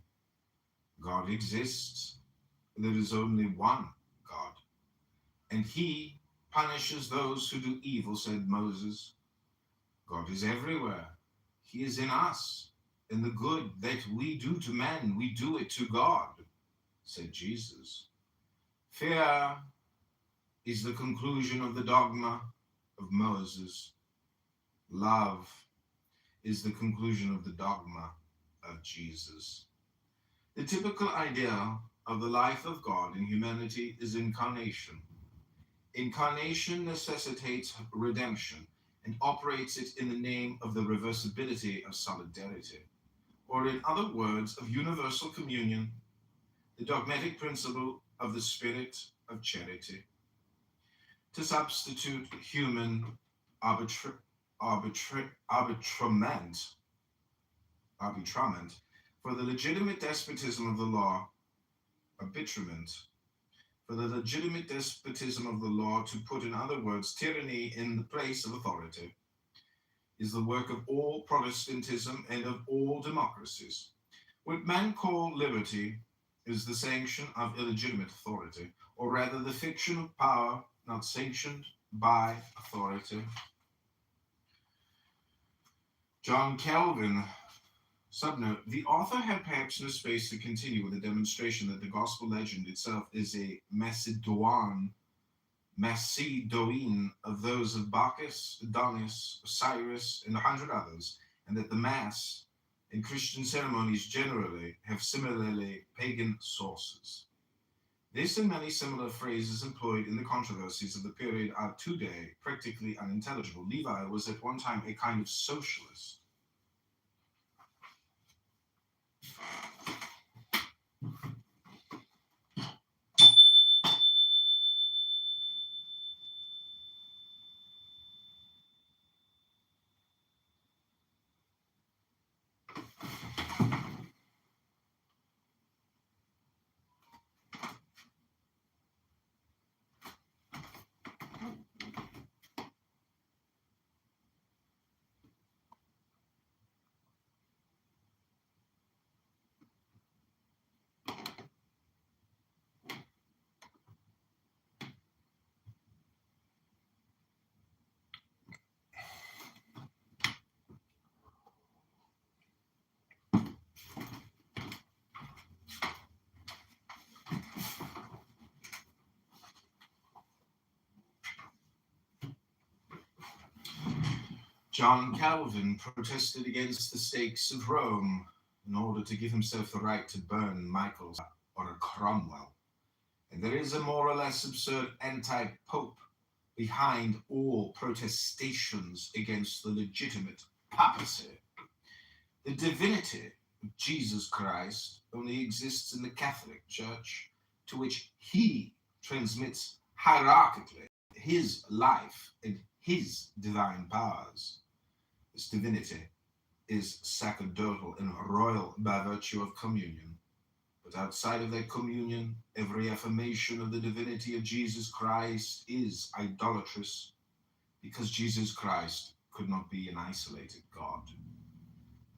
God exists. There is only one God, and he punishes those who do evil, said Moses. God is everywhere. He is in us. And the good that we do to men, we do it to God, said Jesus. Fear is the conclusion of the dogma of Moses. Love is the conclusion of the dogma of Jesus. The typical idea of the life of God in humanity is incarnation. Incarnation necessitates redemption and operates it in the name of the reversibility of solidarity, or in other words, of universal communion, the dogmatic principle of the spirit of charity. To substitute human arbitrament for the legitimate despotism of the law, to put in other words, tyranny in the place of authority, is the work of all Protestantism and of all democracies. What men call liberty is the sanction of illegitimate authority, or rather the fiction of power not sanctioned by authority. John Calvin. Subnote, the author had perhaps no space to continue with a demonstration that the gospel legend itself is a Macedonian of those of Bacchus, Adonis, Osiris, and 100 others, and that the Mass and Christian ceremonies generally have similarly pagan sources. This and many similar phrases employed in the controversies of the period are today practically unintelligible. Levi was at one time a kind of socialist. John Calvin protested against the stakes of Rome in order to give himself the right to burn Michael's or a Cromwell. And there is a more or less absurd anti-pope behind all protestations against the legitimate papacy. The divinity of Jesus Christ only exists in the Catholic Church, to which he transmits hierarchically his life and his divine powers. This divinity is sacerdotal and royal by virtue of communion. But outside of that communion, every affirmation of the divinity of Jesus Christ is idolatrous, because Jesus Christ could not be an isolated God.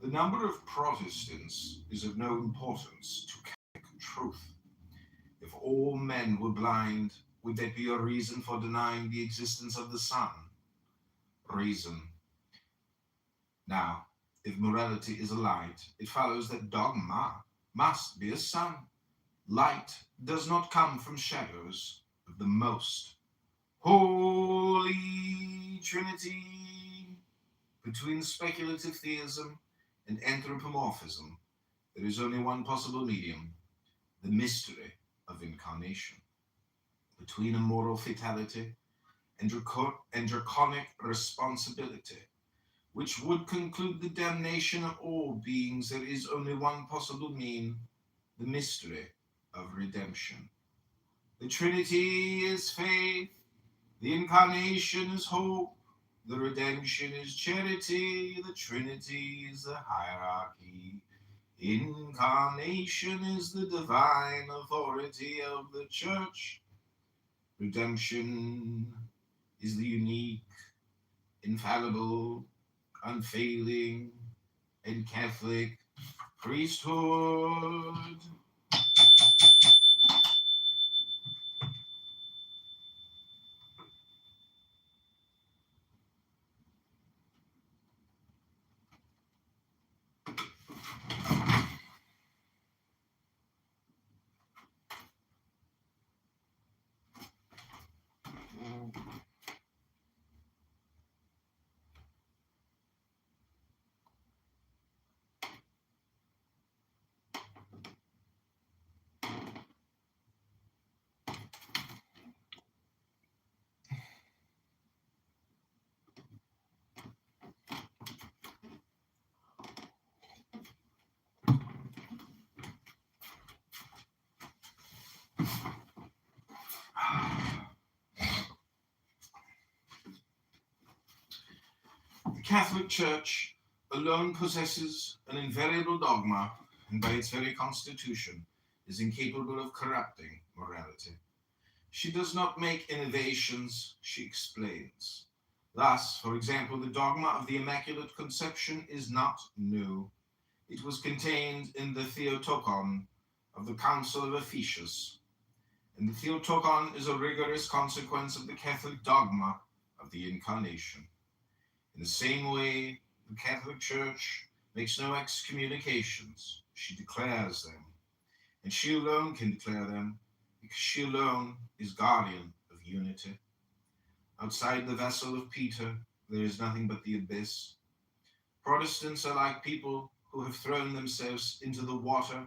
The number of Protestants is of no importance to Catholic truth. If all men were blind, would there be a reason for denying the existence of the sun? Reason. Now, if morality is a light, it follows that dogma must be a sun. Light does not come from shadows, but the most holy Trinity. Between speculative theism and anthropomorphism, there is only one possible medium, the mystery of incarnation. Between a moral fatality and draconic responsibility, which would conclude the damnation of all beings, there is only one possible mean, the mystery of redemption. The Trinity is faith, the incarnation is hope, the redemption is charity, the Trinity is the hierarchy, incarnation is the divine authority of the Church, redemption is the unique, infallible, unfailing, and Catholic priesthood. The Catholic Church alone possesses an invariable dogma, and by its very constitution is incapable of corrupting morality. She does not make innovations, she explains. Thus, for example, the dogma of the Immaculate Conception is not new. It was contained in the Theotokon of the Council of Ephesus, and the Theotokon is a rigorous consequence of the Catholic dogma of the Incarnation. In the same way, the Catholic Church makes no excommunications. She declares them, and she alone can declare them, because she alone is guardian of unity. Outside the vessel of Peter, there is nothing but the abyss. Protestants are like people who have thrown themselves into the water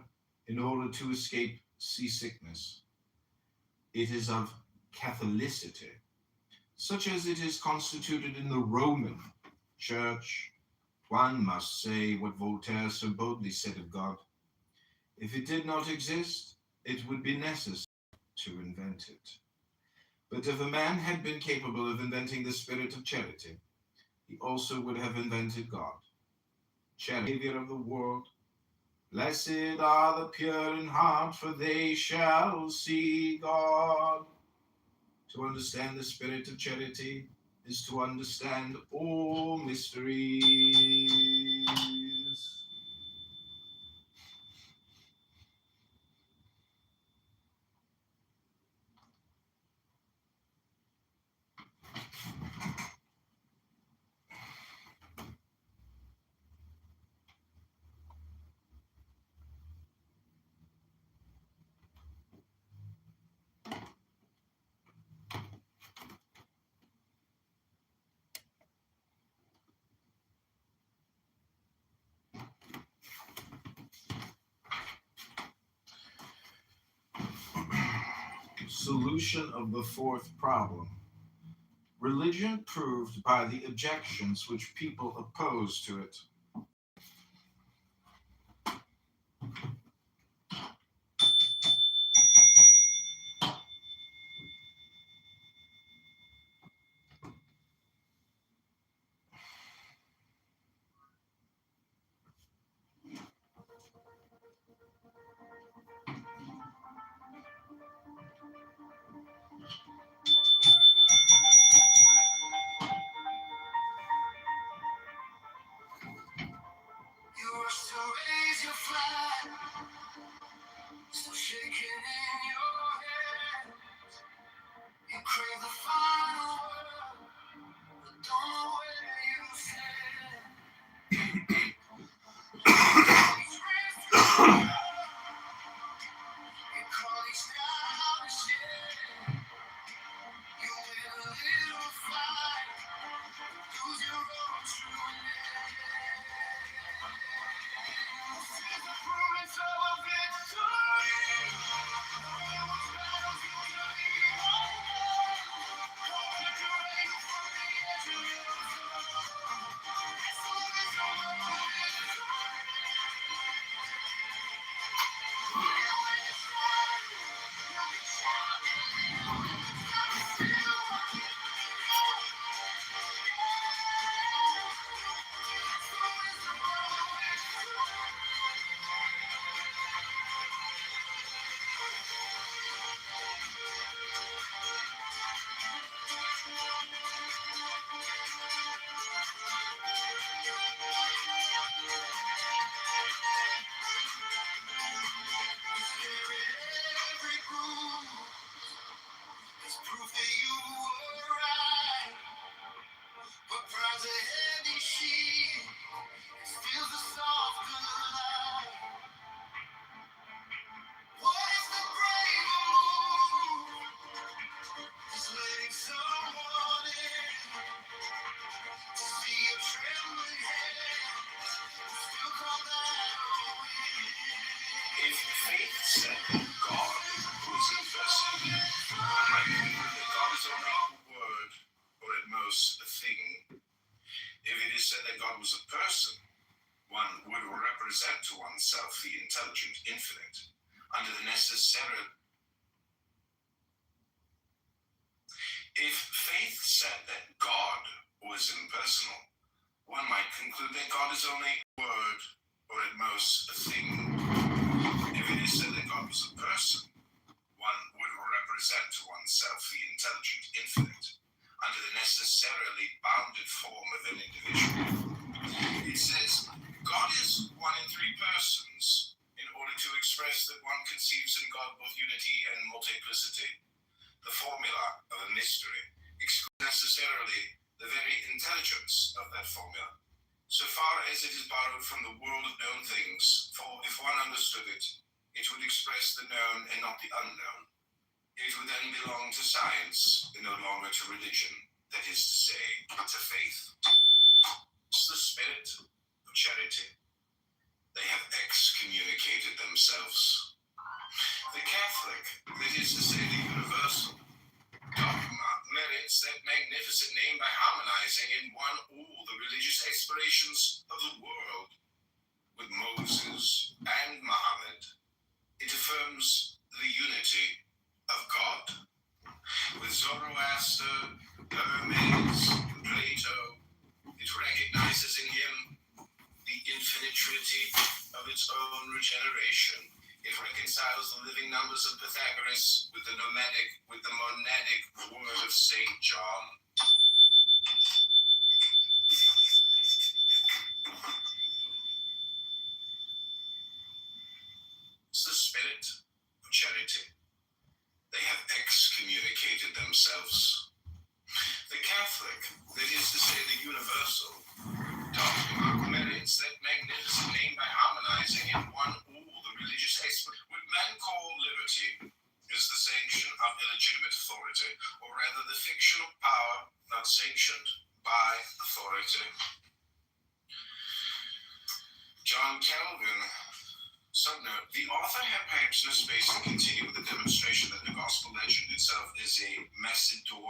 in order to escape seasickness. It is of Catholicity, such as it is constituted in the Roman Church. One must say what Voltaire so boldly said of God: if it did not exist, it would be necessary to invent it. But if a man had been capable of inventing the spirit of charity, he also would have invented God. Charity, Savior of the world. Blessed are the pure in heart, for they shall see God. To understand the spirit of charity is to understand all mysteries. Solution of the fourth problem. Religion proved by the objections which people oppose to it. You rush to raise your flag, still shaking in your hand. You crave the final word, but don't know where you stand. You call each now and share. You win a little fight, lose your own true name. This is the promise of a victory. No one's battles usually won. Conquering from the edge of your throne. This is the victory. Every groove is proof that you were right. But pride's a heavy sheet, it steals the soft good life. What is the braver move? Just letting someone in to see a trembling hand, still call that a win. If faith said that God was in person, one might conclude that God is only a word, or at most a thing. If it is said that God was a person, one would represent to oneself the intelligent infinite under the necessary. If faith said that God was impersonal, one might conclude that God is only a word, or at most a thing. If it is said that God was a person, one would represent to oneself the intelligent infinite under the necessarily bounded form of an individual. It says, God is one in three persons, in order to express that one conceives in God both unity and multiplicity. The formula of a mystery excludes necessarily the very intelligence of that formula, so far as it is borrowed from the world of known things, for if one understood it, it would express the known and not the unknown. It would then belong to science and no longer to religion, that is to say, to faith. It's the spirit of charity. They have excommunicated themselves. The Catholic, that is to say, the universal dogma, merits that magnificent name by harmonizing in one all the religious aspirations of the world. With Moses and Muhammad, it affirms the unity of God. With Zoroaster, Hermes, Plato, it recognizes in him the infinite trinity of its own regeneration. It reconciles the living numbers of Pythagoras with the monadic word of St. John. It's the spirit of charity. They have excommunicated themselves. The Catholic, that is to say the universal, dogma merits that magnificent name by harmonizing in one all the religious aspects. What men call liberty is the sanction of illegitimate authority, or rather the fiction of power not sanctioned by authority. John Calvin Subnote: the author had perhaps no space to continue with the demonstration that the gospel legend itself is a Macedonian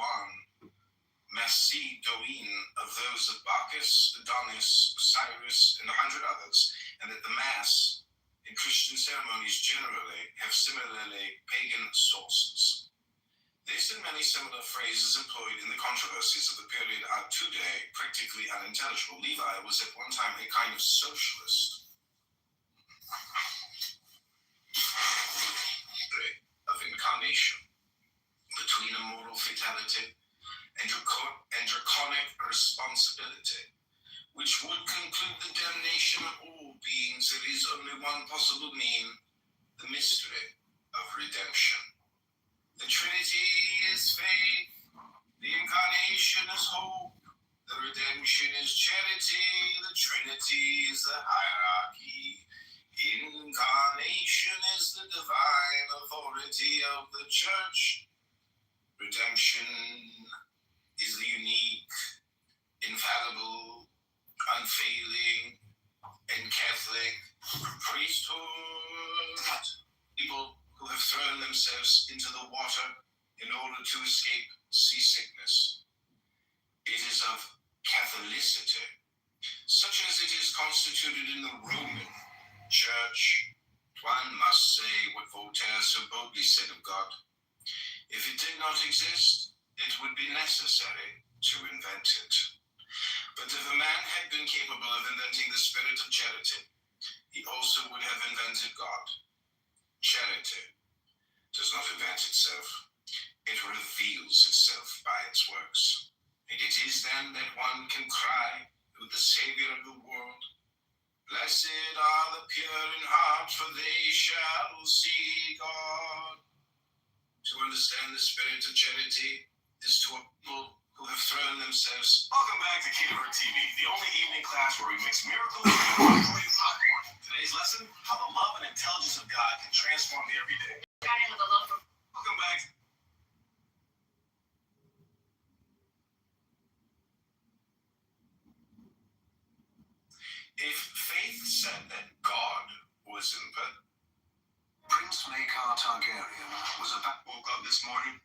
of those of Bacchus, Adonis, Osiris, and 100 others, and that the Mass and Christian ceremonies generally have similarly pagan sources. This and many similar phrases employed in the controversies of the period are today practically unintelligible. Levi was at one time a kind of socialist of incarnation, between a moral fatality and draconic responsibility, which would conclude the damnation of all beings. There is only one possible mean, the mystery of redemption. The Trinity is faith, the incarnation is hope, the redemption is charity, the Trinity is the hierarchy. Incarnation is the divine authority of the church. Redemption is the unique, infallible, unfailing, and Catholic priesthood. People who have thrown themselves into the water in order to escape seasickness. It is of Catholicity, such as it is constituted in the Roman Church. One must say what Voltaire so boldly said of God: if it did not exist, it would be necessary to invent it. But if a man had been capable of inventing the spirit of charity, he also would have invented God. Charity does not invent itself, it reveals itself by its works. And it is then that one can cry with the Savior of the world, blessed are the pure in heart, for they shall see God. To understand the spirit of charity is to a people who have thrown themselves. Welcome back to Kitover TV, the only evening class where we mix miracles with microwave popcorn. Today's lesson: how the love and intelligence of God can transform the everyday. Welcome back. If faith said that God was in bed, Prince Maekar Targaryen woke up this morning.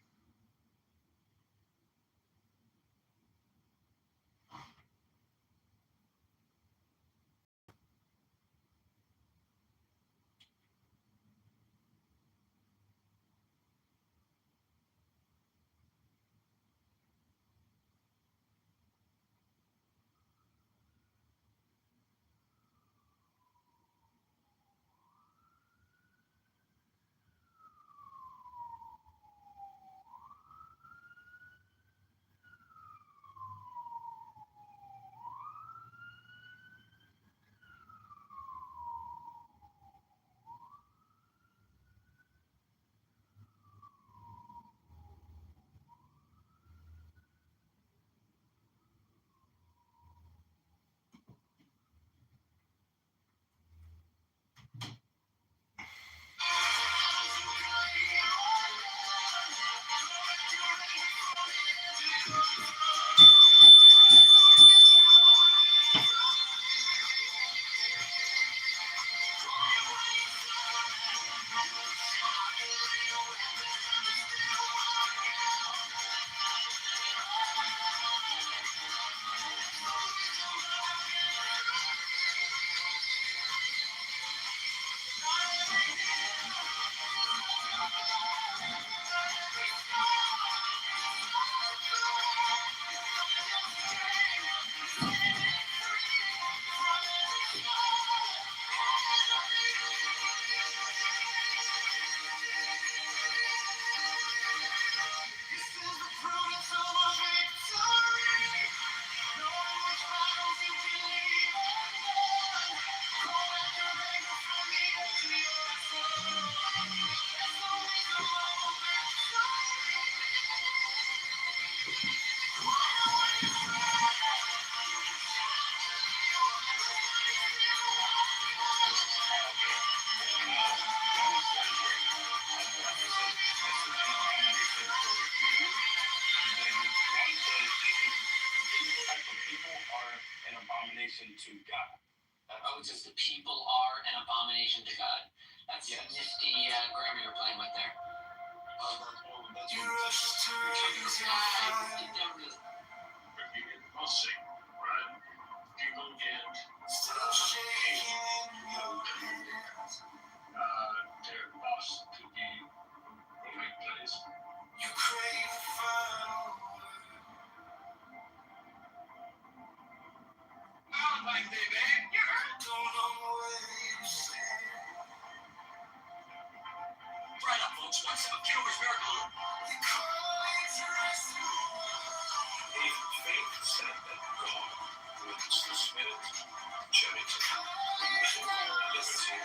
To God. votes as the people are an abomination to God. That's nifty grammar you're playing with there. You rush to raise your fire. Must sing, right? People get Still shaking in your hands. their boss to be the right place. You crave the final word. Out like they, man. Don't know where you stand. Right up, folks. One step of Kitover's miracle. You call me to rescue. If faith said that God would suspend charity, liberty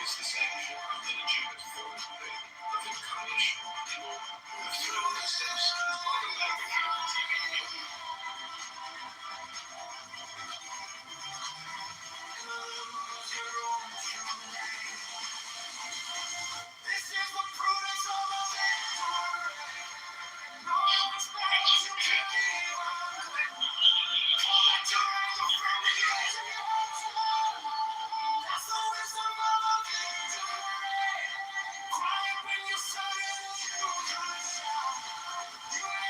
is the sanction of the legitimate form of faith of incarnation. People who have thrown their steps as part of advocating the TV deal. Lose your own true name. This is the prudence of a victory. No one's battles you can leave undone. Pull back your anger from the edge of your own soul. That's the wisdom of a victory. Quiet when you're silent, you can shout. You ain't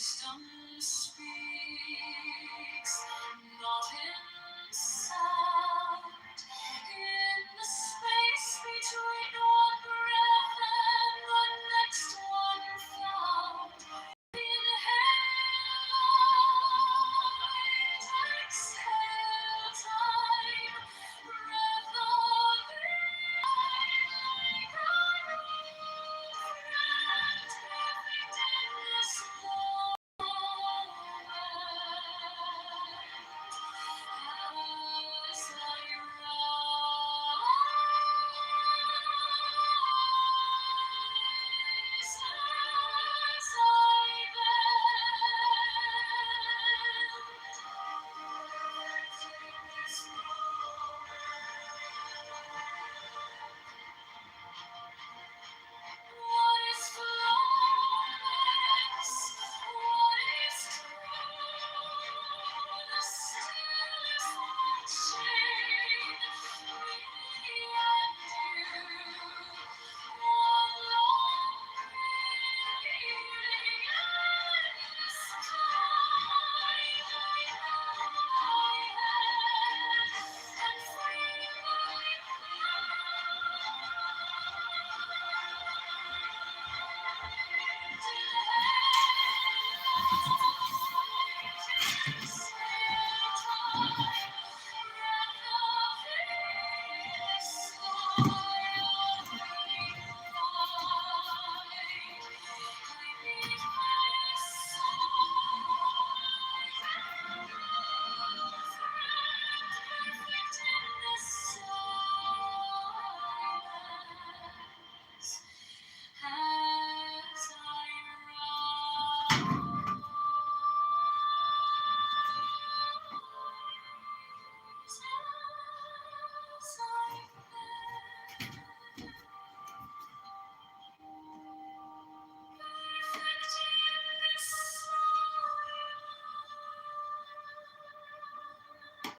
Wisdom speaks, not in silence.